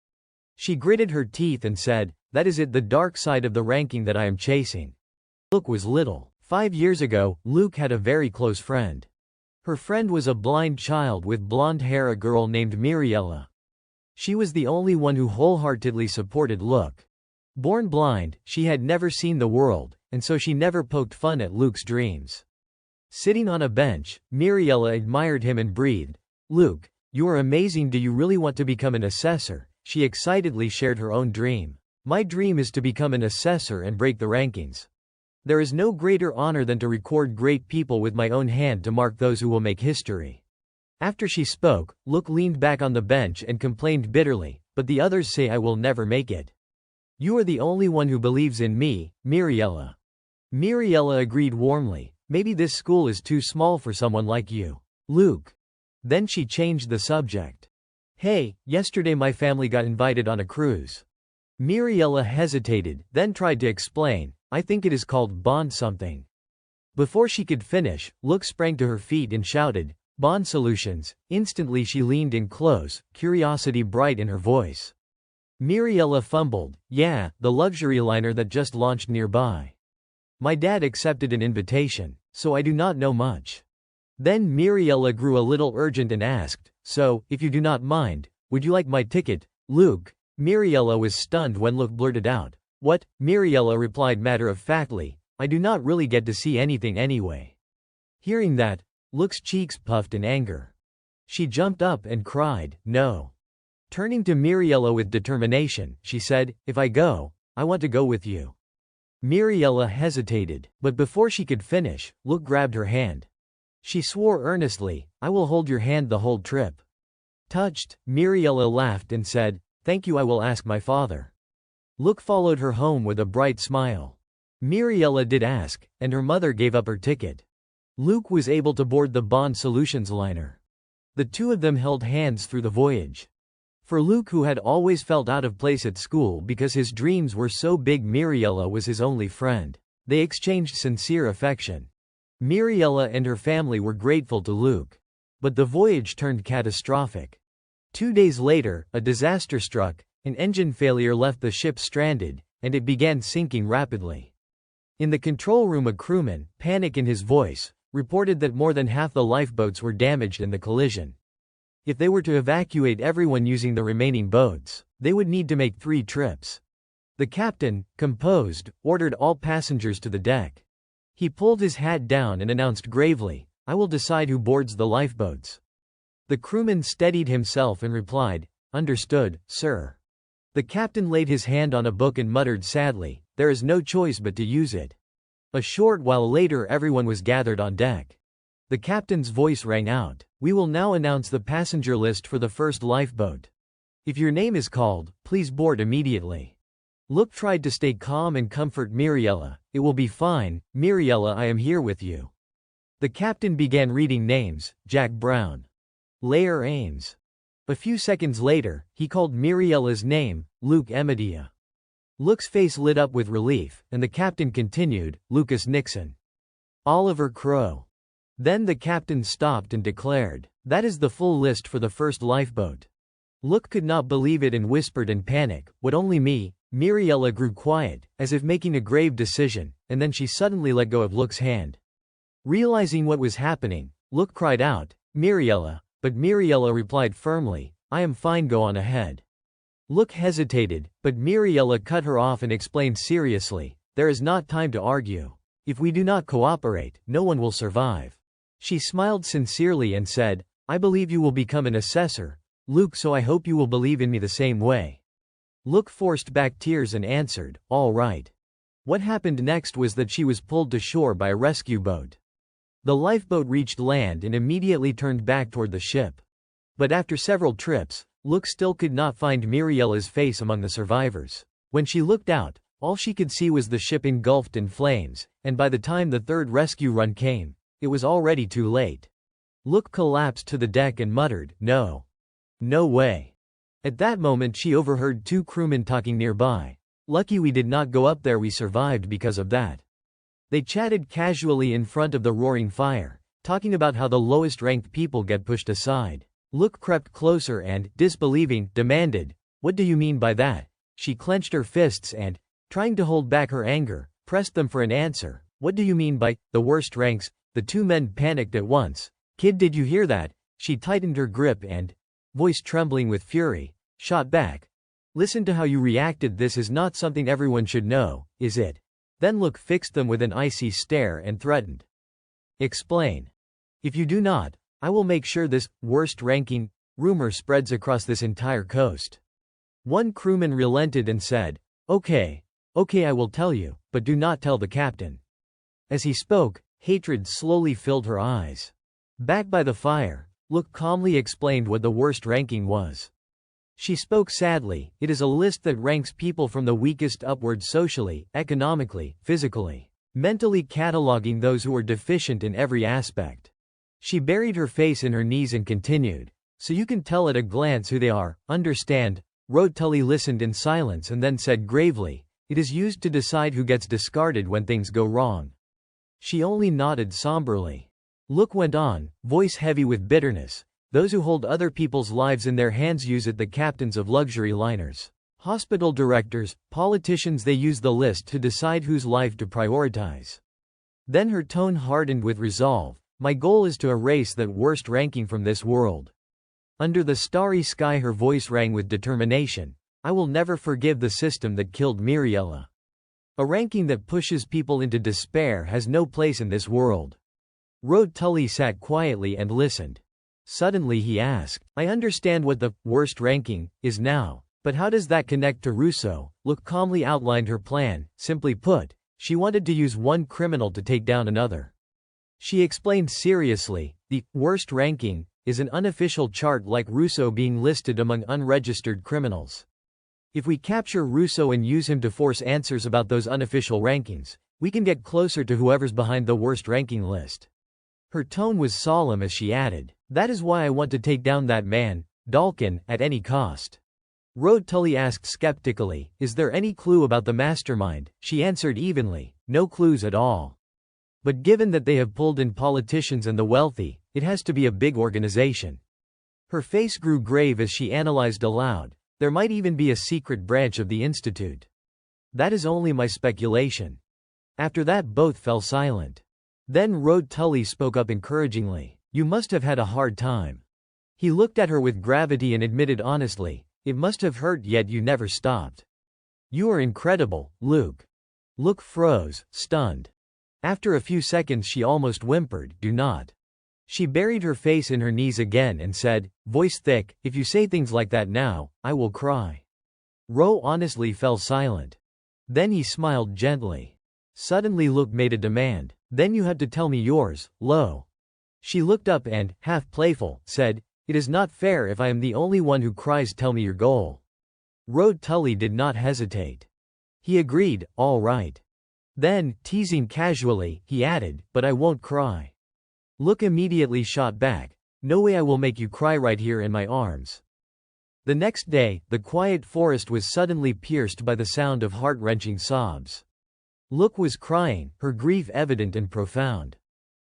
She gritted her teeth and said, "That is it, the dark side of the ranking that I am chasing." Luke was little. 5 years ago, Luke had a very close friend. Her friend was a blind child with blonde hair, a girl named Miriella. She was the only one who wholeheartedly supported Luke. Born blind, she had never seen the world, and so she never poked fun at Luke's dreams. Sitting on a bench, Miriella admired him and breathed, "Luke, you are amazing. Do you really want to become an assessor?" She excitedly shared her own dream. "My dream is to become an assessor and break the rankings. There is no greater honor than to record great people with my own hand to mark those who will make history." After she spoke, Luke leaned back on the bench and complained bitterly, "But the others say I will never make it. You are the only one who believes in me, Miriella." Miriella agreed warmly, "Maybe this school is too small for someone like you, Luke." Then she changed the subject. "Hey, yesterday my family got invited on a cruise." Miriella hesitated, then tried to explain, "I think it is called Bond something." Before she could finish, Luke sprang to her feet and shouted, "Bond Solutions." Instantly she leaned in close, curiosity bright in her voice. Miriella fumbled, "Yeah, the luxury liner that just launched nearby. My dad accepted an invitation, so I do not know much." Then Miriella grew a little urgent and asked, "So, if you do not mind, would you like my ticket, Luke?" Miriella was stunned when Luke blurted out, "What?" Miriella replied matter-of-factly, "I do not really get to see anything anyway." Hearing that, Luke's cheeks puffed in anger. She jumped up and cried, "No." Turning to Miriella with determination, she said, "If I go, I want to go with you." Miriella hesitated, but before she could finish, Luke grabbed her hand. She swore earnestly, "I will hold your hand the whole trip." Touched, Miriella laughed and said, "Thank you, I will ask my father." Luke followed her home with a bright smile. Miriella did ask, and her mother gave up her ticket. Luke was able to board the Bond Solutions liner. The two of them held hands through the voyage. For Luke, who had always felt out of place at school because his dreams were so big, Miriella was his only friend. They exchanged sincere affection. Miriella and her family were grateful to Luke. But the voyage turned catastrophic. 2 days later, a disaster struck, an engine failure left the ship stranded, and it began sinking rapidly. In the control room, a crewman, panic in his voice, reported that more than half the lifeboats were damaged in the collision. If they were to evacuate everyone using the remaining boats, they would need to make 3 trips. The captain, composed, ordered all passengers to the deck. He pulled his hat down and announced gravely, "I will decide who boards the lifeboats." The crewman steadied himself and replied, "Understood, sir." The captain laid his hand on a book and muttered sadly, "There is no choice but to use it." A short while later, everyone was gathered on deck. The captain's voice rang out, "We will now announce the passenger list for the first lifeboat. If your name is called, please board immediately." Look tried to stay calm and comfort Miriella. "It will be fine, Miriella, I am here with you." The captain began reading names: Jack Brown, Lair Ames. A few seconds later, he called Miriella's name, Luke Emidia. Luke's face lit up with relief, and the captain continued, "Lucas Nixon. Oliver Crow." Then the captain stopped and declared, "That is the full list for the first lifeboat." Luke could not believe it and whispered in panic, "What, only me?" Miriella grew quiet, as if making a grave decision, and then she suddenly let go of Luke's hand. Realizing what was happening, Luke cried out, "Miriella," but Miriella replied firmly, "I am fine, go on ahead." Luke hesitated, but Miriella cut her off and explained seriously, "There is not time to argue. If we do not cooperate, no one will survive." She smiled sincerely and said, "I believe you will become an assessor, Luke, so I hope you will believe in me the same way." Luke forced back tears and answered, "All right." What happened next was that she was pulled to shore by a rescue boat. The lifeboat reached land and immediately turned back toward the ship. But after several trips, Luke still could not find Miriella's face among the survivors. When she looked out, all she could see was the ship engulfed in flames, and by the time the third rescue run came, it was already too late. Luke collapsed to the deck and muttered, "No. No way." At that moment she overheard 2 crewmen talking nearby. "Lucky we did not go up there, we survived because of that." They chatted casually in front of the roaring fire, talking about how the lowest-ranked people get pushed aside. Luke crept closer and, disbelieving, demanded, "What do you mean by that?" She clenched her fists and, trying to hold back her anger, pressed them for an answer. "What do you mean by the worst ranks?" The 2 men panicked at once. "Kid, did you hear that?" She tightened her grip and, voice trembling with fury, shot back, "Listen to how you reacted. This is not something everyone should know, is it?" Then Luke fixed them with an icy stare and threatened, "Explain. If you do not, I will make sure this worst-ranking rumor spreads across this entire coast." One crewman relented and said, Okay, I will tell you, but do not tell the captain." As he spoke, hatred slowly filled her eyes. Back by the fire, Luke calmly explained what the worst ranking was. She spoke sadly, "It is a list that ranks people from the weakest upward socially, economically, physically, mentally, cataloging those who are deficient in every aspect." She buried her face in her knees and continued, "So you can tell at a glance who they are, understand?" Tully listened in silence and then said gravely, "It is used to decide who gets discarded when things go wrong." She only nodded somberly. Luke went on, voice heavy with bitterness, "Those who hold other people's lives in their hands use it. The captains of luxury liners, hospital directors, politicians, they use the list to decide whose life to prioritize." Then her tone hardened with resolve, "My goal is to erase that worst ranking from this world." Under the starry sky her voice rang with determination, "I will never forgive the system that killed Miriella. A ranking that pushes people into despair has no place in this world." Tully sat quietly and listened. Suddenly he asked, "I understand what the worst ranking is now, but how does that connect to Russo?" Luke calmly outlined her plan. Simply put, she wanted to use one criminal to take down another. She explained seriously, "The worst ranking is an unofficial chart like Russo being listed among unregistered criminals. If we capture Russo and use him to force answers about those unofficial rankings, we can get closer to whoever's behind the worst ranking list." Her tone was solemn as she added, "That is why I want to take down that man, Dalkin, at any cost." Tully asked skeptically, "Is there any clue about the mastermind?" She answered evenly, "No clues at all. But given that they have pulled in politicians and the wealthy, it has to be a big organization." Her face grew grave as she analyzed aloud, "There might even be a secret branch of the institute. That is only my speculation." After that both fell silent. Then Rode Tully spoke up encouragingly. You must have had a hard time. He looked at her with gravity and admitted honestly, it must have hurt yet you never stopped. You are incredible, Luke. Luke froze, stunned. After a few seconds she almost whimpered, do not. She buried her face in her knees again and said, voice thick, if you say things like that now, I will cry. Ro honestly fell silent. Then he smiled gently. Suddenly Luke made a demand. Then you have to tell me yours, Lo. She looked up and, half playful, said, it is not fair if I am the only one who cries. Tell me your goal. Rode Tully did not hesitate. He agreed, all right. Then, teasing casually, he added, but I won't cry. Luke immediately shot back, no way, I will make you cry right here in my arms. The next day, the quiet forest was suddenly pierced by the sound of heart-wrenching sobs. Luke was crying, her grief evident and profound.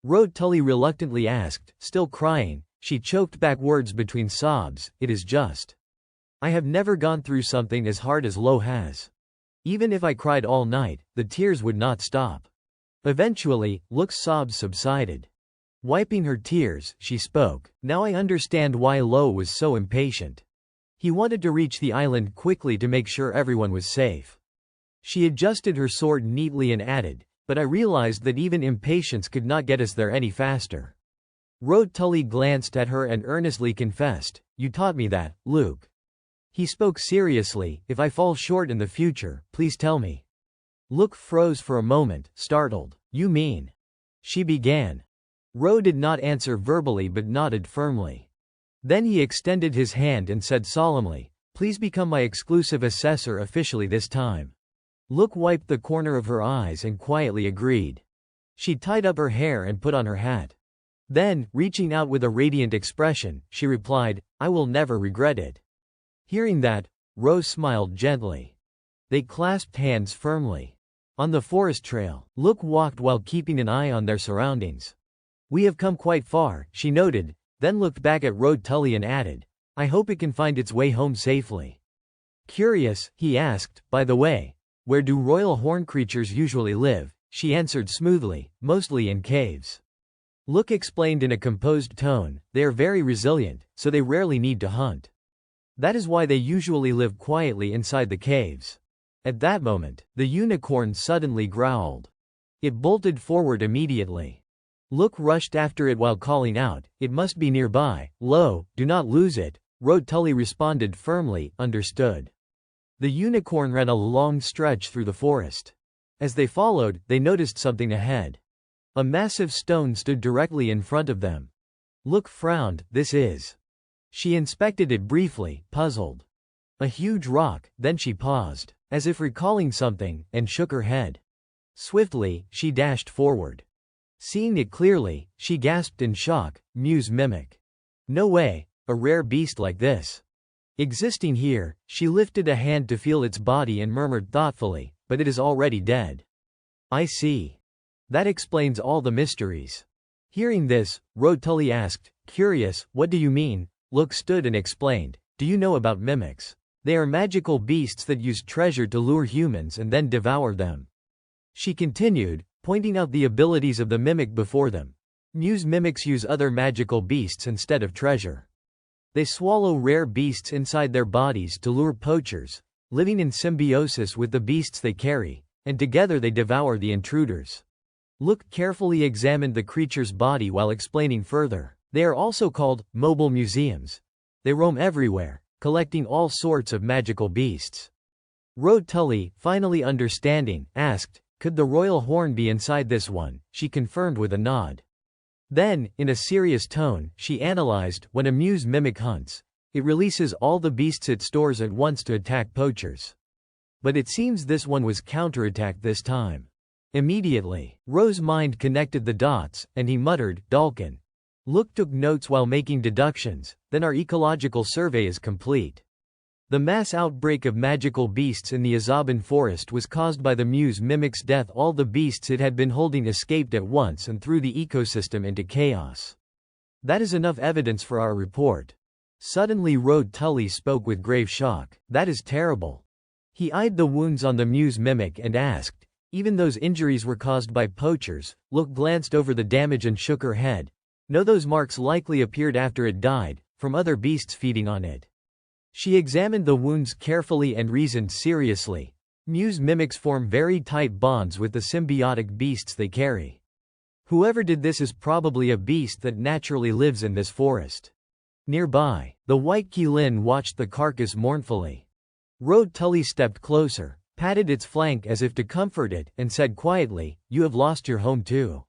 Rode Tully reluctantly asked, still crying. She choked back words between sobs, it is just. I have never gone through something as hard as Lo has. Even if I cried all night, the tears would not stop. Eventually, Luke's sobs subsided. Wiping her tears, she spoke, now I understand why Lo was so impatient. He wanted to reach the island quickly to make sure everyone was safe. She adjusted her sword neatly and added, but I realized that even impatience could not get us there any faster. Rode Tully glanced at her and earnestly confessed, you taught me that, Luke. He spoke seriously, if I fall short in the future, please tell me. Luke froze for a moment, startled. You mean? She began. Ro did not answer verbally but nodded firmly. Then he extended his hand and said solemnly, please become my exclusive assessor officially this time. Luke wiped the corner of her eyes and quietly agreed. She tied up her hair and put on her hat. Then, reaching out with a radiant expression, she replied, I will never regret it. Hearing that, Rose smiled gently. They clasped hands firmly. On the forest trail, Luke walked while keeping an eye on their surroundings. We have come quite far, she noted, then looked back at Rode Tully and added, I hope it can find its way home safely. Curious, he asked, by the way, where do royal horn creatures usually live? She answered smoothly, mostly in caves. Luke explained in a composed tone, they are very resilient, so they rarely need to hunt. That is why they usually live quietly inside the caves. At that moment, the unicorn suddenly growled. It bolted forward immediately. Luke rushed after it while calling out, it must be nearby, Lo, do not lose it. Rode Tully responded firmly, understood. The unicorn ran a long stretch through the forest. As they followed, they noticed something ahead. A massive stone stood directly in front of them. Luke frowned, this is. She inspected it briefly, puzzled. A huge rock, then she paused, as if recalling something, and shook her head. Swiftly, she dashed forward. Seeing it clearly, she gasped in shock, Muse mimic. No way, a rare beast like this. Existing here, she lifted a hand to feel its body and murmured thoughtfully, but it is already dead. I see. That explains all the mysteries. Hearing this, Rode Tully asked, curious, what do you mean? Luke stood and explained, do you know about mimics? They are magical beasts that use treasure to lure humans and then devour them. She continued, pointing out the abilities of the mimic before them. Muse mimics use other magical beasts instead of treasure. They swallow rare beasts inside their bodies to lure poachers, living in symbiosis with the beasts they carry, and together they devour the intruders. Luke carefully examined the creature's body while explaining further. They are also called mobile museums. They roam everywhere, collecting all sorts of magical beasts. Rode Tully, finally understanding, asked, could the royal horn be inside this one? She confirmed with a nod. Then, in a serious tone, she analyzed, when a muse mimic hunts, it releases all the beasts it stores at once to attack poachers. But it seems this one was counterattacked this time. Immediately, Rose's mind connected the dots, and he muttered, Dalkin. Luke took notes while making deductions, then our ecological survey is complete. The mass outbreak of magical beasts in the Azaban forest was caused by the muse mimic's death. All the beasts it had been holding escaped at once and threw the ecosystem into chaos. That is enough evidence for our report. Suddenly Rode Tully spoke with grave shock. That is terrible. He eyed the wounds on the muse mimic and asked, Even those injuries were caused by poachers. Look glanced over the damage and shook her head. No, those marks likely appeared after it died, from other beasts feeding on it. She examined the wounds carefully and reasoned seriously. Muse mimics form very tight bonds with the symbiotic beasts they carry. Whoever did this is probably a beast that naturally lives in this forest. Nearby, the white Qilin watched the carcass mournfully. Road Tully stepped closer, patted its flank as if to comfort it, and said quietly, "You have lost your home too."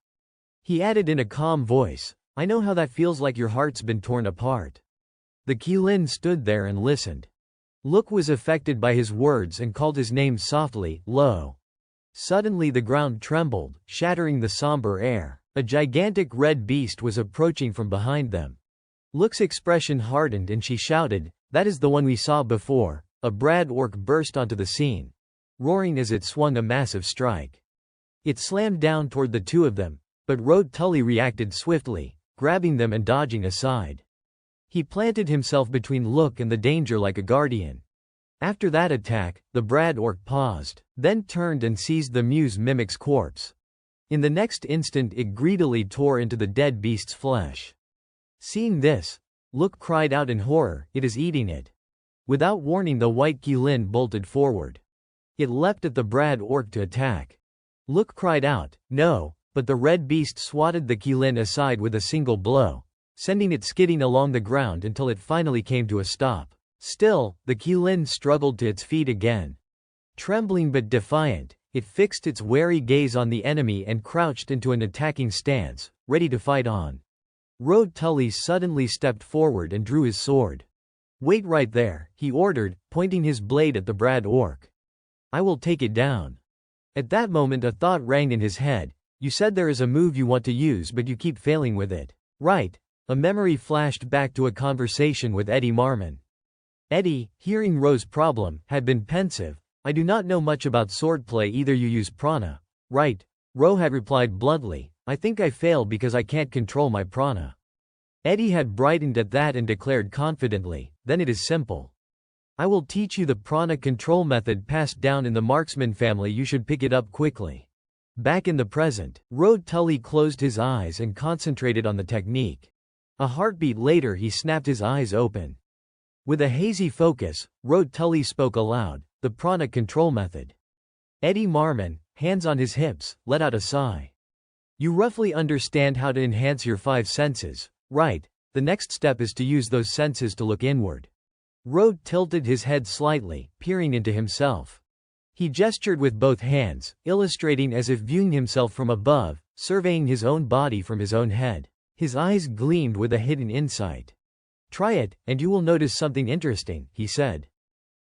He added in a calm voice, "I know how that feels, like your heart's been torn apart." The Qilin stood there and listened. Look was affected by his words and called his name softly, low. Suddenly the ground trembled, shattering the somber air. A gigantic red beast was approaching from behind them. Look's expression hardened and she shouted, "That is the one we saw before." A brad orc burst onto the scene, roaring as it swung a massive strike. It slammed down toward the two of them, but Road Tully reacted swiftly, grabbing them and dodging aside. He planted himself between Look and the danger like a guardian. After that attack, the brad orc paused, then turned and seized the Muse mimic's corpse. In the next instant it greedily tore into the dead beast's flesh. Seeing this, Look cried out in horror, "It is eating it." Without warning, the white Qilin bolted forward. It leapt at the brad orc to attack. Look cried out, "No," but the red beast swatted the Qilin aside with a single blow, sending it skidding along the ground until it finally came to a stop. Still, the Qilin struggled to its feet again. Trembling but defiant, it fixed its wary gaze on the enemy and crouched into an attacking stance, ready to fight on. Road Tully suddenly stepped forward and drew his sword. "Wait right there," he ordered, pointing his blade at the brad orc. "I will take it down." At that moment a thought rang in his head. "You said there is a move you want to use but you keep failing with it. Right?" A memory flashed back to a conversation with Eddie Marmon. Eddie, hearing Ro's problem, had been pensive. "I do not know much about swordplay either. You use prana, right?" Ro had replied bluntly, "I think I fail because I can't control my prana." Eddie had brightened at that and declared confidently, "Then it is simple. I will teach you the prana control method passed down in the marksman family. You should pick it up quickly." Back in the present, Road Tully closed his eyes and concentrated on the technique. A heartbeat later he snapped his eyes open. With a hazy focus, Road Tully spoke aloud, "The prana control method." Eddie Marmon, hands on his hips, let out a sigh. "You roughly understand how to enhance your 5 senses, right? The next step is to use those senses to look inward." Road tilted his head slightly, peering into himself. He gestured with both hands, illustrating as if viewing himself from above, surveying his own body from his own head. His eyes gleamed with a hidden insight. "Try it, and you will notice something interesting," he said.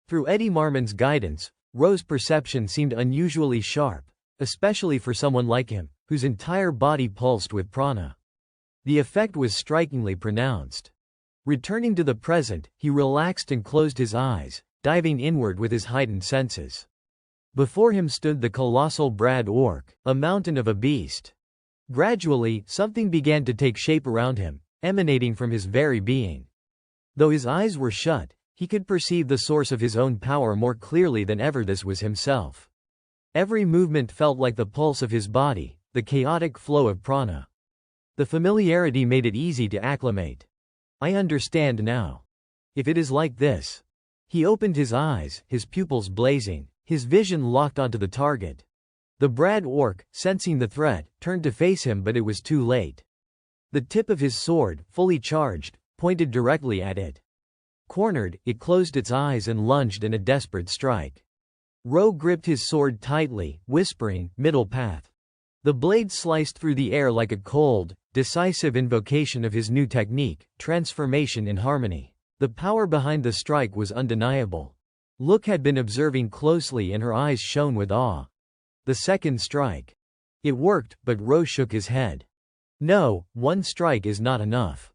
Through Eddie Marmon's guidance, Ro's perception seemed unusually sharp, especially for someone like him, whose entire body pulsed with prana. The effect was strikingly pronounced. Returning to the present, he relaxed and closed his eyes, diving inward with his heightened senses. Before him stood the colossal brad orc, a mountain of a beast. Gradually, something began to take shape around him, emanating from his very being. Though his eyes were shut, he could perceive the source of his own power more clearly than ever. This was himself. Every movement felt like the pulse of his body, the chaotic flow of prana. The familiarity made it easy to acclimate. "I understand now. If it is like this." He opened his eyes, his pupils blazing, his vision locked onto the target. The brad orc, sensing the threat, turned to face him, but it was too late. The tip of his sword, fully charged, pointed directly at it. Cornered, it closed its eyes and lunged in a desperate strike. Ro gripped his sword tightly, whispering, "Middle path." The blade sliced through the air like a cold, decisive invocation of his new technique, transformation in harmony. The power behind the strike was undeniable. Look had been observing closely and her eyes shone with awe. The second strike. It worked, but Ro shook his head. "No, one strike is not enough."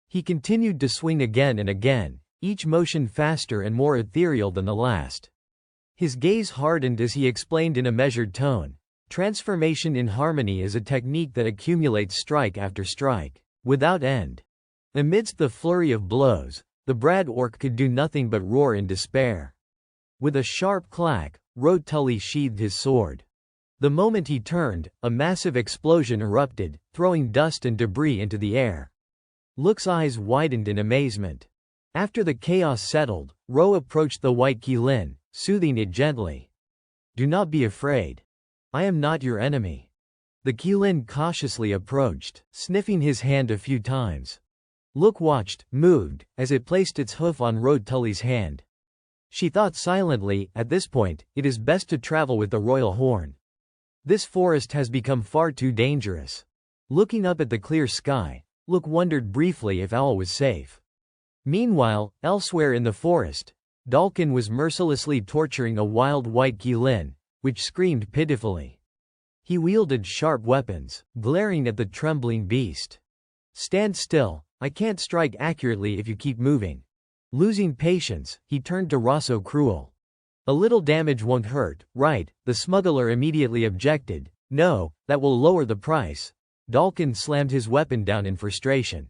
He continued to swing again and again, each motion faster and more ethereal than the last. His gaze hardened as he explained in a measured tone, "Transformation in harmony is a technique that accumulates strike after strike, without end." Amidst the flurry of blows, the brad orc could do nothing but roar in despair. With a sharp clack, Road Tully sheathed his sword. The moment he turned, a massive explosion erupted, throwing dust and debris into the air. Luke's eyes widened in amazement. After the chaos settled, Ro approached the white Qilin, soothing it gently. "Do not be afraid. I am not your enemy." The Qilin cautiously approached, sniffing his hand a few times. Luke watched, moved, as it placed its hoof on Ro Tully's hand. She thought silently, at this point, it is best to travel with the royal horn. This forest has become far too dangerous. Looking up at the clear sky, Luke wondered briefly if Owl was safe. Meanwhile, elsewhere in the forest, Dalkin was mercilessly torturing a wild white Qilin, which screamed pitifully. He wielded sharp weapons, glaring at the trembling beast. "Stand still, I can't strike accurately if you keep moving." Losing patience, he turned to Rosso Cruel. "A little damage won't hurt, right?" The smuggler immediately objected. "No, that will lower the price." Dalkin slammed his weapon down in frustration.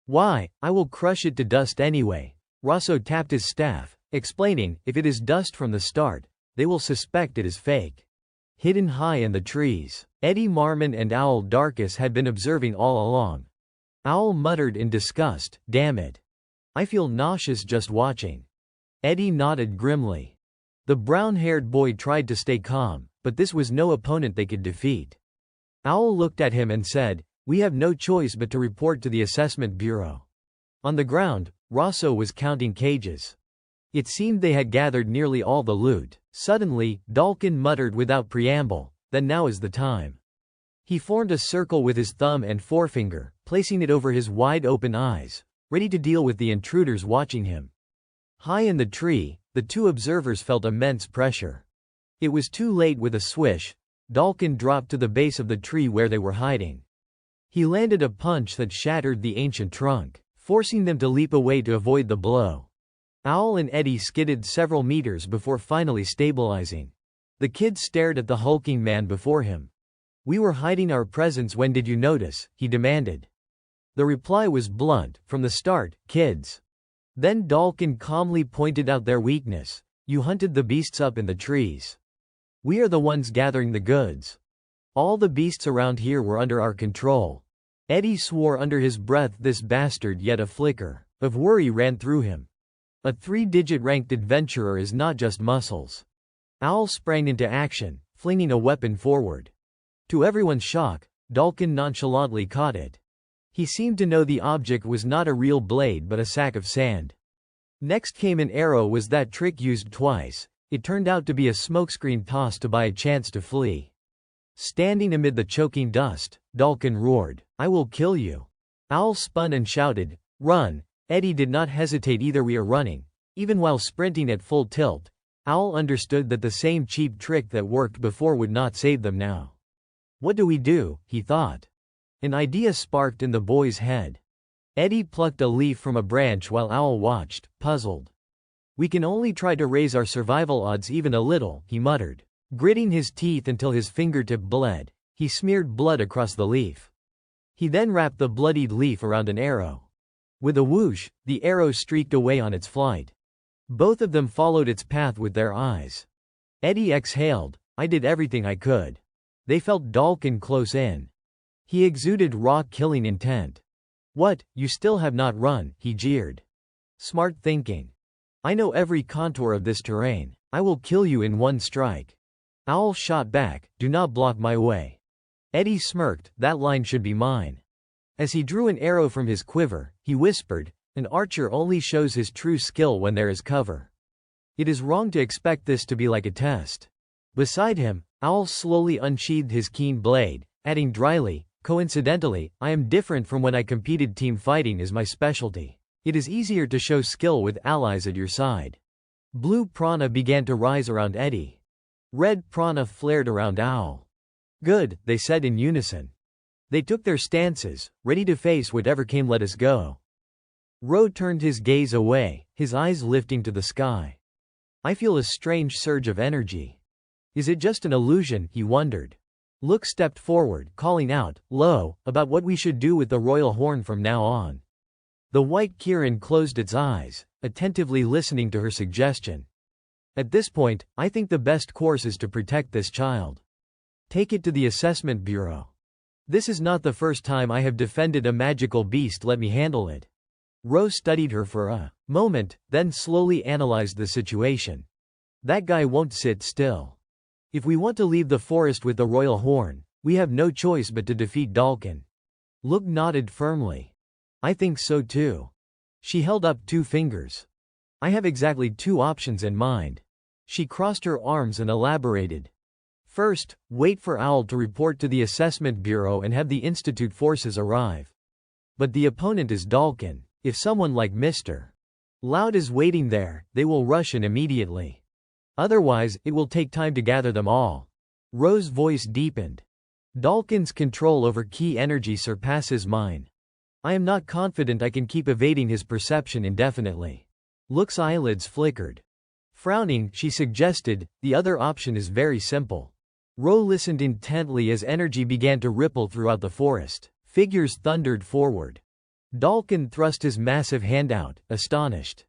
"Why, I will crush it to dust anyway." Rosso tapped his staff, explaining, "If it is dust from the start, they will suspect it is fake." Hidden high in the trees, Eddie Marmon and Owl Darkus had been observing all along. Owl muttered in disgust, "Damn it. I feel nauseous just watching." Eddie nodded grimly. The brown-haired boy tried to stay calm, but this was no opponent they could defeat. Owl looked at him and said, "We have no choice but to report to the Assessment Bureau." On the ground, Rosso was counting cages. It seemed they had gathered nearly all the loot. Suddenly, Dalkin muttered without preamble, "Then now is the time." He formed a circle with his thumb and forefinger, placing it over his wide-open eyes, ready to deal with the intruders watching him. High in the tree, the two observers felt immense pressure. It was too late. With a swish, Dalkin dropped to the base of the tree where they were hiding. He landed a punch that shattered the ancient trunk, forcing them to leap away to avoid the blow. Owl and Eddie skidded several meters before finally stabilizing. The kid stared at the hulking man before him. "We were hiding our presence. When did you notice?" he demanded. The reply was blunt, "From the start, kids." Then Dalkin calmly pointed out their weakness. "You hunted the beasts up in the trees. We are the ones gathering the goods. All the beasts around here were under our control." Eddie swore under his breath, this bastard, yet a flicker of worry ran through him. A 3-digit ranked adventurer is not just muscles. Owl sprang into action, flinging a weapon forward. To everyone's shock, Dalkin nonchalantly caught it. He seemed to know the object was not a real blade but a sack of sand. Next came an arrow. Was that trick used twice? It turned out to be a smokescreen tossed to buy a chance to flee. Standing amid the choking dust, Dalkin roared, "I will kill you." Owl spun and shouted, "Run!" Eddie did not hesitate either. "We are running." Even while sprinting at full tilt, Owl understood that the same cheap trick that worked before would not save them now. "What do we do?" he thought. An idea sparked in the boy's head. Eddie plucked a leaf from a branch while Owl watched, puzzled. "We can only try to raise our survival odds even a little," he muttered. Gritting his teeth until his fingertip bled, he smeared blood across the leaf. He then wrapped the bloodied leaf around an arrow. With a whoosh, the arrow streaked away on its flight. Both of them followed its path with their eyes. Eddie exhaled, "I did everything I could." They felt Dalkin close in. He exuded raw killing intent. "What, you still have not run?" he jeered. "Smart thinking. I know every contour of this terrain. I will kill you in one strike." Owl shot back, "Do not block my way." Eddie smirked, "That line should be mine." As he drew an arrow from his quiver, he whispered, "An archer only shows his true skill when there is cover. It is wrong to expect this to be like a test." Beside him, Owl slowly unsheathed his keen blade, adding dryly, "Coincidentally, I am different from when I competed. Team fighting is my specialty. It is easier to show skill with allies at your side." Blue prana began to rise around Eddie. Red prana flared around Owl. "Good," they said in unison. They took their stances, ready to face whatever came. "Let us go." Ro turned his gaze away, his eyes lifting to the sky. "I feel a strange surge of energy. Is it just an illusion?" he wondered. Luke stepped forward, calling out, "Lo, about what we should do with the royal horn from now on." The white Kirin closed its eyes, attentively listening to her suggestion. "At this point, I think the best course is to protect this child." Take it to the assessment bureau. This is not the first time I have defended a magical beast, let me handle it. Rose studied her for a moment, then slowly analyzed the situation. That guy won't sit still. If we want to leave the forest with the royal horn, we have no choice but to defeat Dalkin. Look nodded firmly. I think so too. She held up 2 fingers. I have exactly 2 options in mind. She crossed her arms and elaborated. First, wait for Owl to report to the assessment bureau and have the Institute forces arrive. But the opponent is Dalkin. If someone like Mr. Loud is waiting there, they will rush in immediately. Otherwise, it will take time to gather them all. Rose's voice deepened. Dalkin's control over key energy surpasses mine. I am not confident I can keep evading his perception indefinitely. Look's eyelids flickered. Frowning, she suggested, the other option is very simple. Ro listened intently as energy began to ripple throughout the forest. Figures thundered forward. Dalkin thrust his massive hand out, astonished.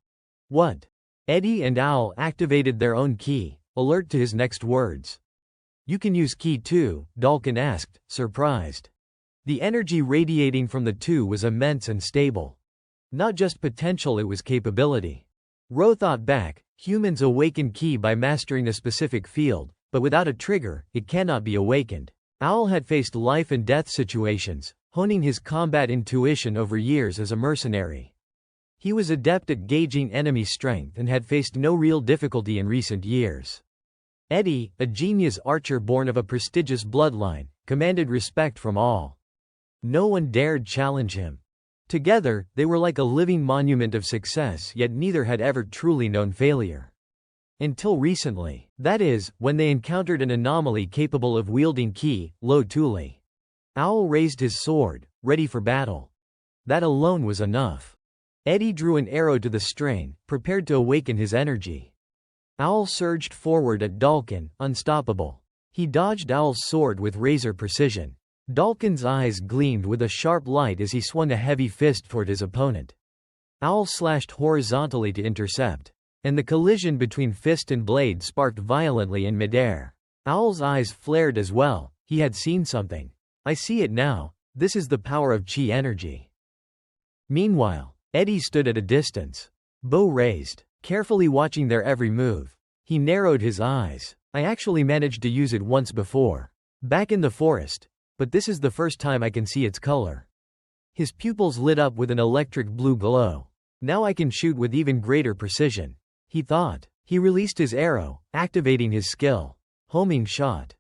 What? Eddie and Owl activated their own ki, alert to his next words. You can use ki too, Dalkin asked, surprised. The energy radiating from the two was immense and stable. Not just potential, it was capability. Ro thought back, humans awaken ki by mastering a specific field, but without a trigger, it cannot be awakened. Owl had faced life and death situations, honing his combat intuition over years as a mercenary. He was adept at gauging enemy strength and had faced no real difficulty in recent years. Eddie, a genius archer born of a prestigious bloodline, commanded respect from all. No one dared challenge him. Together, they were like a living monument of success, yet neither had ever truly known failure. Until recently, that is, when they encountered an anomaly capable of wielding ki, Lo Tuli. Owl raised his sword, ready for battle. That alone was enough. Eddie drew an arrow to the string, prepared to awaken his energy. Owl surged forward at Dalkin, unstoppable. He dodged Owl's sword with razor precision. Dalkin's eyes gleamed with a sharp light as he swung a heavy fist toward his opponent. Owl slashed horizontally to intercept, and the collision between fist and blade sparked violently in midair. Owl's eyes flared as well. He had seen something. I see it now. This is the power of chi energy. Meanwhile, Eddie stood at a distance, bow raised, carefully watching their every move. He narrowed his eyes. I actually managed to use it once before, back in the forest, but this is the first time I can see its color. His pupils lit up with an electric blue glow. Now I can shoot with even greater precision, he thought. He released his arrow, activating his skill. Homing shot.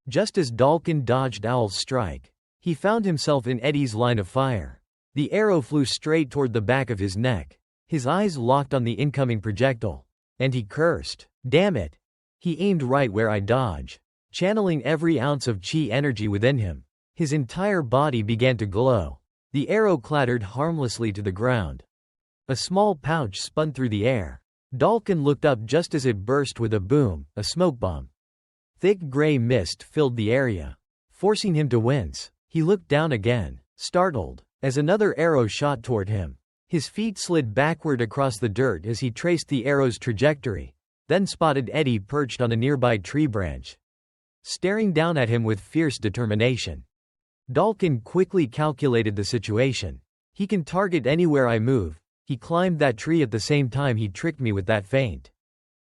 Just as Dalkin dodged Owl's strike, he found himself in Eddie's line of fire. The arrow flew straight toward the back of his neck. His eyes locked on the incoming projectile. And he cursed. Damn it. He aimed right where I dodge. Channeling every ounce of chi energy within him, his entire body began to glow. The arrow clattered harmlessly to the ground. A small pouch spun through the air. Dalkin looked up just as it burst with a boom, a smoke bomb. Thick gray mist filled the area, forcing him to wince. He looked down again, startled, as another arrow shot toward him. His feet slid backward across the dirt as he traced the arrow's trajectory, then spotted Eddie perched on a nearby tree branch, staring down at him with fierce determination. Dalkin quickly calculated the situation. He can target anywhere I move. He climbed that tree at the same time he tricked me with that feint.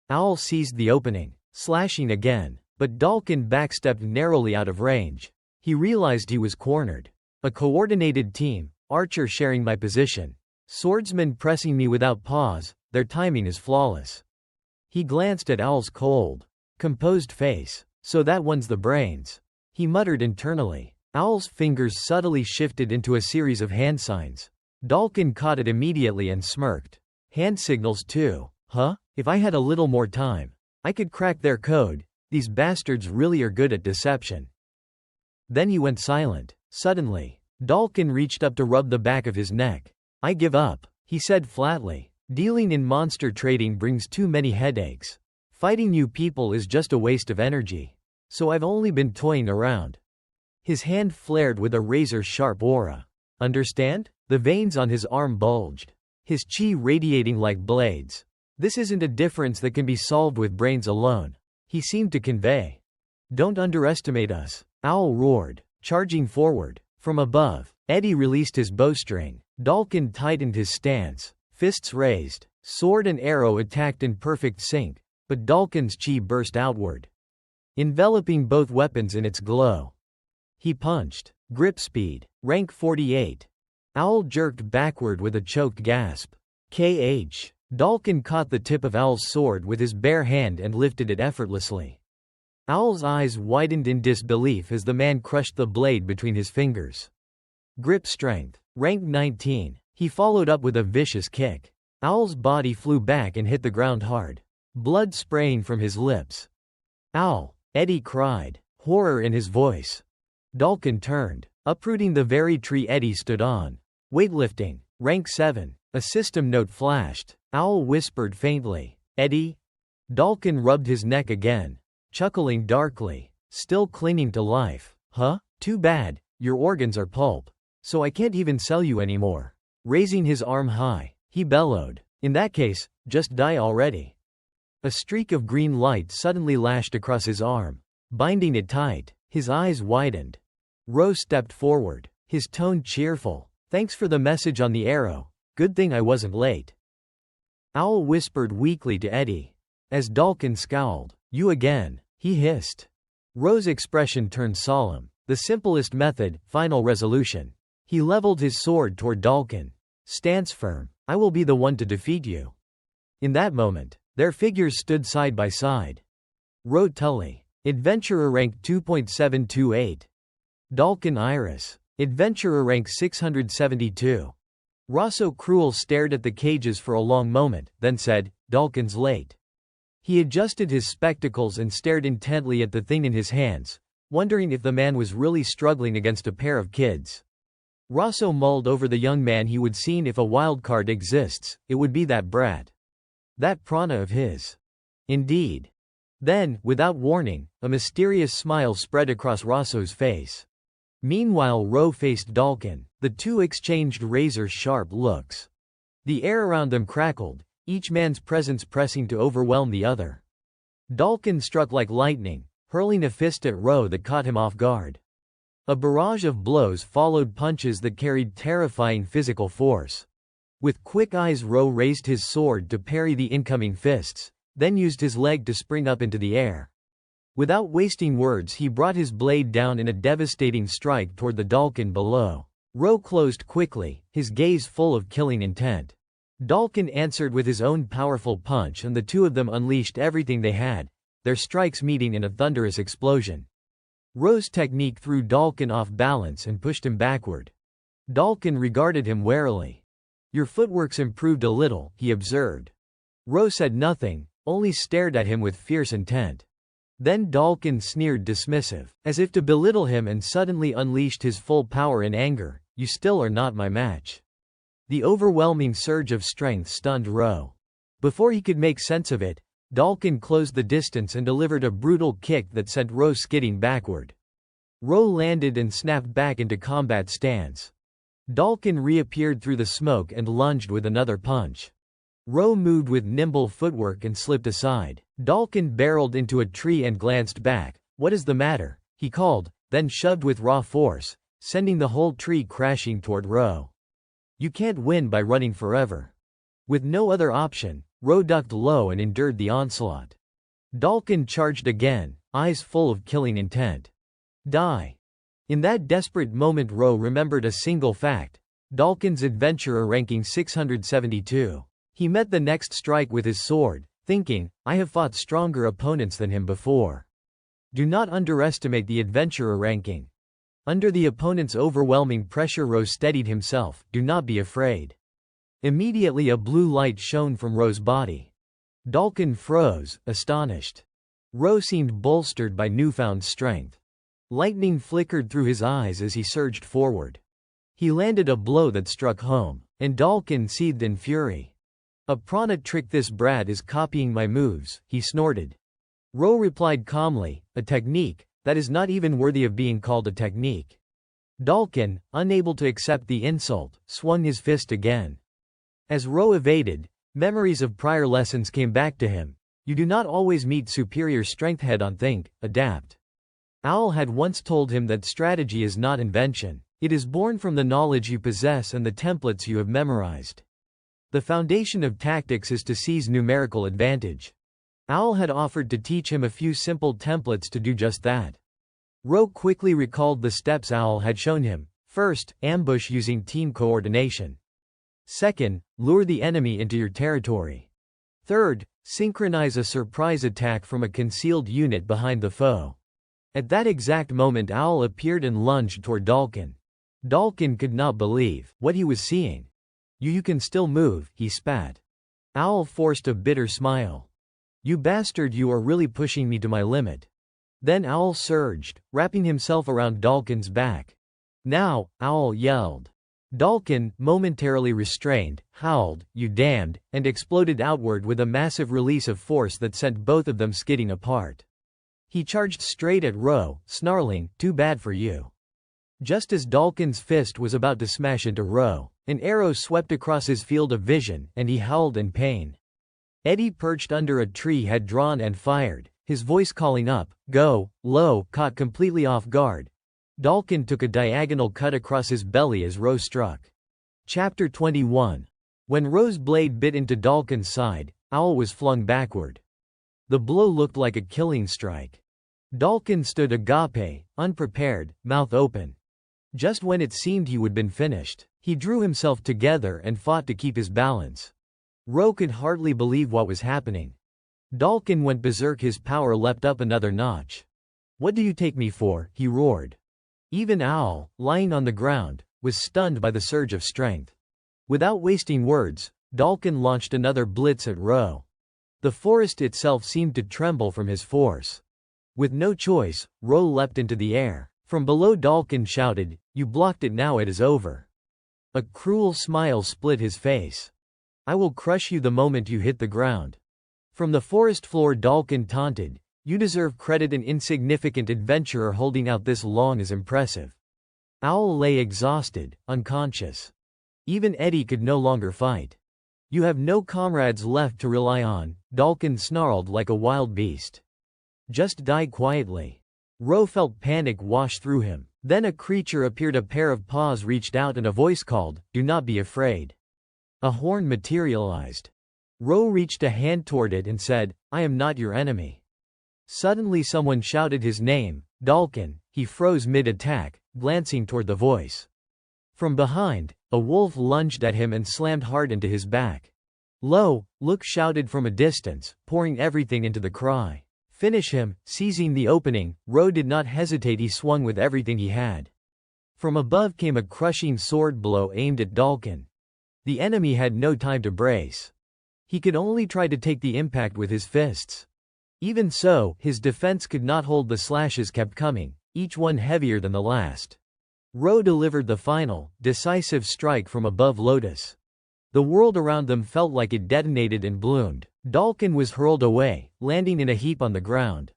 Owl seized the opening, slashing again, but Dalkin backstepped narrowly out of range. He realized he was cornered. A coordinated team, archer sharing my position, swordsmen pressing me without pause, their timing is flawless. He glanced at Owl's cold, composed face. So that one's the brains, he muttered internally. Owl's fingers subtly shifted into a series of hand signs. Dalkin caught it immediately and smirked. Hand signals too, huh? If I had a little more time, I could crack their code. These bastards really are good at deception. Then he went silent. Suddenly, Dalkin reached up to rub the back of his neck. I give up, he said flatly. Dealing in monster trading brings too many headaches. Fighting new people is just a waste of energy. So I've only been toying around. His hand flared with a razor-sharp aura. Understand? The veins on his arm bulged, his chi radiating like blades. This isn't a difference that can be solved with brains alone, he seemed to convey. Don't underestimate us, Owl roared, charging forward. From above, Eddie released his bowstring. Dalkin tightened his stance, fists raised. Sword and arrow attacked in perfect sync, but Dalkin's chi burst outward, enveloping both weapons in its glow. He punched. Grip speed, rank 48. Owl jerked backward with a choked gasp. KH. Dalkin caught the tip of Owl's sword with his bare hand and lifted it effortlessly. Owl's eyes widened in disbelief as the man crushed the blade between his fingers. Grip strength, rank 19. He followed up with a vicious kick. Owl's body flew back and hit the ground hard, blood spraying from his lips. Owl, Eddie cried, horror in his voice. Dalkin turned, uprooting the very tree Eddie stood on. Weightlifting, rank 7. A system note flashed. Owl whispered faintly, Eddie? Dalkin rubbed his neck again, chuckling darkly, still clinging to life. Huh? Too bad, your organs are pulp. So I can't even sell you anymore. Raising his arm high, he bellowed, in that case, just die already. A streak of green light suddenly lashed across his arm, binding it tight. His eyes widened. Ro stepped forward, his tone cheerful. Thanks for the message on the arrow. Good thing I wasn't late. Owl whispered weakly to Eddie. As Dalkin scowled, you again, he hissed. Ro's expression turned solemn. The simplest method, final resolution. He leveled his sword toward Dalkin. Stance firm. I will be the one to defeat you. In that moment, their figures stood side by side. Ro Tully, Adventurer rank 2.728. Dalkin Iris, Adventurer rank 672. Rosso Cruel stared at the cages for a long moment, then said, Dalkin's late. He adjusted his spectacles and stared intently at the thing in his hands, wondering if the man was really struggling against a pair of kids. Rosso mulled over the young man he would seen. If a wildcard exists, it would be that brat. That prana of his. Indeed. Then, without warning, a mysterious smile spread across Rosso's face. Meanwhile, Ro faced Dalkin. The two exchanged razor-sharp looks. The air around them crackled, each man's presence pressing to overwhelm the other. Dalkin struck like lightning, hurling a fist at Ro that caught him off guard. A barrage of blows followed punches that carried terrifying physical force. With quick eyes, Ro raised his sword to parry the incoming fists, then used his leg to spring up into the air. Without wasting words, he brought his blade down in a devastating strike toward the Dalkin below. Ro closed quickly, his gaze full of killing intent. Dalkin answered with his own powerful punch, and the two of them unleashed everything they had, their strikes meeting in a thunderous explosion. Ro's technique threw Dalkin off balance and pushed him backward. Dalkin regarded him warily. Your footwork's improved a little, he observed. Ro said nothing, only stared at him with fierce intent. Then Dalkin sneered dismissive, as if to belittle him, and suddenly unleashed his full power in anger. You still are not my match. The overwhelming surge of strength stunned Ro. Before he could make sense of it, Dalkin closed the distance and delivered a brutal kick that sent Ro skidding backward. Ro landed and snapped back into combat stance. Dalkin reappeared through the smoke and lunged with another punch. Ro moved with nimble footwork and slipped aside. Dalkin barreled into a tree and glanced back. What is the matter? He called, then shoved with raw force, sending the whole tree crashing toward Ro. You can't win by running forever. With no other option, Ro ducked low and endured the onslaught. Dalkin charged again, eyes full of killing intent. Die. In that desperate moment, Ro remembered a single fact. Dalkin's adventurer ranking 672. He met the next strike with his sword, thinking, I have fought stronger opponents than him before. Do not underestimate the adventurer ranking. Under the opponent's overwhelming pressure, Ro steadied himself. Do not be afraid. Immediately a blue light shone from Ro's body. Dalkin froze, astonished. Ro seemed bolstered by newfound strength. Lightning flickered through his eyes as he surged forward. He landed a blow that struck home, and Dalkin seethed in fury. A prana trick. This brat is copying my moves, he snorted. Ro replied calmly, a technique? That is not even worthy of being called a technique. Dalkin, unable to accept the insult, swung his fist again. As Ro evaded, memories of prior lessons came back to him. You do not always meet superior strength head on. Think, adapt. Owl had once told him that strategy is not invention. It is born from the knowledge you possess and the templates you have memorized. The foundation of tactics is to seize numerical advantage. Owl had offered to teach him a few simple templates to do just that. Ro quickly recalled the steps Owl had shown him. First, ambush using team coordination. Second, lure the enemy into your territory. Third, synchronize a surprise attack from a concealed unit behind the foe. At that exact moment, Owl appeared and lunged toward Dalkin. Dalkin could not believe what he was seeing. You can still move, he spat. Owl forced a bitter smile. You bastard, you are really pushing me to my limit. Then Owl surged, wrapping himself around Dalkin's back. Now, Owl yelled. Dalkin, momentarily restrained, howled, you damned, and exploded outward with a massive release of force that sent both of them skidding apart. He charged straight at Ro, snarling, too bad for you. Just as Dalkin's fist was about to smash into Ro, an arrow swept across his field of vision, and he howled in pain. Eddie, perched under a tree, had drawn and fired, his voice calling up, go, low. Caught completely off guard, Dalkin took a diagonal cut across his belly as Ro struck. Chapter 21. When Ro's blade bit into Dalkin's side, Owl was flung backward. The blow looked like a killing strike. Dalkin stood agape, unprepared, mouth open. Just when it seemed he would been finished, he drew himself together and fought to keep his balance. Ro could hardly believe what was happening. Dalkin went berserk, his power leapt up another notch. What do you take me for? He roared. Even Owl, lying on the ground, was stunned by the surge of strength. Without wasting words, Dalkin launched another blitz at Ro. The forest itself seemed to tremble from his force. With no choice, Ro leapt into the air. From below, Dalkin shouted, you blocked it, now it is over. A cruel smile split his face. I will crush you the moment you hit the ground. From the forest floor, Dalkin taunted, you deserve credit, an insignificant adventurer holding out this long is impressive. Owl lay exhausted, unconscious. Even Eddie could no longer fight. You have no comrades left to rely on, Dalkin snarled like a wild beast. Just die quietly. Ro felt panic wash through him. Then a creature appeared, a pair of paws reached out and a voice called, do not be afraid. A horn materialized. Ro reached a hand toward it and said, I am not your enemy. Suddenly someone shouted his name, Dalkin. He froze mid-attack, glancing toward the voice. From behind, a wolf lunged at him and slammed hard into his back. Lo, look, shouted from a distance, pouring everything into the cry. Finish him. Seizing the opening, Ro did not hesitate, he swung with everything he had. From above came a crushing sword blow aimed at Dalkin. The enemy had no time to brace. He could only try to take the impact with his fists. Even so, his defense could not hold, the slashes kept coming, each one heavier than the last. Ro delivered the final, decisive strike from above Lotus. The world around them felt like it detonated and bloomed. Dalkin was hurled away, landing in a heap on the ground.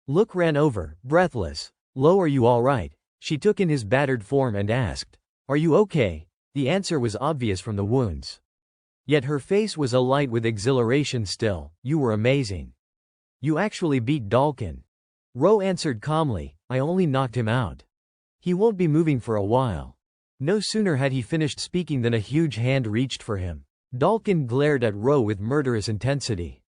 Look ran over, breathless. Lo, are you all right? She took in his battered form and asked, are you okay? The answer was obvious from the wounds. Yet her face was alight with exhilaration still. You were amazing. You actually beat Dalkin. Ro answered calmly, I only knocked him out. He won't be moving for a while. No sooner had he finished speaking than a huge hand reached for him. Dalkin glared at Ro with murderous intensity.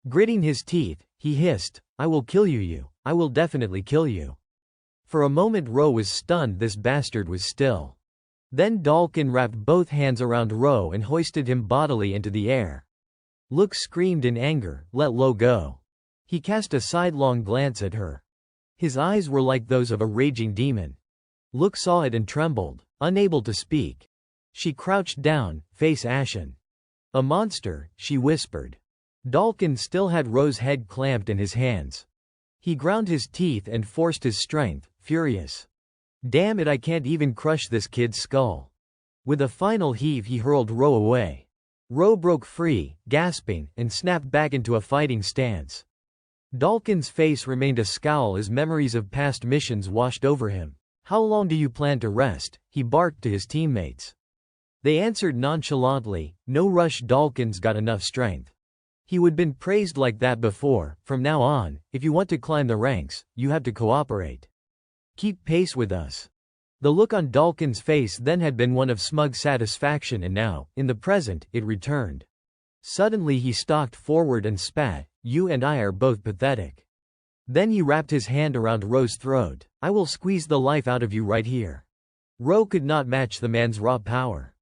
Gritting his teeth, he hissed, I will kill you. I will definitely kill you. For a moment Ro was stunned, this bastard was still. Then Dalkin wrapped both hands around Ro and hoisted him bodily into the air. Look screamed in anger, let Lo go. He cast a sidelong glance at her. His eyes were like those of a raging demon. Look saw it and trembled, unable to speak. She crouched down, face ashen. A monster, she whispered. Dalkin still had Ro's head clamped in his hands. He ground his teeth and forced his strength, furious. Damn it, I can't even crush this kid's skull. With a final heave he hurled Ro away. Ro broke free, gasping, and snapped back into a fighting stance. Dalkin's face remained a scowl as memories of past missions washed over him. How long do you plan to rest? He barked to his teammates. They answered nonchalantly, no rush, Dalkin's got enough strength. He would been praised like that before. From now on, if you want to climb the ranks, you have to cooperate. Keep pace with us. The look on Dalkin's face then had been one of smug satisfaction, and now, in the present, it returned. Suddenly he stalked forward and spat, "You and I are both pathetic." Then he wrapped his hand around Ro's throat. "I will squeeze the life out of you right here." Ro could not match the man's raw power.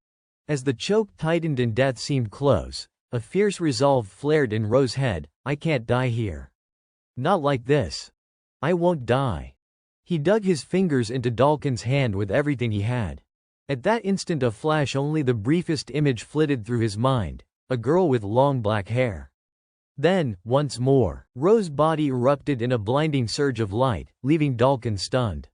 As the choke tightened and death seemed close, a fierce resolve flared in Ro's head. "I can't die here. Not like this. I won't die." He dug his fingers into Dalkin's hand with everything he had. At that instant a flash, only the briefest image, flitted through his mind. A girl with long black hair. Then, once more, Ro's body erupted in a blinding surge of light, leaving Dalkin stunned.